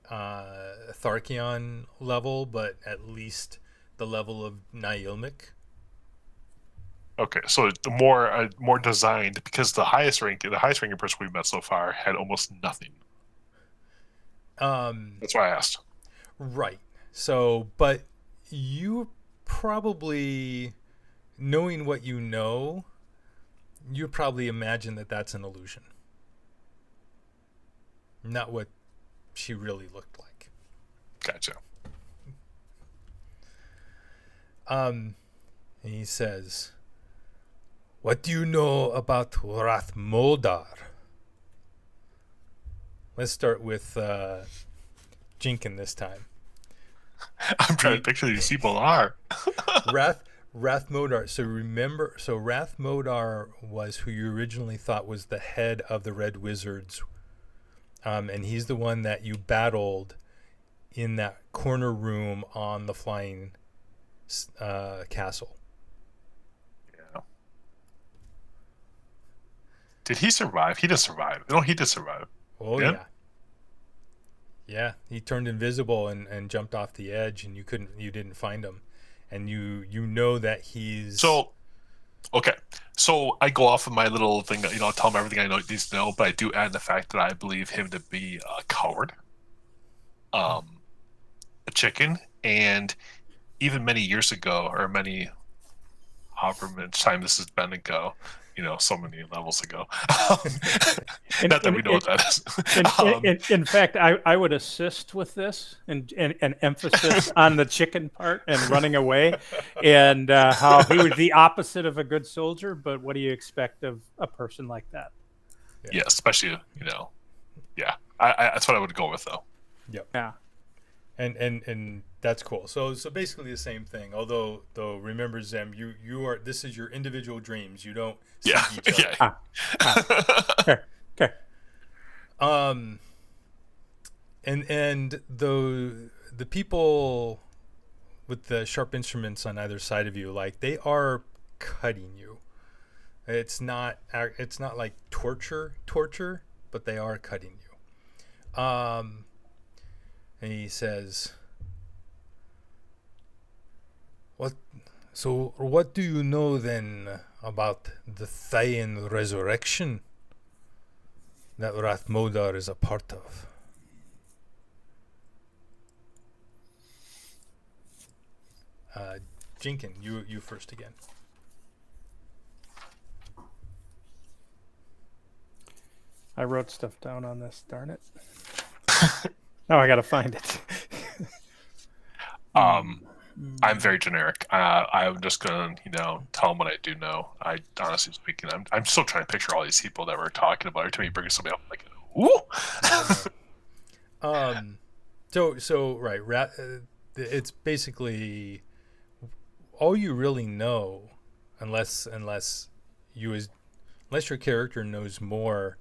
Tharkion level, but at least the level of Nailmic. Okay, so more designed, because the highest ranking person we've met so far had almost nothing. That's why I asked. Right. So, but you probably, knowing what you know, you probably imagine that that's an illusion, not what she really looked like. Gotcha. And he says, "What do you know about Rathmoldar?" Let's start with Jinkin this time. I'm trying to picture who these people are. Rathmodar. So remember, so Rathmodar was who you originally thought was the head of the Red Wizards, and he's the one that you battled in that corner room on the flying castle. Yeah. Did he survive? He did survive. No, he did survive. Oh Yeah? yeah. Yeah, he turned invisible and jumped off the edge, and you didn't find him, and you know that he's So, okay. So I go off of my little thing that, tell him everything I know he needs to know, but I do add the fact that I believe him to be a coward, a chicken, and even many years ago, or however much time this has been ago, so many levels ago. Not that we know what that is. In fact, I would assist with this and emphasis on the chicken part and running away, and how he was the opposite of a good soldier. But what do you expect of a person like that? Yeah, especially yeah. I that's what I would go with though. Yep. Yeah. And that's cool. So basically the same thing. Although remember, Zem, you are, this is your individual dreams. You don't see Yeah. each other. Yeah. Okay. And the people with the sharp instruments on either side of you, like, they are cutting you. It's not like torture, but they are cutting you. And he says, what do you know then about the Thayan resurrection that Rathmodar is a part of? Jinkin, you first again. I wrote stuff down on this. Darn it! Now I got to find it. I'm very generic. I'm just gonna, tell them what I do know. I honestly speaking, I'm still trying to picture all these people that we're talking about. Every time you bring somebody up, I'm like, ooh. So right, it's basically all you really know, unless your character knows more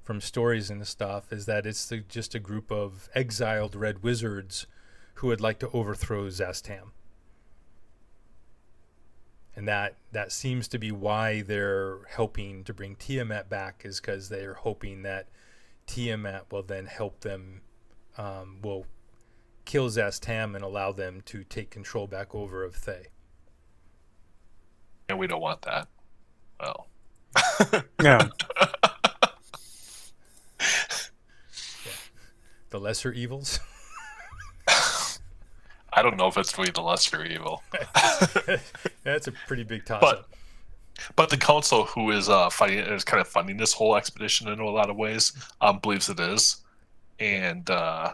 from stories and stuff, is that it's just a group of exiled red wizards who would like to overthrow Zastam. And that seems to be why they're helping to bring Tiamat back, is because they're hoping that Tiamat will then help them, will kill Zastam and allow them to take control back over of Thay. And we don't want that. Well. No. Yeah. The lesser evils. I don't know if it's really the lesser evil. That's a pretty big toss-up. But the council, who is kind of funding this whole expedition in a lot of ways, believes it is, and yeah.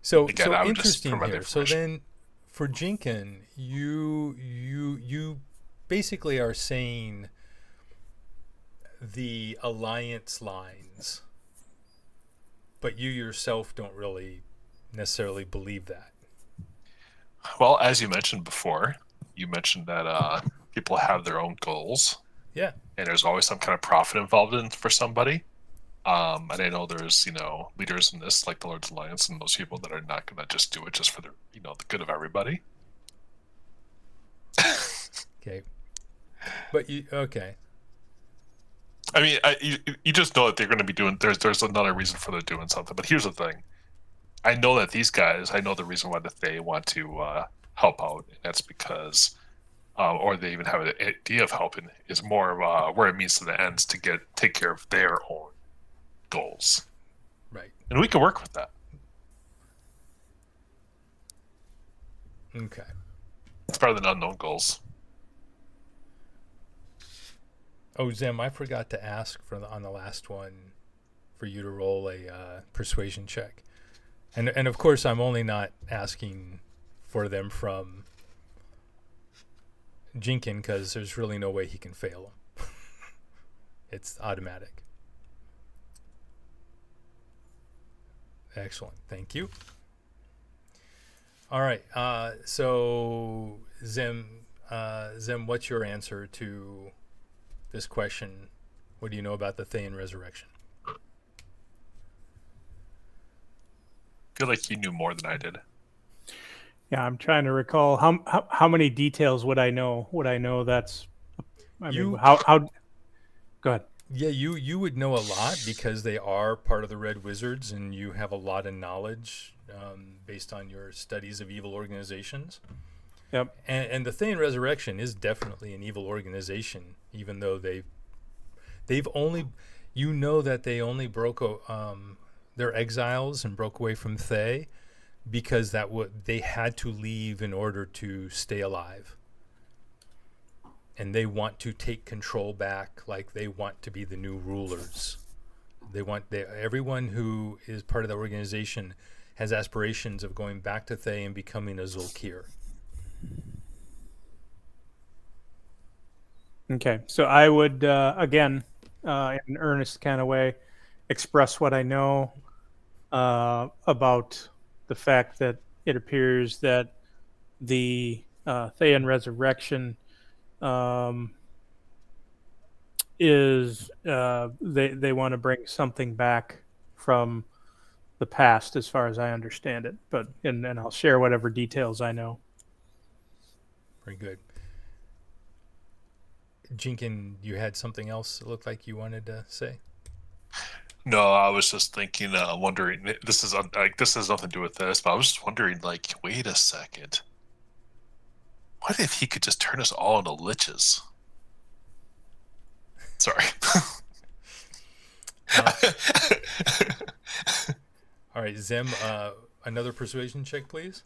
So again, so interesting here. So then, for Jinkin, you basically are saying the alliance lines, but you yourself don't really necessarily believe that. Well, as you mentioned before, you mentioned that people have their own goals. Yeah. And there's always some kind of profit involved in for somebody. And I know there's, leaders in this, like the Lord's Alliance, and those people that are not going to just do it just for the good of everybody. Okay. But okay. I mean, you just know that they're going to be doing. There's another reason for they're doing something. But here's the thing: I know that these guys. I know the reason why that they want to help out. And that's because, or they even have an idea of helping, is more of where it means to the ends to take care of their own goals. Right. And we can work with that. Okay. It's better than unknown goals. Oh, Zem, I forgot to ask on the last one for you to roll a persuasion check. And of course, I'm only not asking for them from Jinkin, because there's really no way he can fail them. It's automatic. Excellent. Thank you. All right. So Zem, what's your answer to this question? What do you know about the Thayan resurrection? I feel like you knew more than I did. Yeah, I'm trying to recall how many details would I know? Would I know that's? I mean, how? Go ahead. Yeah, you would know a lot because they are part of the Red Wizards, and you have a lot of knowledge based on your studies of evil organizations. Yep. And the Thayan Resurrection is definitely an evil organization, even though they've only, you know, that they only broke their exiles and broke away from Thay because they had to leave in order to stay alive. And they want to take control back, like they want to be the new rulers. Everyone who is part of the organization has aspirations of going back to Thay and becoming a Zulkir. Okay, so I would again, in an earnest kind of way, express what I know about the fact that it appears that the Thayan resurrection is they want to bring something back from the past, as far as I understand it. But and I'll share whatever details I know. Very good. Jinkin, you had something else that looked like you wanted to say? No, I was just thinking, wondering. This has nothing to do with this, but I was just wondering, like, wait a second. What if he could just turn us all into liches? Sorry. All right, Zem, another persuasion check, please.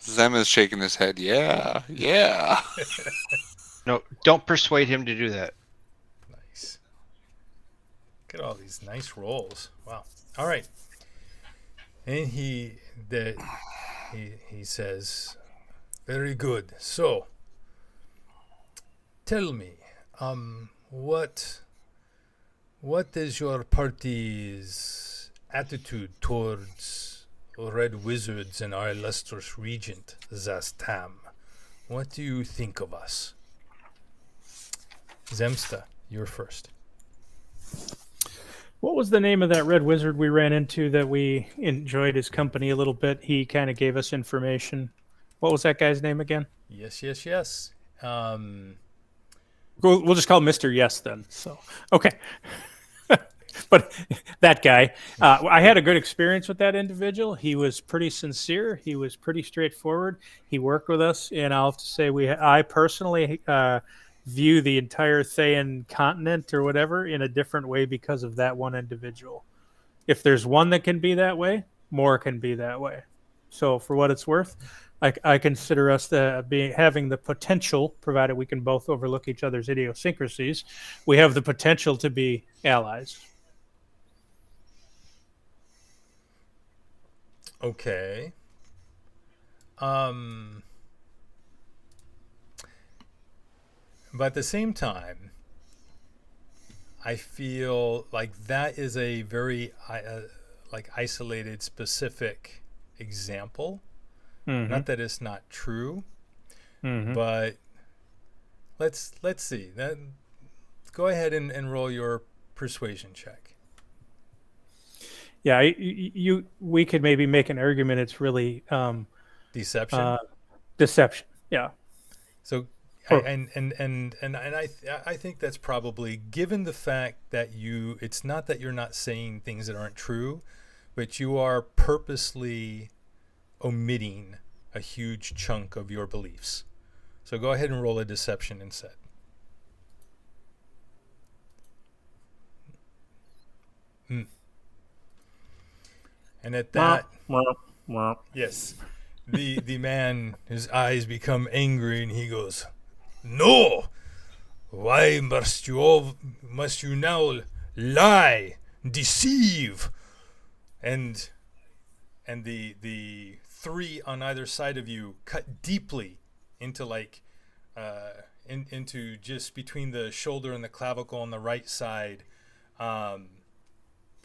Zem is shaking his head. Yeah, yeah. No, don't persuade him to do that. Nice. Look at all these nice rolls. Wow. All right. And he says, very good. So, tell me, what is your party's attitude towards Red Wizards and our illustrious regent, Zastam? What do you think of us? Zemsta, you're first. What was the name of that red wizard we ran into that we enjoyed his company a little bit? He kind of gave us information. What was that guy's name again? Yes. We'll just call him Mr. Yes then. So, okay. But that guy, I had a good experience with that individual. He was pretty sincere. He was pretty straightforward. He worked with us, and I'll have to say I personally view the entire Thayan continent or whatever in a different way because of that one individual. If there's one that can be that way, more can be that way. So for what it's worth, I consider us having the potential, provided we can both overlook each other's idiosyncrasies, we have the potential to be allies. Okay. But at the same time, I feel like that is a very isolated, specific example. Mm-hmm. Not that it's not true, Mm-hmm. but let's see. Go ahead and roll your persuasion check. Yeah, we could maybe make an argument. It's really Deception. Deception. Yeah. So, I think that's probably, given the fact that it's not that you're not saying things that aren't true, but you are purposely omitting a huge chunk of your beliefs. So go ahead and roll a deception instead. And at that, yes, the man, his eyes become angry, and he goes, "No! Why must you now lie, deceive?" And the three on either side of you cut deeply into into just between the shoulder and the clavicle on the right side,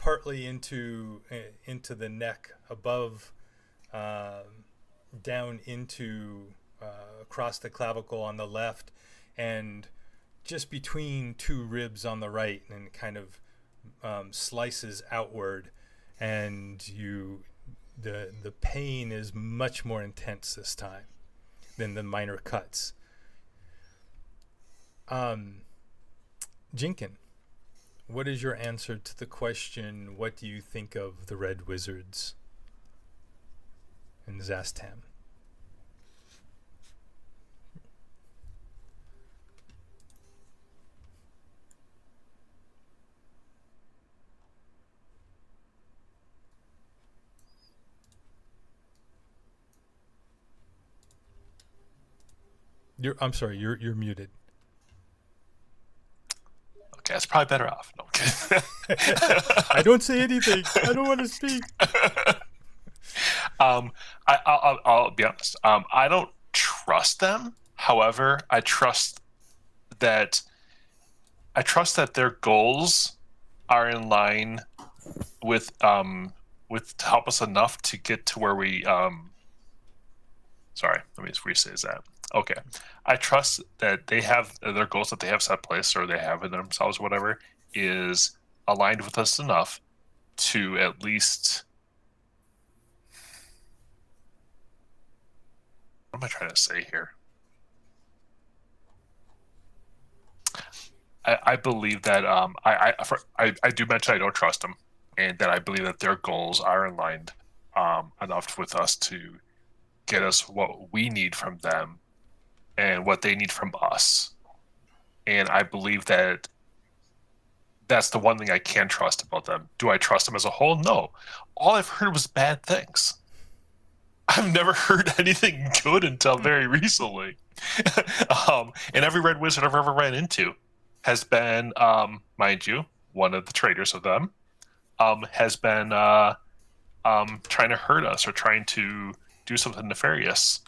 partly into the neck, above, down into across the clavicle on the left, and just between two ribs on the right, and kind of slices outward, and the pain is much more intense this time than the minor cuts. Jinkin, what is your answer to the question, what do you think of the Red Wizards in Zastam? I'm sorry, you're muted. Okay, that's probably better off. No, I'm kidding. I don't say anything. I don't want to speak. I'll be honest. I don't trust them. However, I trust that their goals are in line with to help us enough to get to where we sorry, let me just rephrase that. Okay. I trust that they have their goals that they have set place, or they have in themselves, whatever, is aligned with us enough to at least. What am I trying to say here? I believe that I do mention I don't trust them, and that I believe that their goals are aligned enough with us to get us what we need from them and what they need from us. And I believe that that's the one thing I can trust about them. Do I trust them as a whole? No. All I've heard was bad things. I've never heard anything good until very recently. And every Red Wizard I've ever ran into has been, mind you, one of the traitors of them, has been trying to hurt us or trying to do something nefarious.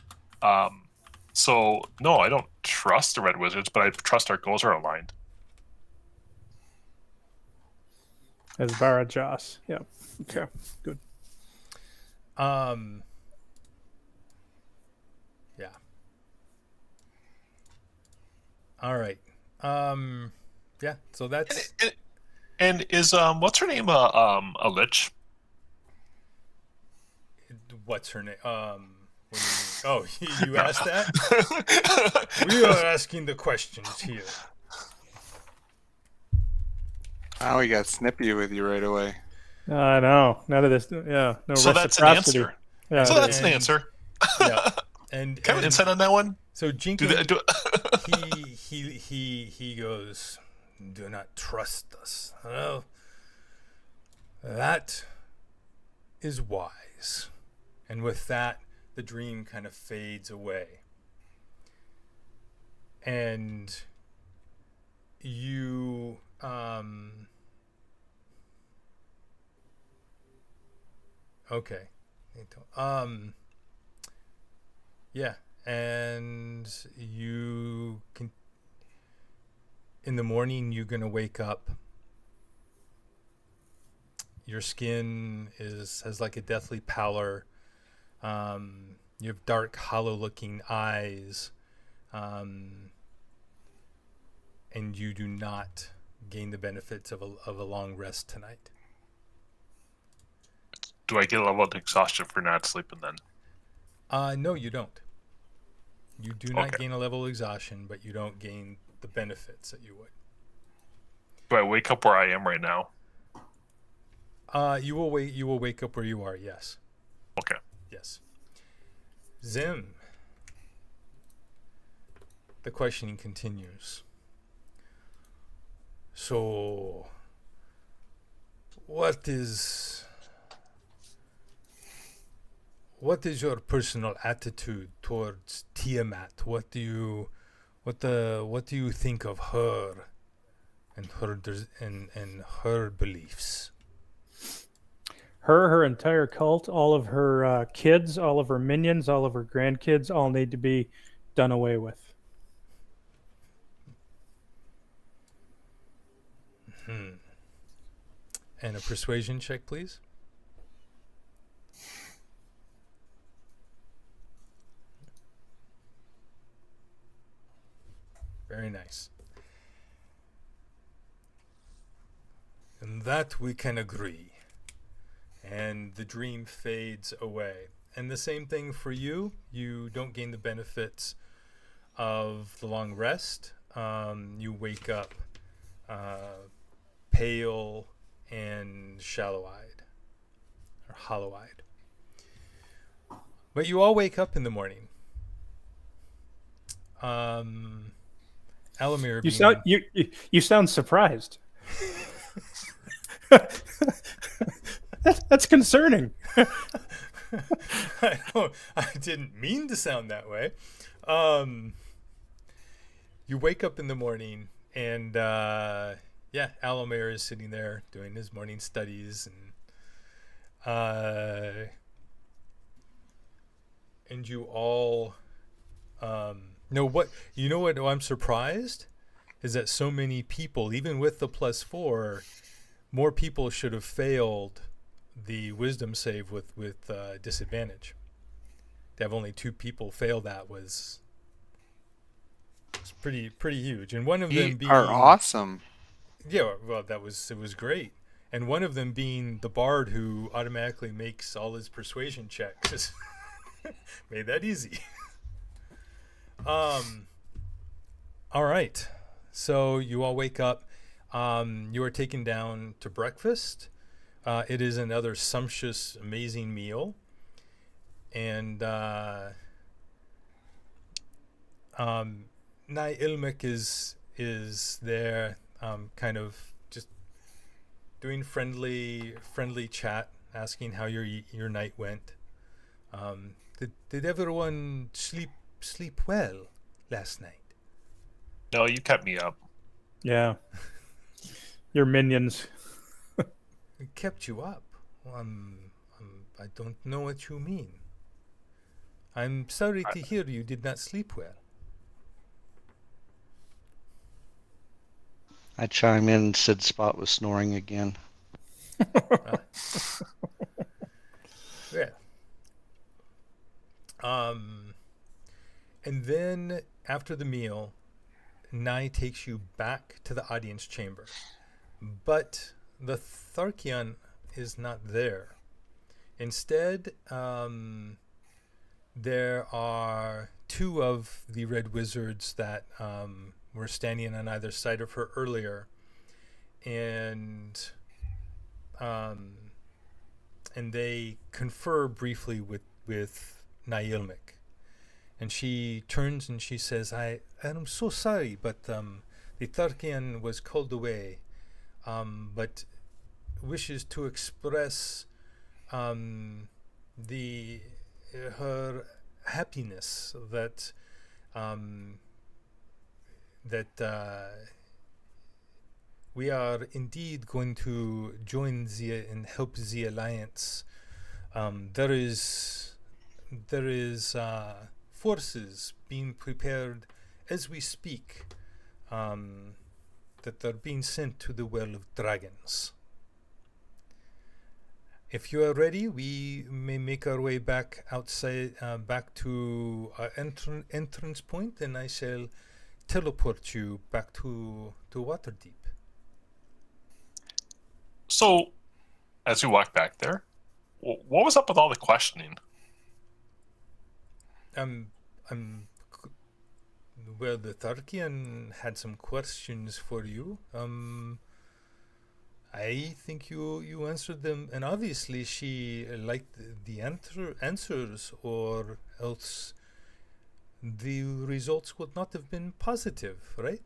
So, no, I don't trust the Red Wizards, but I trust our goals are aligned. As Barajas. Yeah. Okay. Good. Yeah. All right. Yeah. So that's. And is what's her name? A lich? What's her name? Oh, you asked that? We are asking the questions here. Oh, we got snippy with you right away. I know. None of this. Yeah. No So that's an reciprocity. answer. Yeah, So that's an answer. Yeah. And Can I have an insight on that one? So Jinkin, he goes, do not trust us. Well, that is wise. And with that, the dream kind of fades away. And you okay. Yeah, and you can in the morning you're going to wake up. Your skin has like a deathly pallor. You have dark, hollow-looking eyes, and you do not gain the benefits of a long rest tonight. Do I get a level of exhaustion for not sleeping then? No, you don't. You do not gain a level of exhaustion, but you don't gain the benefits that you would. Do I wake up where I am right now? You will wake up where you are. Yes. Okay. Yes. Zim. The questioning continues. So, what is your personal attitude towards Tiamat? What do you think of her and her beliefs? Her entire cult, all of her kids, all of her minions, all of her grandkids, all need to be done away with. And a persuasion check, please. Very nice. And that we can agree. And the dream fades away. And the same thing for you. You don't gain the benefits of the long rest. You wake up pale and shallow-eyed, or hollow-eyed. But you all wake up in the morning. Alamir, You sound surprised. That's concerning. I didn't mean to sound that way. You wake up in the morning, and Alamir is sitting there doing his morning studies, and you all know what I'm surprised is that so many people, even with the +4, more people should have failed the wisdom save with disadvantage. To have only 2 people fail that was pretty huge, and one of them being are awesome. Yeah, well, it was great, and one of them being the bard who automatically makes all his persuasion checks. Made that easy. All right, so you all wake up. You are taken down to breakfast. It is another sumptuous, amazing meal, and Nye Ilmic is there, kind of just doing friendly chat, asking how your night went. Did everyone sleep well last night? No, you kept me up. Yeah. Your minions. It kept you up. I don't know what you mean. I'm sorry to hear you did not sleep well. I chime in and said Spot was snoring again. Yeah. And then after the meal, Nye takes you back to the audience chamber. But the Tharkion is not there. Instead, there are 2 of the red wizards that were standing on either side of her earlier, and they confer briefly with Nailmik. And she turns and she says, I'm so sorry, but the Tharkian was called away, but wishes to express her happiness that we are indeed going to join and help the alliance. There is forces being prepared as we speak, that are being sent to the Well of Dragons. If you are ready, we may make our way back outside, back to our entrance point, and I shall teleport you back to Waterdeep. So, as we walk back there, what was up with all the questioning? Well, the Tharkian had some questions for you. I think you answered them, and obviously she liked the answers, or else the results would not have been positive, right?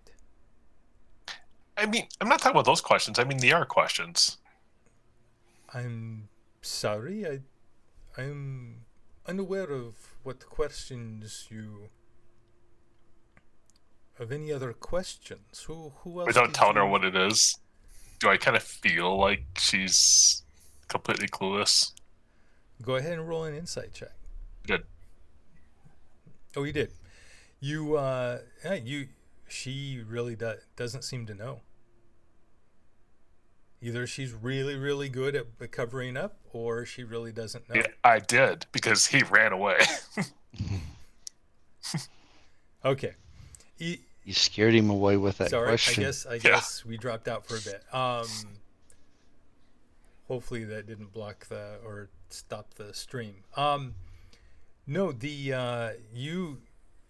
I mean, I'm not talking about those questions. I mean, the are questions. I'm sorry, I'm unaware of what questions of any other questions. Who else? Without telling her what it is, do I kind of feel like she's completely clueless? Go ahead and roll an insight check. Good. Oh, you did. She really doesn't seem to know. Either she's really, really good at covering up, or she really doesn't know. Yeah, I did, because he ran away. Okay. You scared him away with that Sorry, question. I guess we dropped out for a bit. Hopefully that didn't block or stop the stream. No,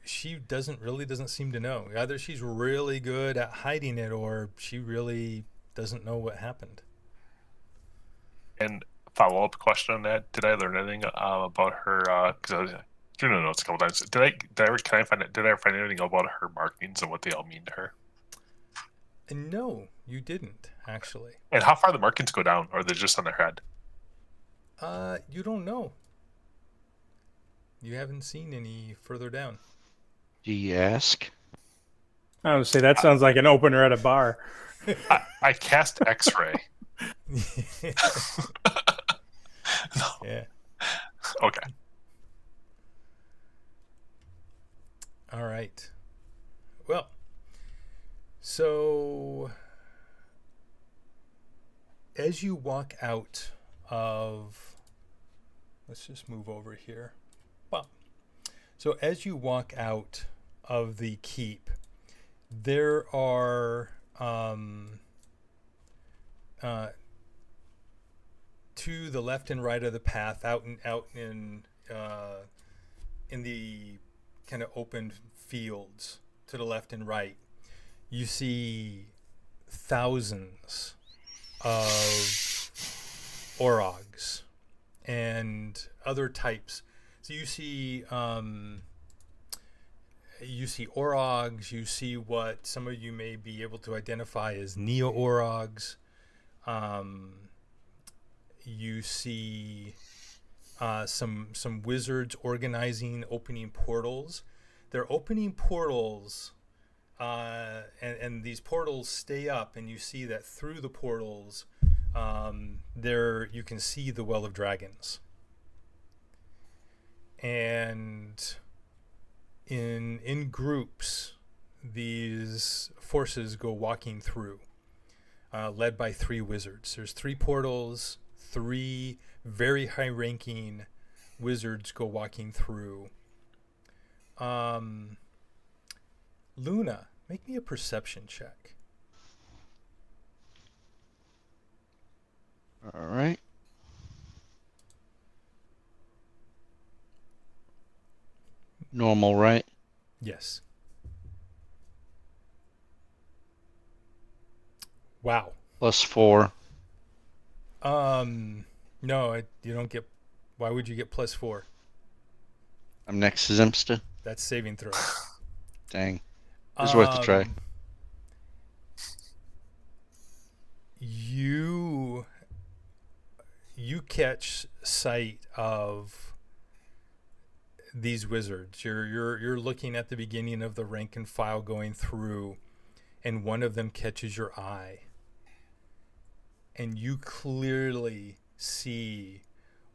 she doesn't seem to know. Either she's really good at hiding it, or she really doesn't know what happened. And follow-up question on that: did I learn anything about her? Because I was doing the notes a couple times. Did I find anything about her markings and what they all mean to her? And no, you didn't actually. And how far the markings go down, or are they just on their head? You don't know. You haven't seen any further down. Do you ask? I would say that sounds like an opener at a bar. I cast X-ray. No. Yeah. Okay. All right. Well, so as you walk out of, let's just move over here. Well, so as you walk out of the keep, there are to the left and right of the path, out in the kind of open fields to the left and right, you see thousands of orogs and other types. So you see orogs. You see what some of you may be able to identify as neo-orogs. You see some wizards organizing, opening portals. They're opening portals, and these portals stay up, and you see that through the portals, there you can see the Well of Dragons. And in groups, these forces go walking through, led by 3 wizards. There's 3 portals. 3 very high-ranking wizards go walking through. Luna, make me a perception check. All right. Normal, right? Yes. Wow. +4. No, you don't get. Why would you get +4? I'm next to Zimsta. That's saving throw. Dang. It's worth a try. You catch sight of these wizards. You're looking at the beginning of the rank and file going through, and one of them catches your eye. And you clearly see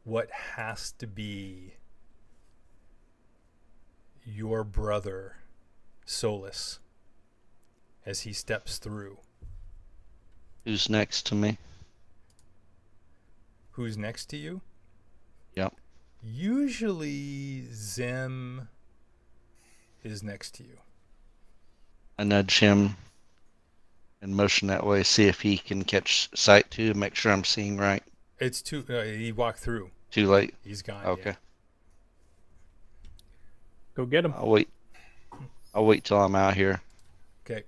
what has to be your brother, Solus, as he steps through. Who's next to me? Who's next to you? Yep. Usually Zim is next to you. I nudge him and motion that way, see if he can catch sight too, make sure I'm seeing right. It's too. He walked through. Too late. He's gone. Okay. Yeah. Go get him. I'll wait till I'm out here. Okay.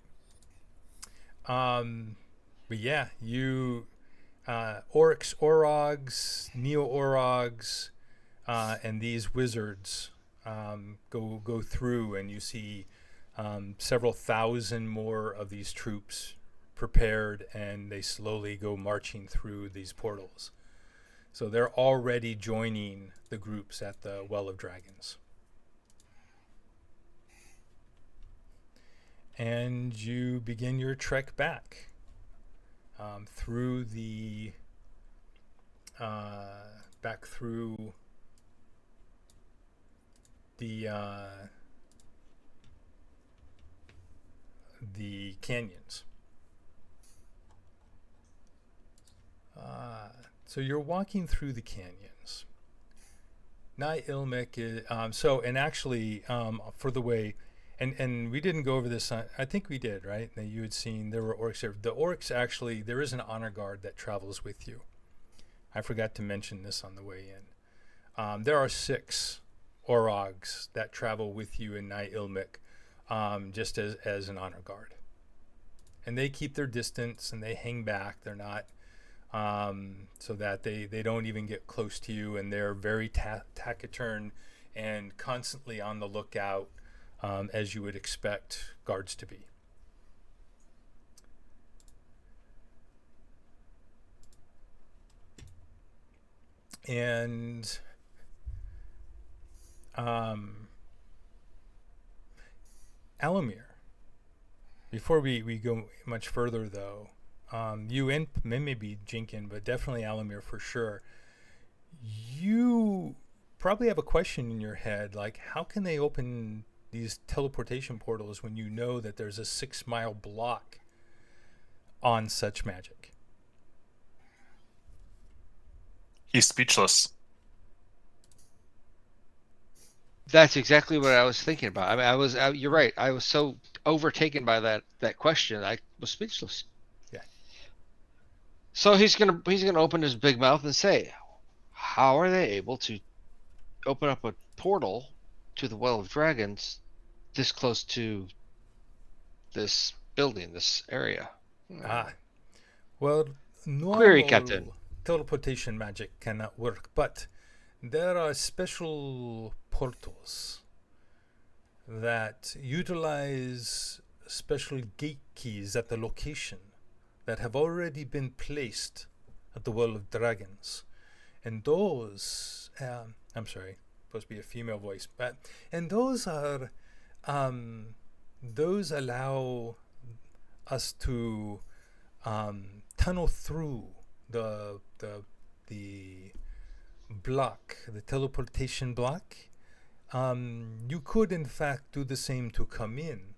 But yeah, you orcs, orogs, neo-orogs, and these wizards go through, and you see several thousand more of these troops prepared, and they slowly go marching through these portals. So they're already joining the groups at the Well of Dragons. And you begin your trek back through the back through the canyons. So you're walking through the canyons. Nye Ilmek is and actually for the way, and we didn't go over this. I think we did, right? That you had seen there were orcs there. The orcs actually, there is an honor guard that travels with you. I forgot to mention this on the way in. There are 6 orogs that travel with you in Nye Ilmek, just as an honor guard, and they keep their distance and they hang back. They're not. So that they don't even get close to you, and they're very taciturn and constantly on the lookout, as you would expect guards to be. And Alamir, before we go much further though, you and maybe Jinkin, but definitely Alamir for sure. You probably have a question in your head, like how can they open these teleportation portals when you know that there's a 6-mile block on such magic? He's speechless. That's exactly what I was thinking about. I mean, you're right. I was so overtaken by that question, I was speechless. Yeah. So he's gonna open his big mouth and say, "How are they able to open up a portal to the Well of Dragons this close to this building, this area?" Well, Query, Captain. normal teleportation magic cannot work, but there are special portals that utilize special gate keys at the location that have already been placed at the Well of Dragons. And those, I'm sorry, supposed to be a female voice, but, and those are, those allow us to tunnel through the block, the teleportation block. You could in fact do the same to come in,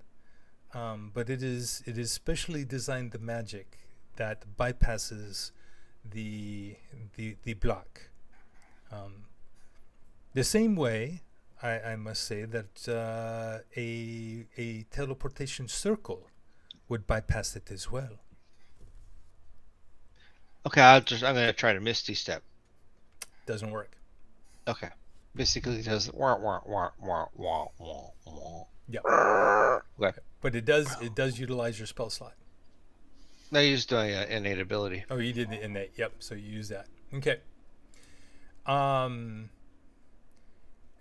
but it is specially designed the magic that bypasses the block. The same way, I must say that a teleportation circle would bypass it as well. Okay, I'm gonna try to Misty Step. Doesn't work. Okay, basically does wah wah wah wah wah wah wah. Yep. Okay. But it does utilize your spell slot. I used my innate ability. Oh, you did the innate. Yep. So you use that. Okay.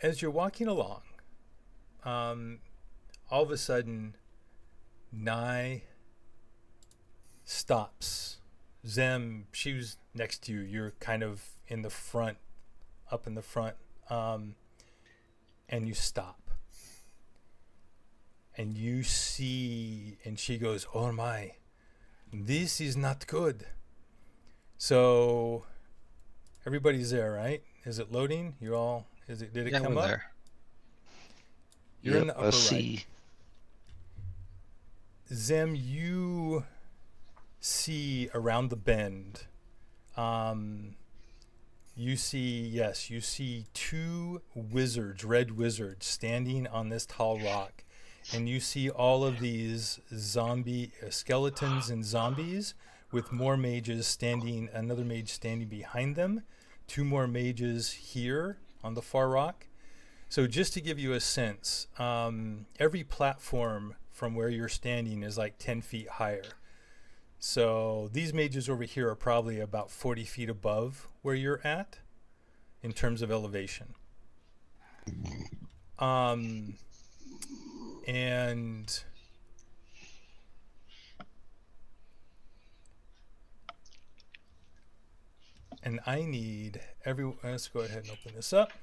As you're walking along, all of a sudden, Nye stops. Zem, she was next to you. You're kind of in the front, up in the front, and you stop. And you see, and she goes, "Oh my, this is not good." So everybody's there, right? Is it loading? You all? Did it come up? There. You're in the upper I see. right. Zem, you see around the bend. You see 2 wizards, red wizards, standing on this tall rock, and you see all of these zombie skeletons and zombies with more mages standing, another mage standing behind them, 2 more mages here on the far rock. So just to give you a sense, every platform from where you're standing is like 10 feet higher. So these mages over here are probably about 40 feet above where you're at in terms of elevation. And I need everyone, let's go ahead and open this up.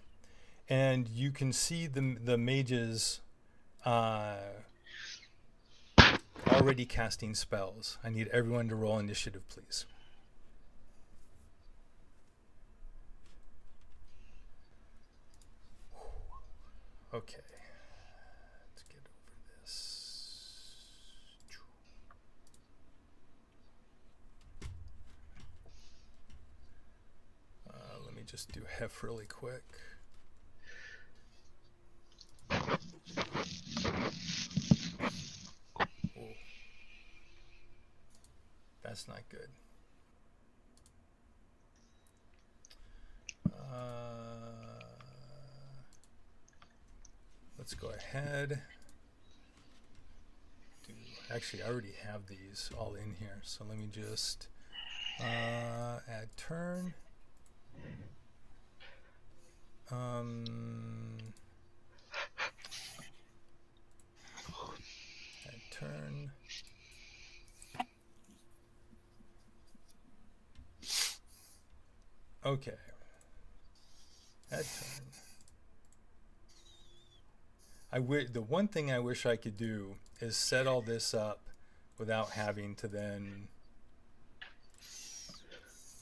And you can see the mages already casting spells. I need everyone to roll initiative, please. Okay. Let's get over this. just do hef really quick. Ooh. That's not good. Let's go ahead. Actually, I already have these all in here, so let me just add turn. Add turn. Okay. Add turn. The one thing I wish I could do is set all this up without having to then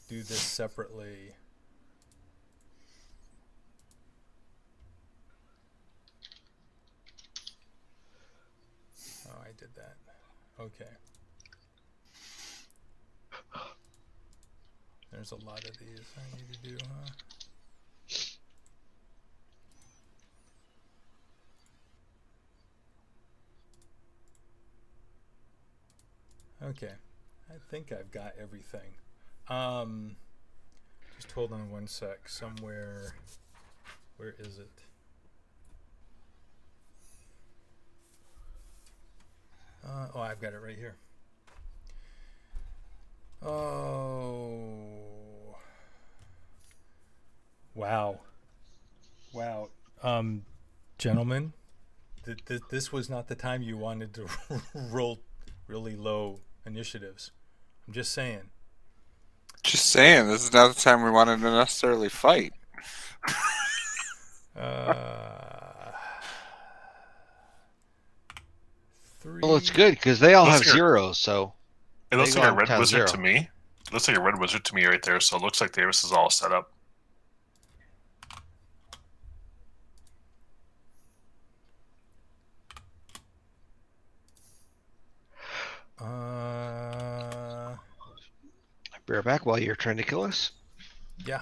do this separately. Oh, I did that. Okay. There's a lot of these I need to do, huh? Okay, I think I've got everything. Just hold on one sec. Somewhere, where is it? Oh, I've got it right here. Oh, wow, wow. Gentlemen, this was not the time you wanted to roll really low initiatives. I'm just saying. Just saying, this is not the time we wanted to necessarily fight. Three. Well, it's good because they all Let's have hear- zeros, so It looks They like a go red down wizard zero. to me. It looks like a red wizard to me right there. So it looks like Davis is all set up. be right back while you're trying to kill us. Yeah.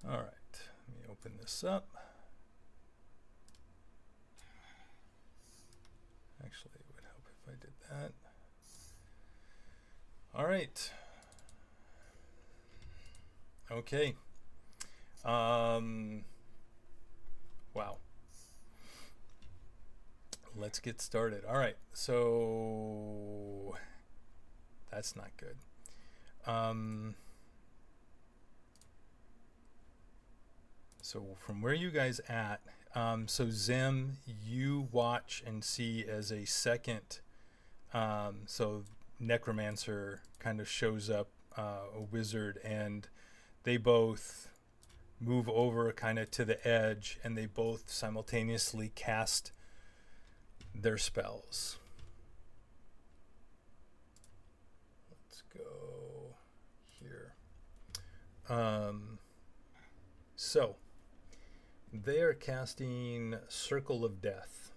All right, let me open this up. Actually, it would help if I did that. All right. Okay. Wow. Let's get started. All right. So that's not good. So from where you guys at, so Zim, you watch and see as a second, so Necromancer kind of shows up, a wizard, and they both move over kind of to the edge, and they both simultaneously cast their spells. Let's go here. So they are casting Circle of Death.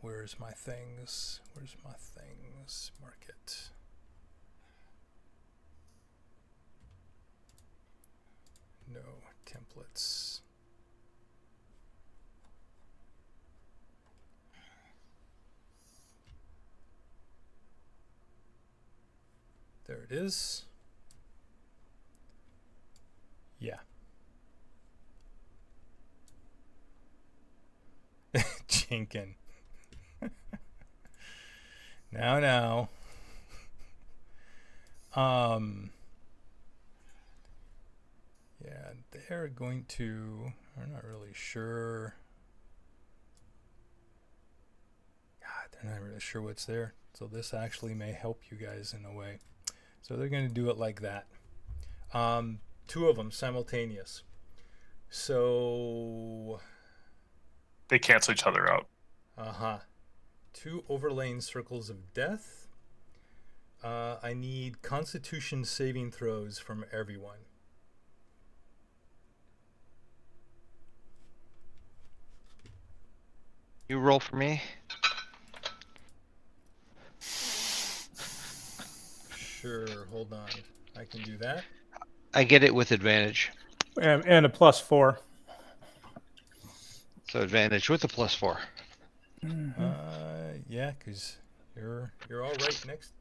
Where's my things? Where's my things? Mark it. No templates. There it is. Yeah. Jinkin. Now. Yeah, they're going to. I'm not really sure. God, they're not really sure what's there. So this actually may help you guys in a way. So they're going to do it like that. Two of them simultaneous. So, They cancel each other out. two overlaying circles of death. I need Constitution saving throws from everyone. You roll for me. Sure, hold on. I can do that. I get it with advantage. And a +4. So advantage with a +4. Yeah, because you're all right next.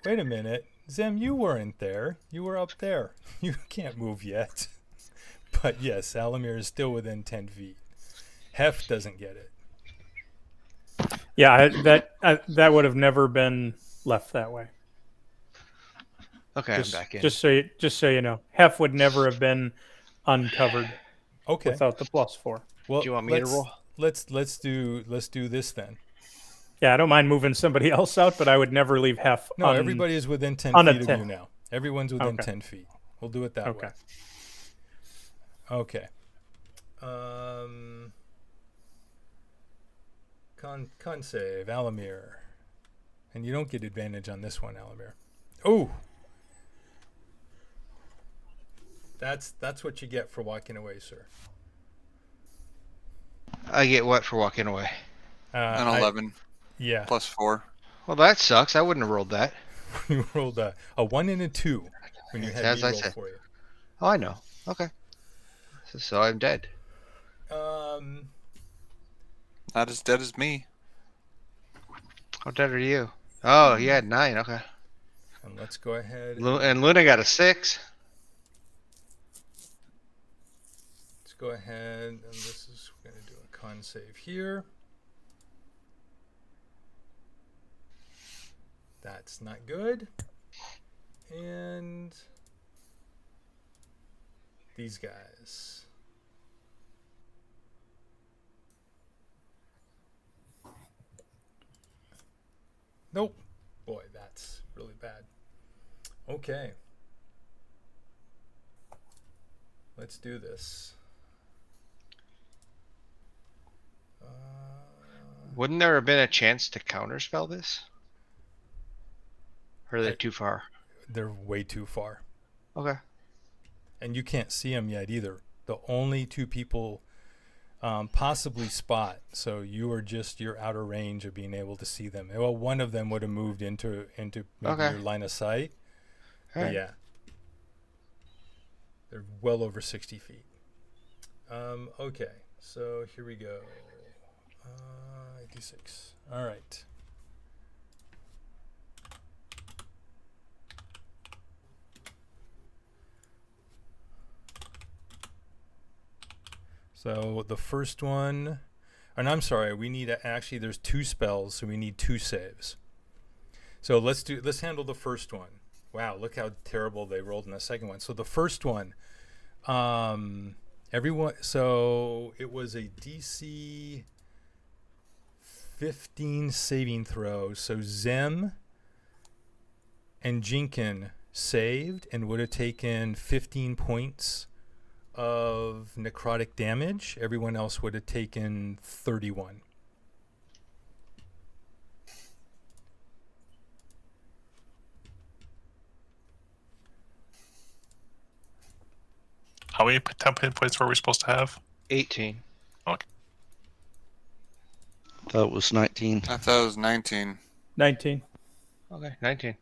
Wait a minute. Zem, you weren't there. You were up there. You can't move yet. But yes, Alamir is still within 10 feet. Hef doesn't get it. Yeah, that would have never been left that way. Okay, I'm back in. Just so you know, Hef would never have been uncovered Okay. without the +4. Well, Do you want me to roll? Let's do this then. Yeah, I don't mind moving somebody else out, but I would never leave Hef. No, everybody is within 10 feet of you now. Everyone's within 10 feet. We'll do it that way. Okay. Con save, Alamir. And you don't get advantage on this one, Alamir. Oh! That's what you get for walking away, sir. I get what for walking away? An 11. Yeah. +4. Well, that sucks. I wouldn't have rolled that. You rolled a 1 and a 2 when you had As me I roll said. for you. Oh, I know. Okay. So I'm dead. Not as dead as me. How dead are you? Oh, you had 9. Okay. And let's go ahead. And Luna got a 6. Let's go ahead, and this is going to do a con save here. That's not good. And these guys. Nope. Boy, that's really bad. Okay. Let's do this. Wouldn't there have been a chance to counterspell this? Or are they too far? They're way too far. Okay. And you can't see them yet either. The only two people possibly spot. So you're outer range of being able to see them. Well, one of them would have moved into maybe your line of sight. All right. But yeah. They're well over 60 feet. Okay. So here we go. 86. All right. So the first one, and I'm sorry, we need actually there's 2 spells, so we need 2 saves. So let's handle the first one. Wow, look how terrible they rolled in the second one. So the first one, everyone. So it was a DC 15 saving throw. So Zem and Jinkin saved and would have taken 15 points of necrotic damage. Everyone else would have taken 31. How many temp hit points were we supposed to have? 18. Okay. That was 19. I thought it was 19. 19. Okay, 19.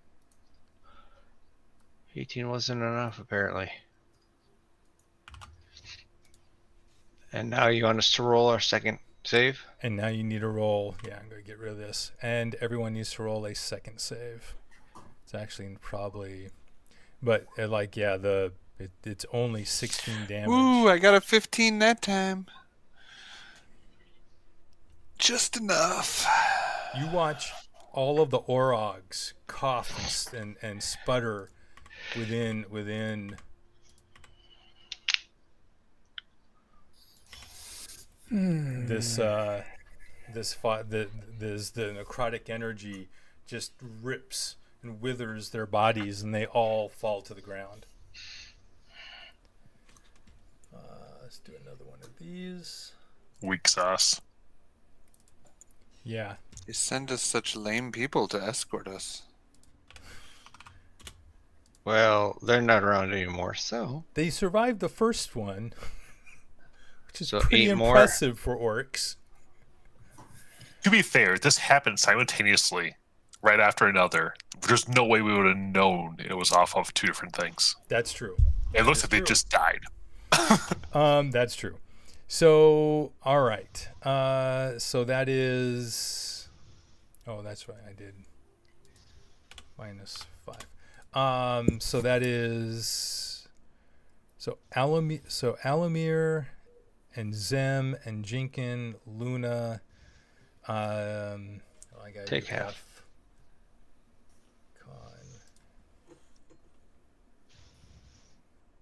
18 wasn't enough, apparently. And now you want us to roll our second save? And now you need to roll. Yeah, I'm going to get rid of this. And everyone needs to roll a second save. It's actually probably, but it's only 16 damage. Ooh, I got a 15 that time. Just enough. You watch all of the Orogs cough and sputter within the necrotic energy just rips and withers their bodies, and they all fall to the ground. Let's do another one of these. Weak sauce. Yeah. You send us such lame people to escort us. Well, they're not around anymore, so They survived the first one, which is So pretty 8 more. impressive for orcs. To be fair, this happened simultaneously, right after another. There's no way we would have known it was off of 2 different things. That's true. It looks That like is they just died. That's true. So, all right. So that is. Oh, that's right. I did -5. So that is. So Alamir and Zem and Jinkin, Luna. I gotta Take do half. Con.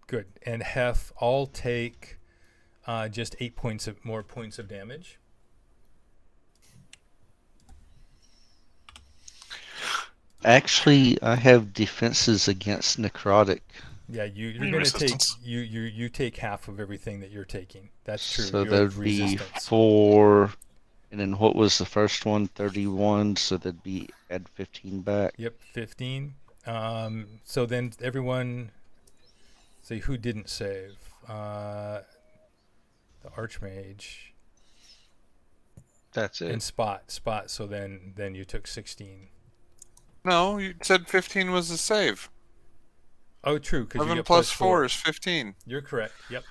Good. And Hef all take just 8 more points of damage. Actually, I have defenses against necrotic. Yeah, you're Mean gonna take resistance? you take half of everything that you're taking. That's true. So you have that'd be resistance. 4. And then what was the first one? 31. So that'd be add 15 back. Yep, 15. So then everyone. See who didn't save. The Archmage that's it. and Spot. So then you took 16. No, you said 15 was the save. Oh, true. Because you 11 get plus +4. 4 is 15. You're correct. Yep.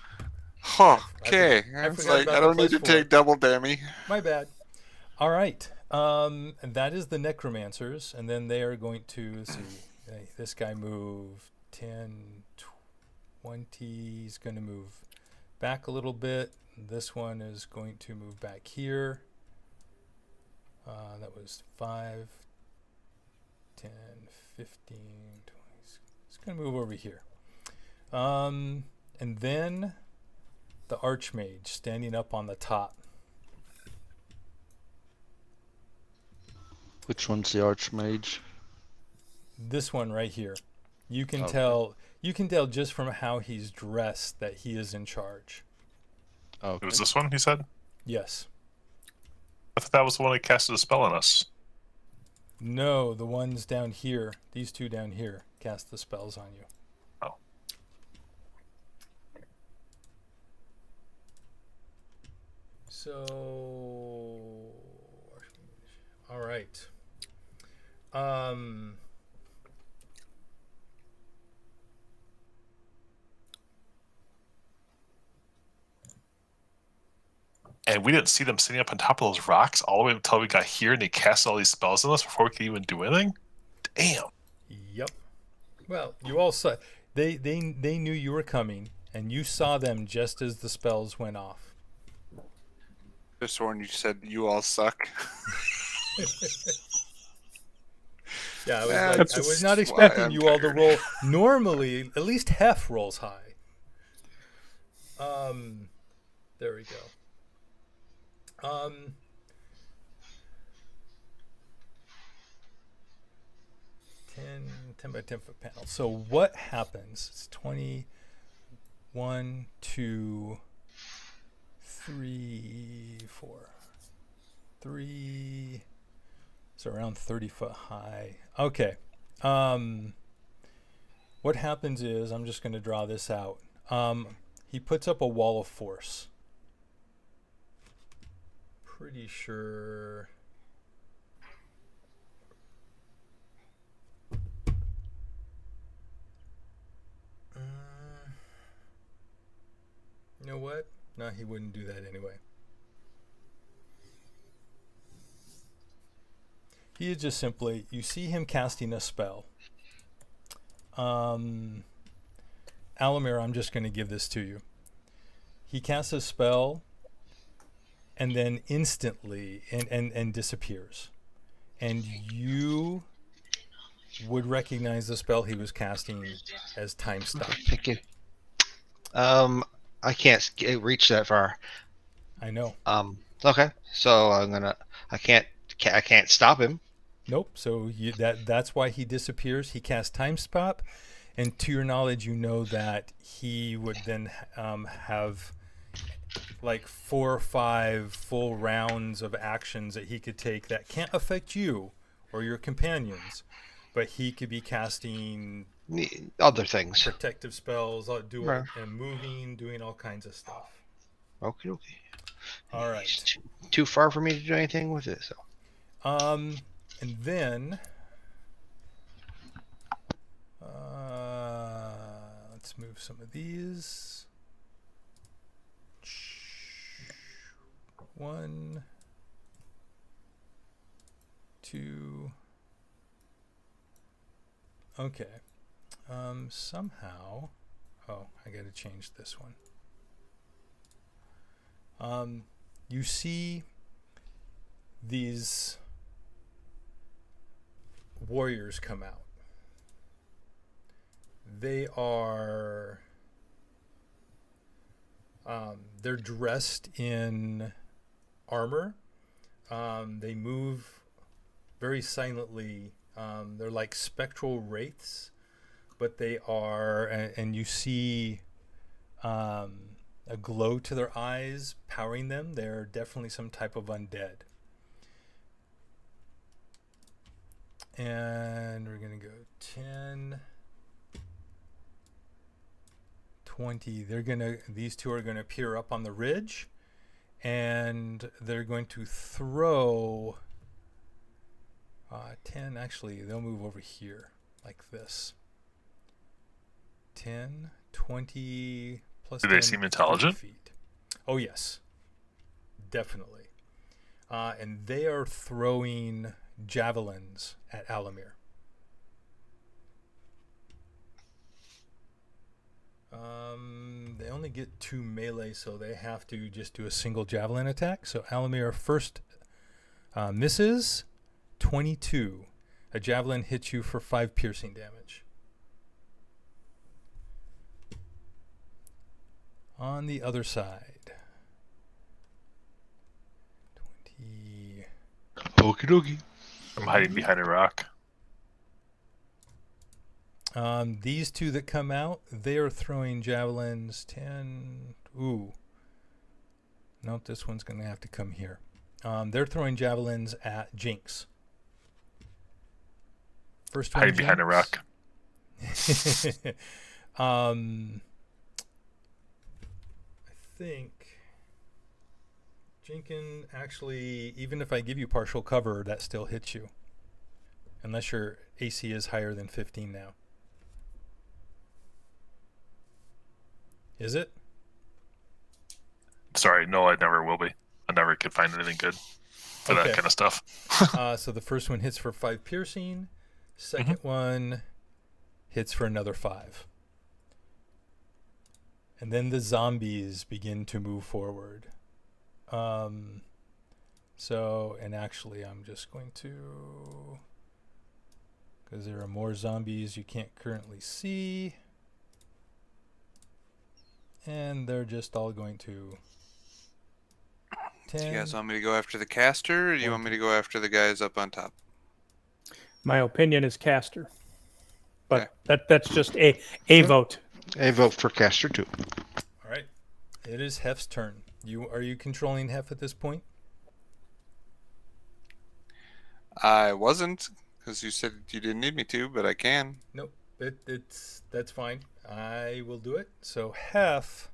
Huh, okay. I It's forgot like, about I the don't need to +4. take double dammy. My bad. All right. And that is the necromancers, and then they are going to let's see. This guy moved 10, 20. He's going to move back a little bit. This one is going to move back here. That was 5, 10, 15, 20. It's going to move over here. And then the Archmage standing up on the top. Which one's the Archmage? This one right here. You can Okay. tell just from how he's dressed that he is in charge. It was this one, he said? Yes. I thought that was the one that casted a spell on us. No, the ones down here, these two down here, cast the spells on you. Oh. So, all right. And we didn't see them sitting up on top of those rocks all the way until we got here and they cast all these spells on us before we could even do anything? Damn. Yep. Well, you all saw. They knew you were coming, and you saw them just as the spells went off. Just when you said you all suck. Yeah, Yeah, I that's was not just expecting why I'm you all to tired. roll. Normally, at least Hef rolls high. There we go. 10 by 10 foot panel. So what happens? It's 21, 2, 3, 4, 3. So around 30 foot high. Okay. What happens is, I'm just going to draw this out. He puts up a wall of force. Pretty sure. You know what? No, he wouldn't do that anyway. He is just simply, you see him casting a spell. Alamir, I'm just going to give this to you. He casts a spell and then instantly and disappears. And you would recognize the spell he was casting as time stop. Thank you. I can't reach that far. I know. Okay, so I can't stop him. Nope. So that's why he disappears. He casts Time Stop, and to your knowledge, you know that he would then have like 4 or 5 full rounds of actions that he could take that can't affect you or your companions, but he could be casting Other things. protective spells, Right. and moving, doing all kinds of stuff. Okay. All right. He's too far for me to do anything with it. So. And then let's move some of these. 1, 2. Okay. Somehow. Oh, I got to change this one. You see these warriors come out. They are. They're dressed in armor. They move very silently. They're like spectral wraiths, but they are, and you see a glow to their eyes powering them. They're definitely some type of undead. And we're going to go 10, 20. These two are going to appear up on the ridge, and they're going to throw 10. Actually, they'll move over here like this. 10, 20 plus. Do they seem intelligent? Feet. Oh yes, definitely. And they are throwing javelins at Alamir. They only get 2 melee, so they have to just do a single javelin attack. So Alamir first misses. 22. A javelin hits you for 5 piercing damage. On the other side. 20. Okie dokie. I'm hiding behind a rock. These two that come out, they are throwing javelins. 10. Ooh. Nope, this one's going to have to come here. They're throwing javelins at Jinx. First one, Hiding behind a rock. I think Jinkin, actually, even if I give you partial cover, that still hits you. Unless your AC is higher than 15 now. Is it? Sorry, no, I never will be. I never could find anything good for that kind of stuff. So the first one hits for 5 piercing. Second one hits for another 5. And then the zombies begin to move forward. And actually I'm just going to, because there are more zombies you can't currently see. And they're just all going to 10. Do you guys want me to go after the caster, or do you want me to go after the guys up on top? My opinion is caster, but Okay. that's just a vote. A vote for caster too. All right. It is Hef's turn. Are you controlling Hef at this point? I wasn't, because you said you didn't need me to, but I can. Nope. That's fine. I will do it. So Hef.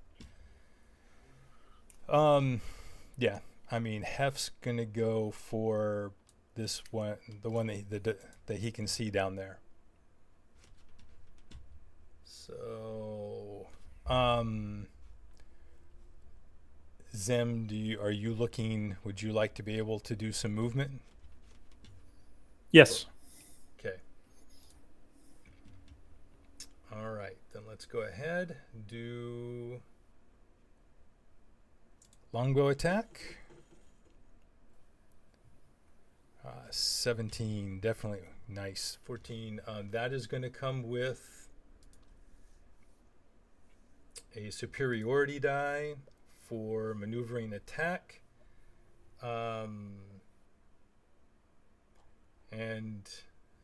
Yeah. I mean, Hef's gonna go for this one, the one that he can see down there. So, Zem, are you looking? Would you like to be able to do some movement? Yes. Okay. All right, then let's go ahead. Do longbow attack. 17, definitely nice. 14. That is going to come with a superiority die for maneuvering attack. And And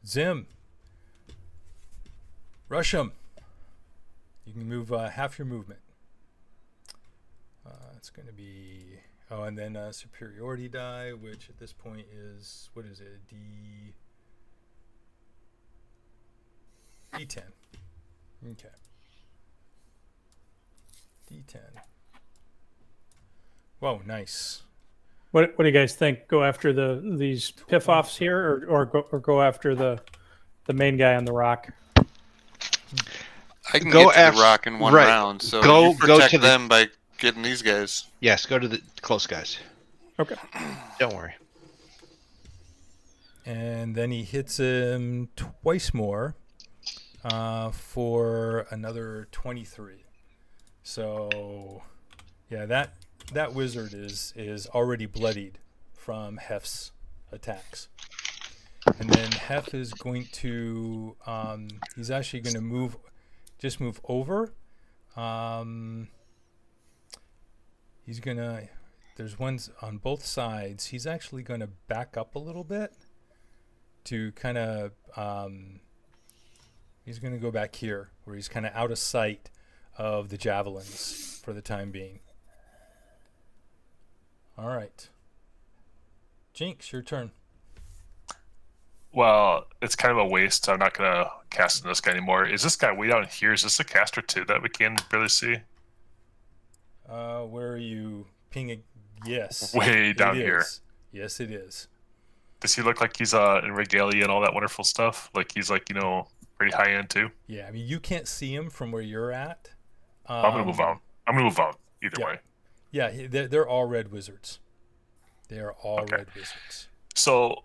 Zim. Rush him. You can move half your movement. It's going to be... Oh, and then superiority die, which at this point is... What is it? D10. Okay. D10. Whoa, nice. What do you guys think? Go after these piff offs here, or go after the main guy on the rock? I can Go get to after- the rock in one right. round, so Go- you go protect to the- them by getting these guys. Yes, go to the close guys. Okay. Don't worry. And then he hits him twice more for another 23. So, yeah, that wizard is already bloodied from Hef's attacks. And then Hef is going to, he's actually going to move over. He's going to, there's ones on both sides. He's actually going to back up a little bit to kind of, he's going to go back here where he's kind of out of sight of the javelins for the time being. All right. Jinx, your turn. Well, it's kind of a waste. I'm not going to cast on this guy anymore. Is this guy way down here? Is this a caster too that we can barely see? Where are you pinging? Yes. Way it down here. is. Yes, it is. Does he look like he's in regalia and all that wonderful stuff? Like he's like, pretty high end too? Yeah, I mean, you can't see him from where you're at. I'm going to move on. I'm going to move on either yeah. way. Yeah, they're all red wizards. They are all Okay. red wizards. So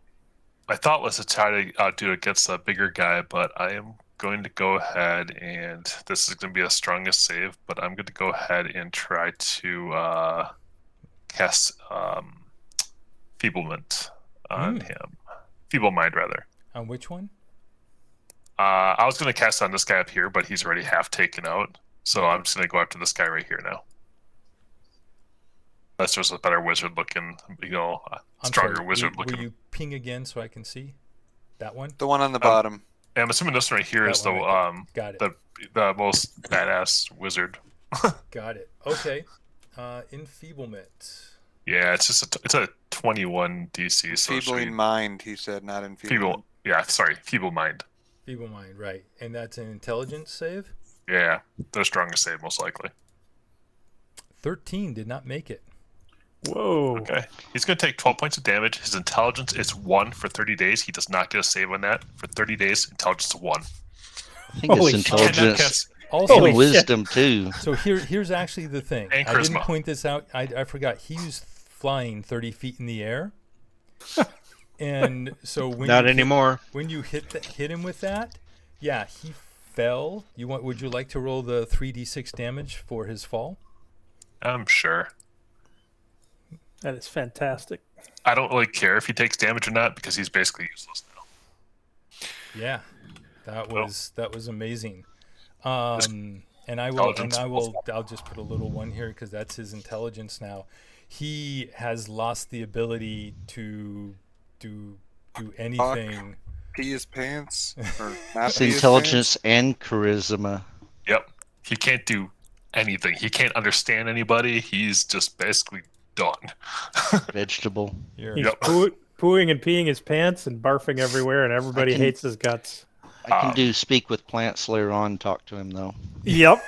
my thought was to try to do it against a bigger guy, but I am going to go ahead and this is going to be the strongest save, but I'm going to go ahead and try to cast Feeblement on him. Feeble Mind, rather. On which one? I was going to cast on this guy up here, but he's already half taken out. So I'm just going to go after this guy right here now. Unless there's a better wizard looking, stronger wizard Will looking. you ping again so I can see that one? The one on the bottom. And I'm assuming this one right here That is the one right there. Got it. the most badass wizard. Got it. Okay. Enfeeblement. Yeah, it's a 21 DC. So it should Feebling be mind, he said, not enfeeblement. feeble mind. Feeble mind, right. And that's an intelligence save? Yeah, the strongest save most likely. 13 did not make it. Whoa. Okay, he's going to take 12 points of damage. His intelligence is 1 for 30 days. He does not get a save on that. For 30 days, intelligence is 1. I think Holy it's shit. intelligence Also, Holy and wisdom too. so here's actually the thing. And I didn't charisma. point this out. I forgot. He was flying 30 feet in the air. And so when Not you anymore. when you hit him with that, yeah, he fell. Would you like to roll the 3d6 damage for his fall? I'm sure. That is fantastic. I don't really care if he takes damage or not because he's basically useless now. Yeah. That was amazing. And I'll just put a little one here because that's his intelligence now. He has lost the ability to do anything. Pee his pants? Or not It's pee his intelligence and charisma. Yep. He can't do anything. He can't understand anybody. He's just basically done. Vegetable. Here. He's Yep. pooing and peeing his pants and barfing everywhere, and everybody hates his guts. I can do speak with plants later on. Talk to him though. Yep.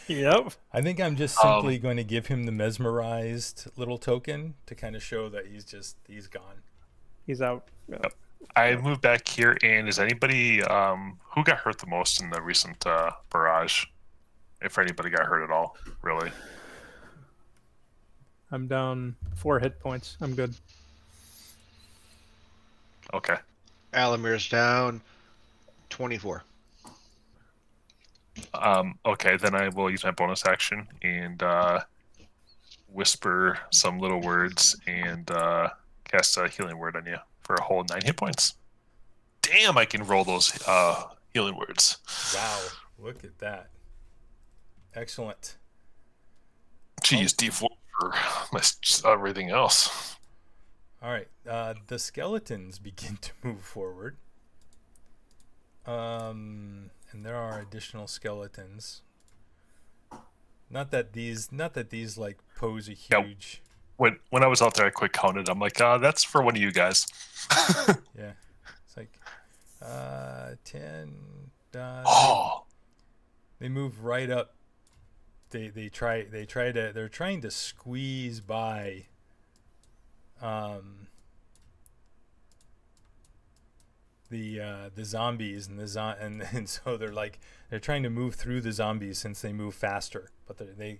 Yep. I think I'm just simply going to give him the mesmerized little token to kind of show that he's gone. He's out. Yep. I moved back here, and is anybody who got hurt the most in the recent barrage? If anybody got hurt at all, really? I'm down 4 hit points. I'm good. Okay. Alamir's down 24. Okay, then I will use my bonus action and whisper some little words and cast a healing word on you for a whole 9 hit points. Damn, I can roll those healing words. Wow, look at that. Excellent. Geez, D4 for everything else. All right. The skeletons begin to move forward. And there are additional skeletons. Not that these like pose a Yeah. huge. When I was out there, I quick counted. I'm like, that's for one of you guys. Yeah. It's like 10. Oh, They move right up. They're trying to squeeze by the zombies and and so they're trying to move through the zombies since they move faster, but the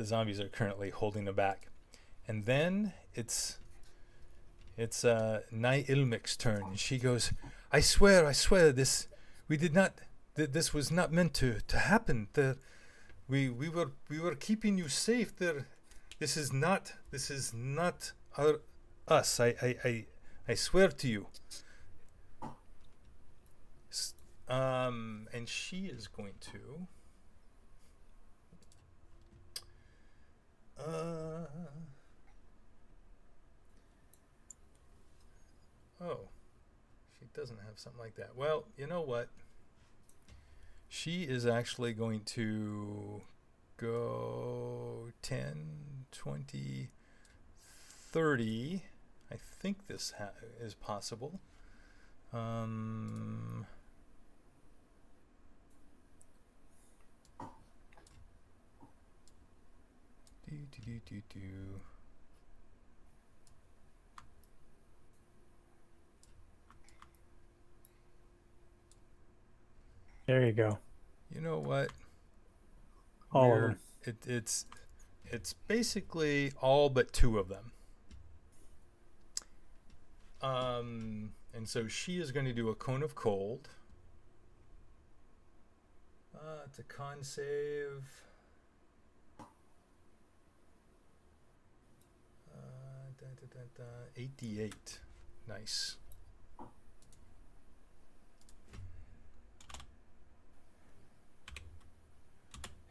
zombies are currently holding them back. And then it's Nye Ilmic's turn. She goes, I swear, this this was not meant to happen. We were keeping you safe. This is not us. I swear to you. And she is going to. Oh, she doesn't have something like that. Well, you know what? She is actually going to go 10, 20, 30. I think this is possible. There you go. You know what? All of them. It's basically all but two of them. And so she is going to do a cone of cold. It's a con save. 88. Nice.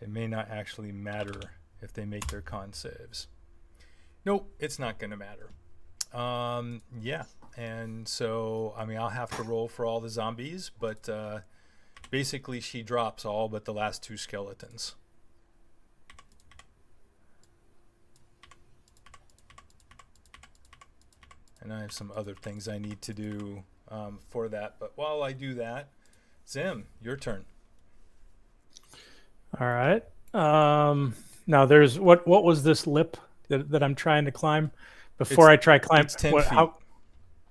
It may not actually matter if they make their con saves. Nope, it's not going to matter. Yeah, and so, I mean, I'll have to roll for all the zombies, but basically she drops all but the last two skeletons. And I have some other things I need to do for that. But while I do that, Zim, your turn. All right. Now there's what was this lip that I'm trying to climb? Before I try climb, it's 10 feet.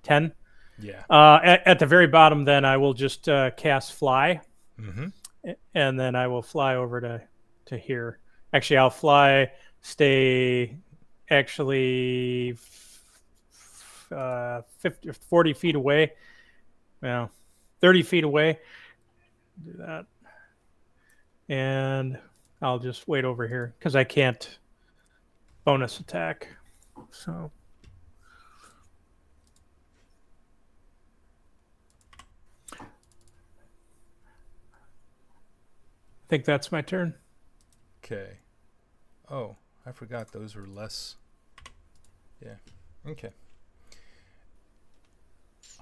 10? Yeah. At the very bottom, then I will just cast fly, Mm-hmm. and then I will fly over to here. Actually, I'll fly, stay actually 50 or 40 feet away. Well, 30 feet away. Do that. And I'll just wait over here because I can't bonus attack. So I think that's my turn. Okay. Oh, I forgot those were less. Yeah. Okay.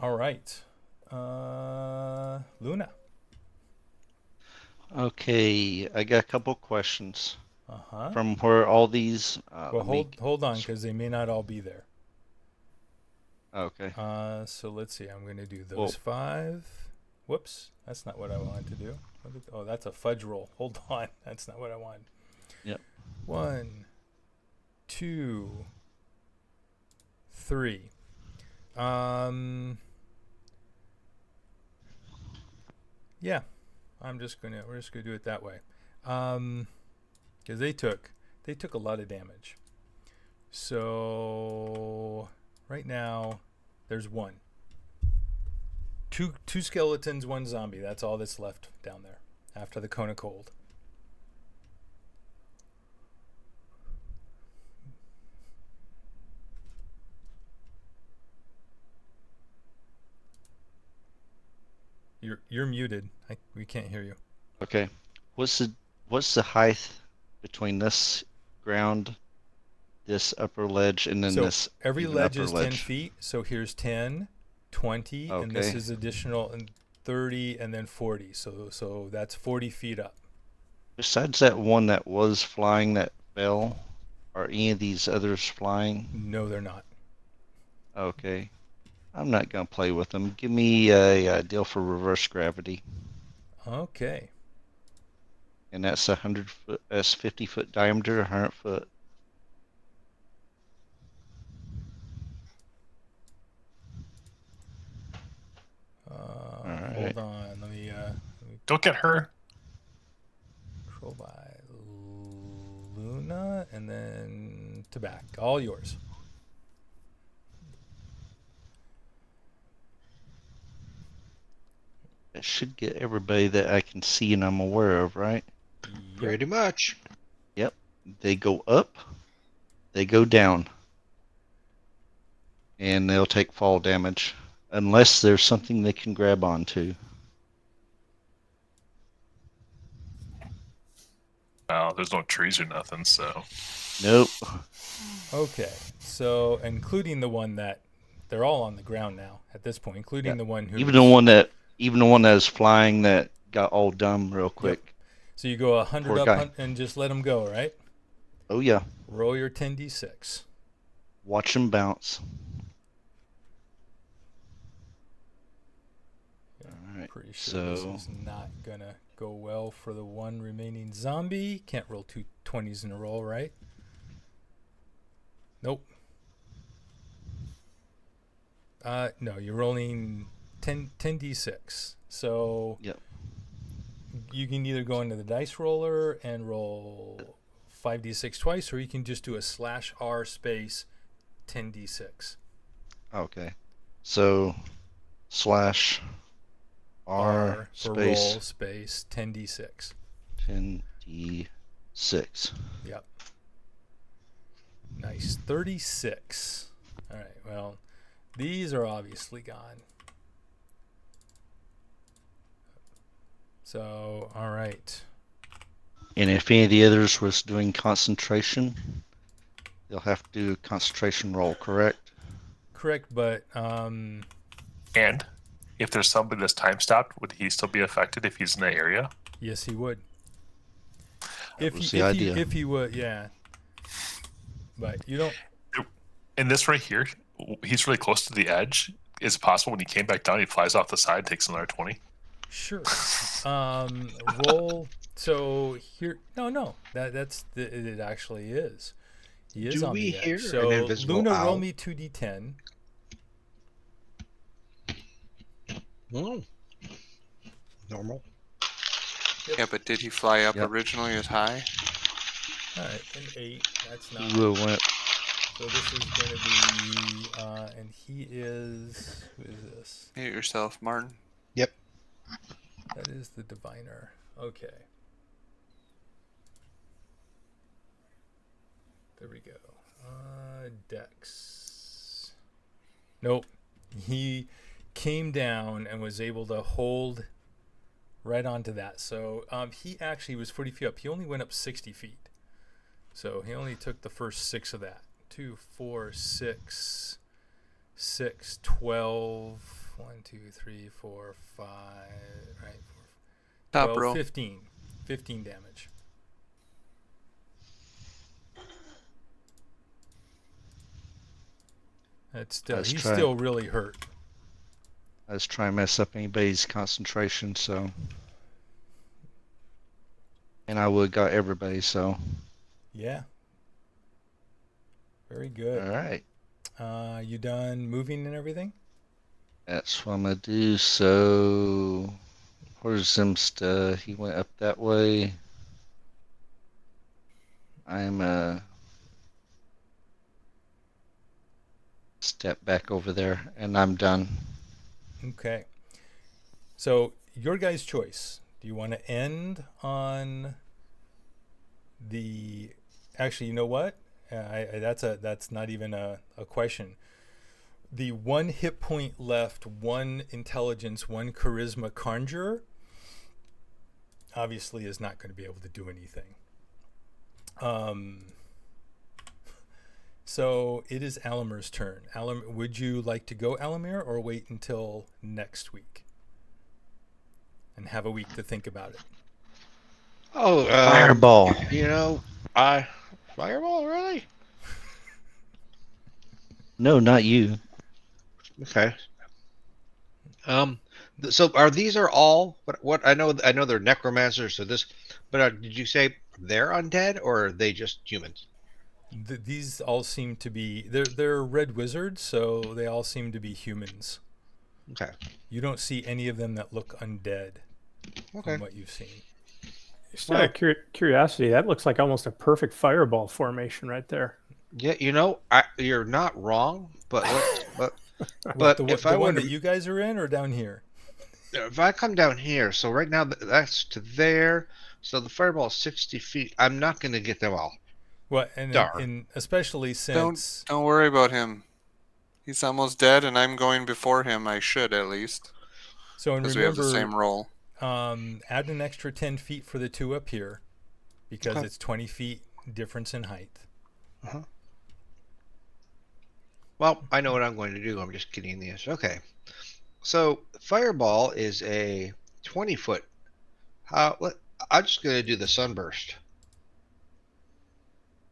All right. Luna. Okay, I got a couple questions Uh-huh. from where all these. Well, hold on, because they may not all be there. Okay. So let's see. I'm going to do those 5. Whoops. That's not what I wanted to do. Oh, that's a fudge roll. Hold on. That's not what I wanted. Yep. 1, 2, 3. Yeah. We're just gonna do it that way. Because they took a lot of damage. So right now there's 1. 2 skeletons, 1 zombie. That's all that's left down there after the cone of cold. You're muted. We can't hear you. Okay. What's the height between this ground this upper ledge and then So this every even ledge upper is 10 ledge. feet. So here's 10, 20, and this Okay. is additional, and 30, and then 40. So that's 40 feet up. Besides that one that was flying that fell, are any of these others flying? No, they're not. Okay. I'm not gonna play with them. Give me a deal for reverse gravity, Okay. and that's 100 foot. That's 50 foot diameter, 100 foot. right. Hold on. Let me Don't get her. control by Luna, and then to back. All yours. That should get everybody that I can see and I'm aware of, right? Yep. Pretty much. Yep. They go up, they go down, and they'll take fall damage unless there's something they can grab onto. Well, there's no trees or nothing, so. Nope. Okay. So including the one that they're all on the ground now at this point, including Yeah. the one who Even the one that is flying that got all dumb real quick. So you go 100 Poor up guy. and just let them go, right? Oh yeah. Roll your 10d6. Watch him bounce. All right. Pretty sure this So is not gonna go well for the one remaining zombie. Can't roll 2 20s in a row, right? Nope. No, you're rolling 10d6. So Yep. you can either go into the dice roller and roll 5d6 twice, or you can just do a /r space 10d6. Okay. So /R R for space roll space 10d6. 10d6. Yep. Nice. 36. All right. Well, these are obviously gone. So, all right. And if any of the others was doing concentration, they'll have to do a concentration roll, correct? Correct, but And if there's somebody that's time stopped, would he still be affected if he's in the area? yes, he would. That was the idea. If he would, yeah. But you don't. In this right here, he's really close to the edge. Is it possible when he came back down, he flies off the side, takes another 20? Sure. Roll. So here, no. That's it. Actually is. He is Do on we the edge. hear So an invisible Luna, roll owl? me 2d10. Normal. Yeah, but did he fly up Yep. originally as high? All right, an 8. That's not. He will win. So this is going to be, and he is, who is this? Hit yourself, Martin. That is the diviner. Okay. There we go. Dex. Nope. He came down and was able to hold right onto that. So he actually was 40 feet up. He only went up 60 feet. So he only took the first 6 of that. 2, 4, 6, 6, 12. 1, 2, 3, 4, 5. Right. Top 12, row. 15. 15 damage. That's still. Let's He's try. still really hurt. I was trying to mess up anybody's concentration, so. And I would got everybody, so. Yeah. Very good. All right. You done moving and everything? That's what I'm gonna do. So, where's Zimsta? He went up that way. I'm step back over there, and I'm done. Okay. So your guys' choice. Do you want to end on the? Actually, you know what? That's not even a question. The 1 hit point left, 1 intelligence, 1 charisma conjurer obviously is not going to be able to do anything. So it is Alamir's turn. Would you like to go, Alamir, or wait until next week and have a week to think about it? Oh, Fireball. You know, I fireball really? No, not you. Okay. So are these are all what I know they're necromancers. So this, but did you say they're undead or are they just humans? These all seem to be they're red wizards, so they all seem to be humans. Okay. You don't see any of them that look undead Okay. from what you've seen. Just Well- out of curiosity, that looks like almost a perfect fireball formation right there. Yeah, you're not wrong, but What, if the I one were that you guys are in or down here? if I come down here, so right now that's to there, so the fireball is 60 feet. I'm not going to get them all. What and Darn. especially since Don't worry about him. He's almost dead, and I'm going before him. I should at least, so and because we have the remember same roll. add an extra 10 feet for the two up here because Okay. it's 20 feet difference in height. Well, I know what I'm going to do. I'm just getting the answer. Okay. So fireball is a 20-foot. I'm just going to do the sunburst.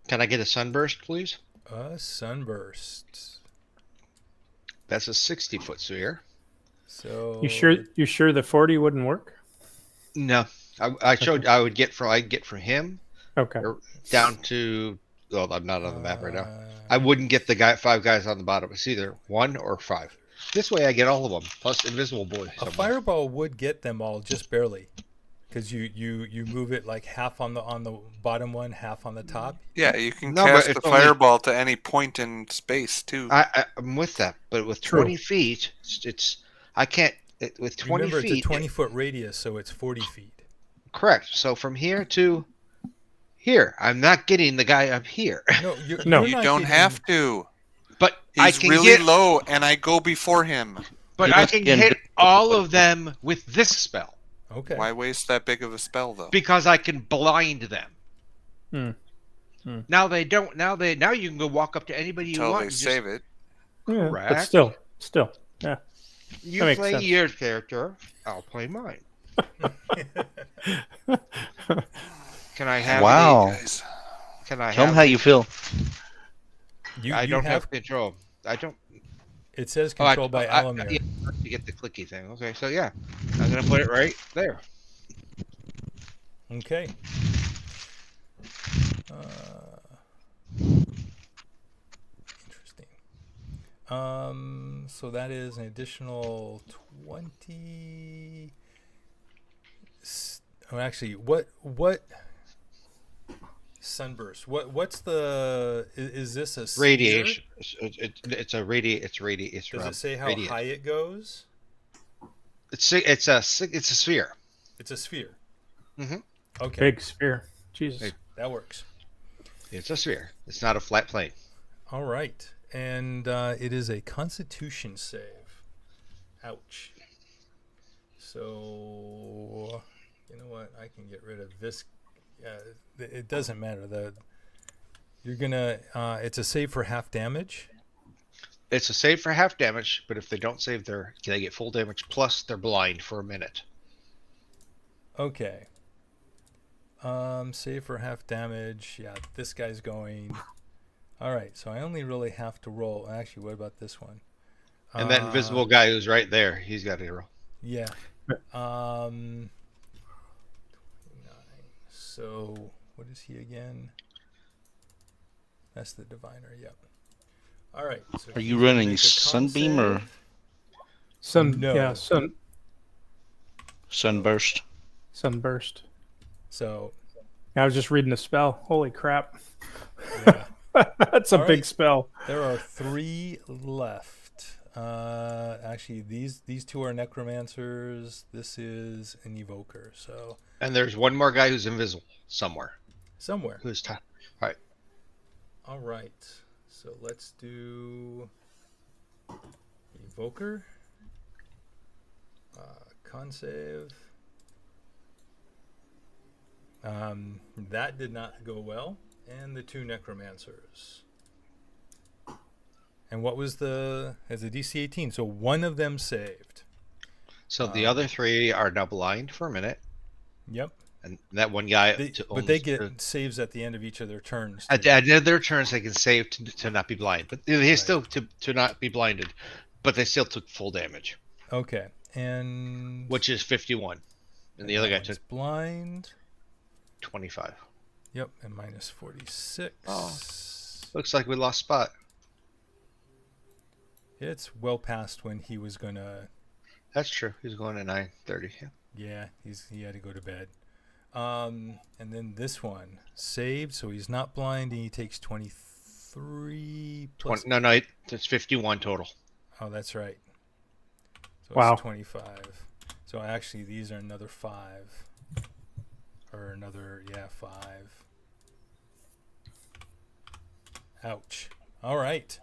Can I get a sunburst, please? A sunburst. That's a 60-foot sphere. So You sure the 40 wouldn't work? No, I showed I'd get from him Okay. down to. Well, I'm not on the map right now. uh, I wouldn't get the 5 guys on the bottom. It's either 1 or 5. This way, I get all of them plus invisible boy. a somewhere. fireball would get them all just barely, because you move it like half on the bottom one, half on the top. Yeah, you can No, but cast it's the only- fireball to any point in space too. I'm with that, but with True. 20 feet, I can't. With 20 Remember, feet, it's a 20-foot radius, so it's 40 feet. correct. So from here to here, I'm not getting the guy up here. No, No. you're You not don't getting- have to. But I He's can really get. low, and I go before him. But You I must can be hit invisible. all of them with this spell Okay. Why waste that big of a spell, though? because I can blind them. Hmm. Now they don't. Now you can go walk up to anybody you Until want. they and just- save it. Yeah, but Correct. still, yeah. You That makes play sense. your character. I'll play mine. Can I have? Wow. Guys. Can I Tell have? him how you feel. I don't have control. I don't. It says Oh, controlled by Alamir. yeah, you get the clicky thing. Okay, so yeah, I'm gonna put it right there. Okay. Interesting. So that is an additional 20. Oh, actually, what sunburst? What's the? Is this a sphere? Radiation. It's a radiate. It's radiate. It's Does it say how radiant. high it goes? It's a sphere. It's a sphere. Mhm. Okay, Big sphere. Jesus. Big. that works. It's a sphere. It's not a flat plane. All right, and it is a Constitution save. Ouch. So, you know what? I can get rid of this. It doesn't matter. You're gonna. It's a save for half damage. It's a save for half damage, but if they don't save, they get full damage plus they're blind for a minute. Okay. Save for half damage. Yeah, this guy's going. All right, so I only really have to roll. Actually, what about this one? And that invisible guy who's right there, he's got to roll. Yeah. 9. So what is he again? That's the diviner. Yep. All right. So Are he's you gonna running make a con Sunbeam or save. No. Yeah, Sunburst? sunburst. So I was just reading the spell. Holy crap. yeah, That's a All big right. spell. there are 3 left. Actually, these 2 are necromancers. This is an evoker. So And there's one more guy who's invisible somewhere. somewhere. Who's All right. So let's do evoker. Con save. That did not go well. And the 2 necromancers. And what was as a DC 18? So one of them saved. So the other 3 are now blind for a minute, Yep. and that one guy. But they get saves at the end of each of their turns. At the end of their turns, they can save to not be blind, but they still to not be blinded, but they still took full damage. Okay, and which is 51, and the other guy took blind 25. Yep, and minus 46. Oh, looks like we lost Spot. It's well past when he was gonna. That's true. He's going at 9:30. Yeah, he had to go to bed. And then this one saved, so he's not blind, and he takes 23 plus. No, it's 51 total. Oh, that's right. So wow. It's 25. So actually, these are another 5, or another 5. Ouch. All right.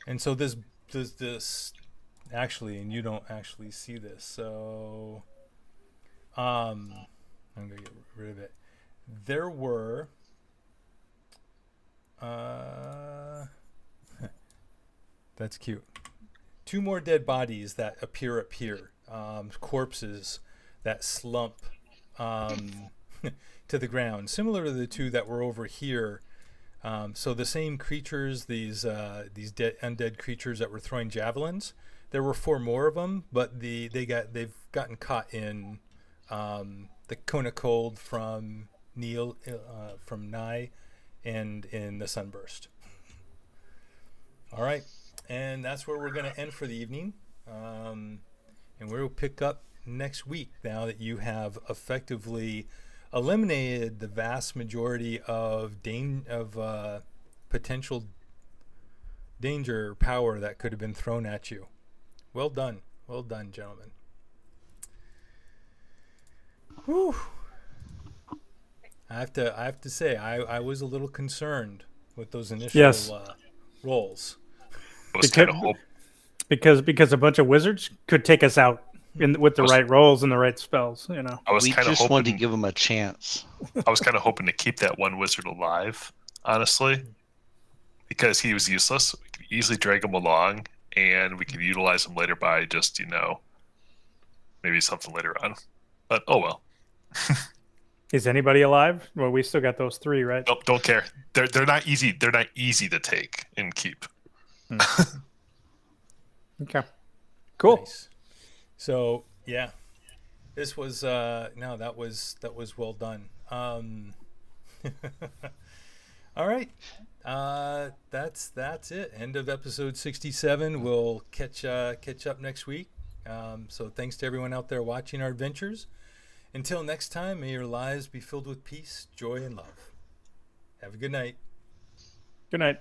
And so this actually, and you don't actually see this, so I'm gonna get rid of it. There were that's cute. 2 more dead bodies that appear up here. Corpses that slump to the ground, similar to the 2 that were over here. So the same creatures, these undead creatures that were throwing javelins. There were 4 more of them, but they've gotten caught in the cone of cold from Neil, from Nye, and in the sunburst. All right, and that's where we're going to end for the evening, and we'll pick up next week now that you have effectively eliminated the vast majority of potential danger power that could have been thrown at you. Well done, gentlemen. Whew. I have to say I was a little concerned with those initial rolls. Because a bunch of wizards could take us out with the right rolls and the right spells, you know. We just wanted to give them a chance. I was kind of hoping to keep that one wizard alive, honestly, because he was useless. We could easily drag him along, and we could utilize him later by just, maybe something later on. But oh well. Is anybody alive? Well, we still got those 3, right? Nope, don't care. They're not easy. They're not easy to take and keep. Okay. Cool. Nice. So yeah, this was that was well done. All right, that's it. End of episode 67. We'll catch up next week. So thanks to everyone out there watching our adventures. Until next time, may your lives be filled with peace, joy, and love. Have a good night. Good night.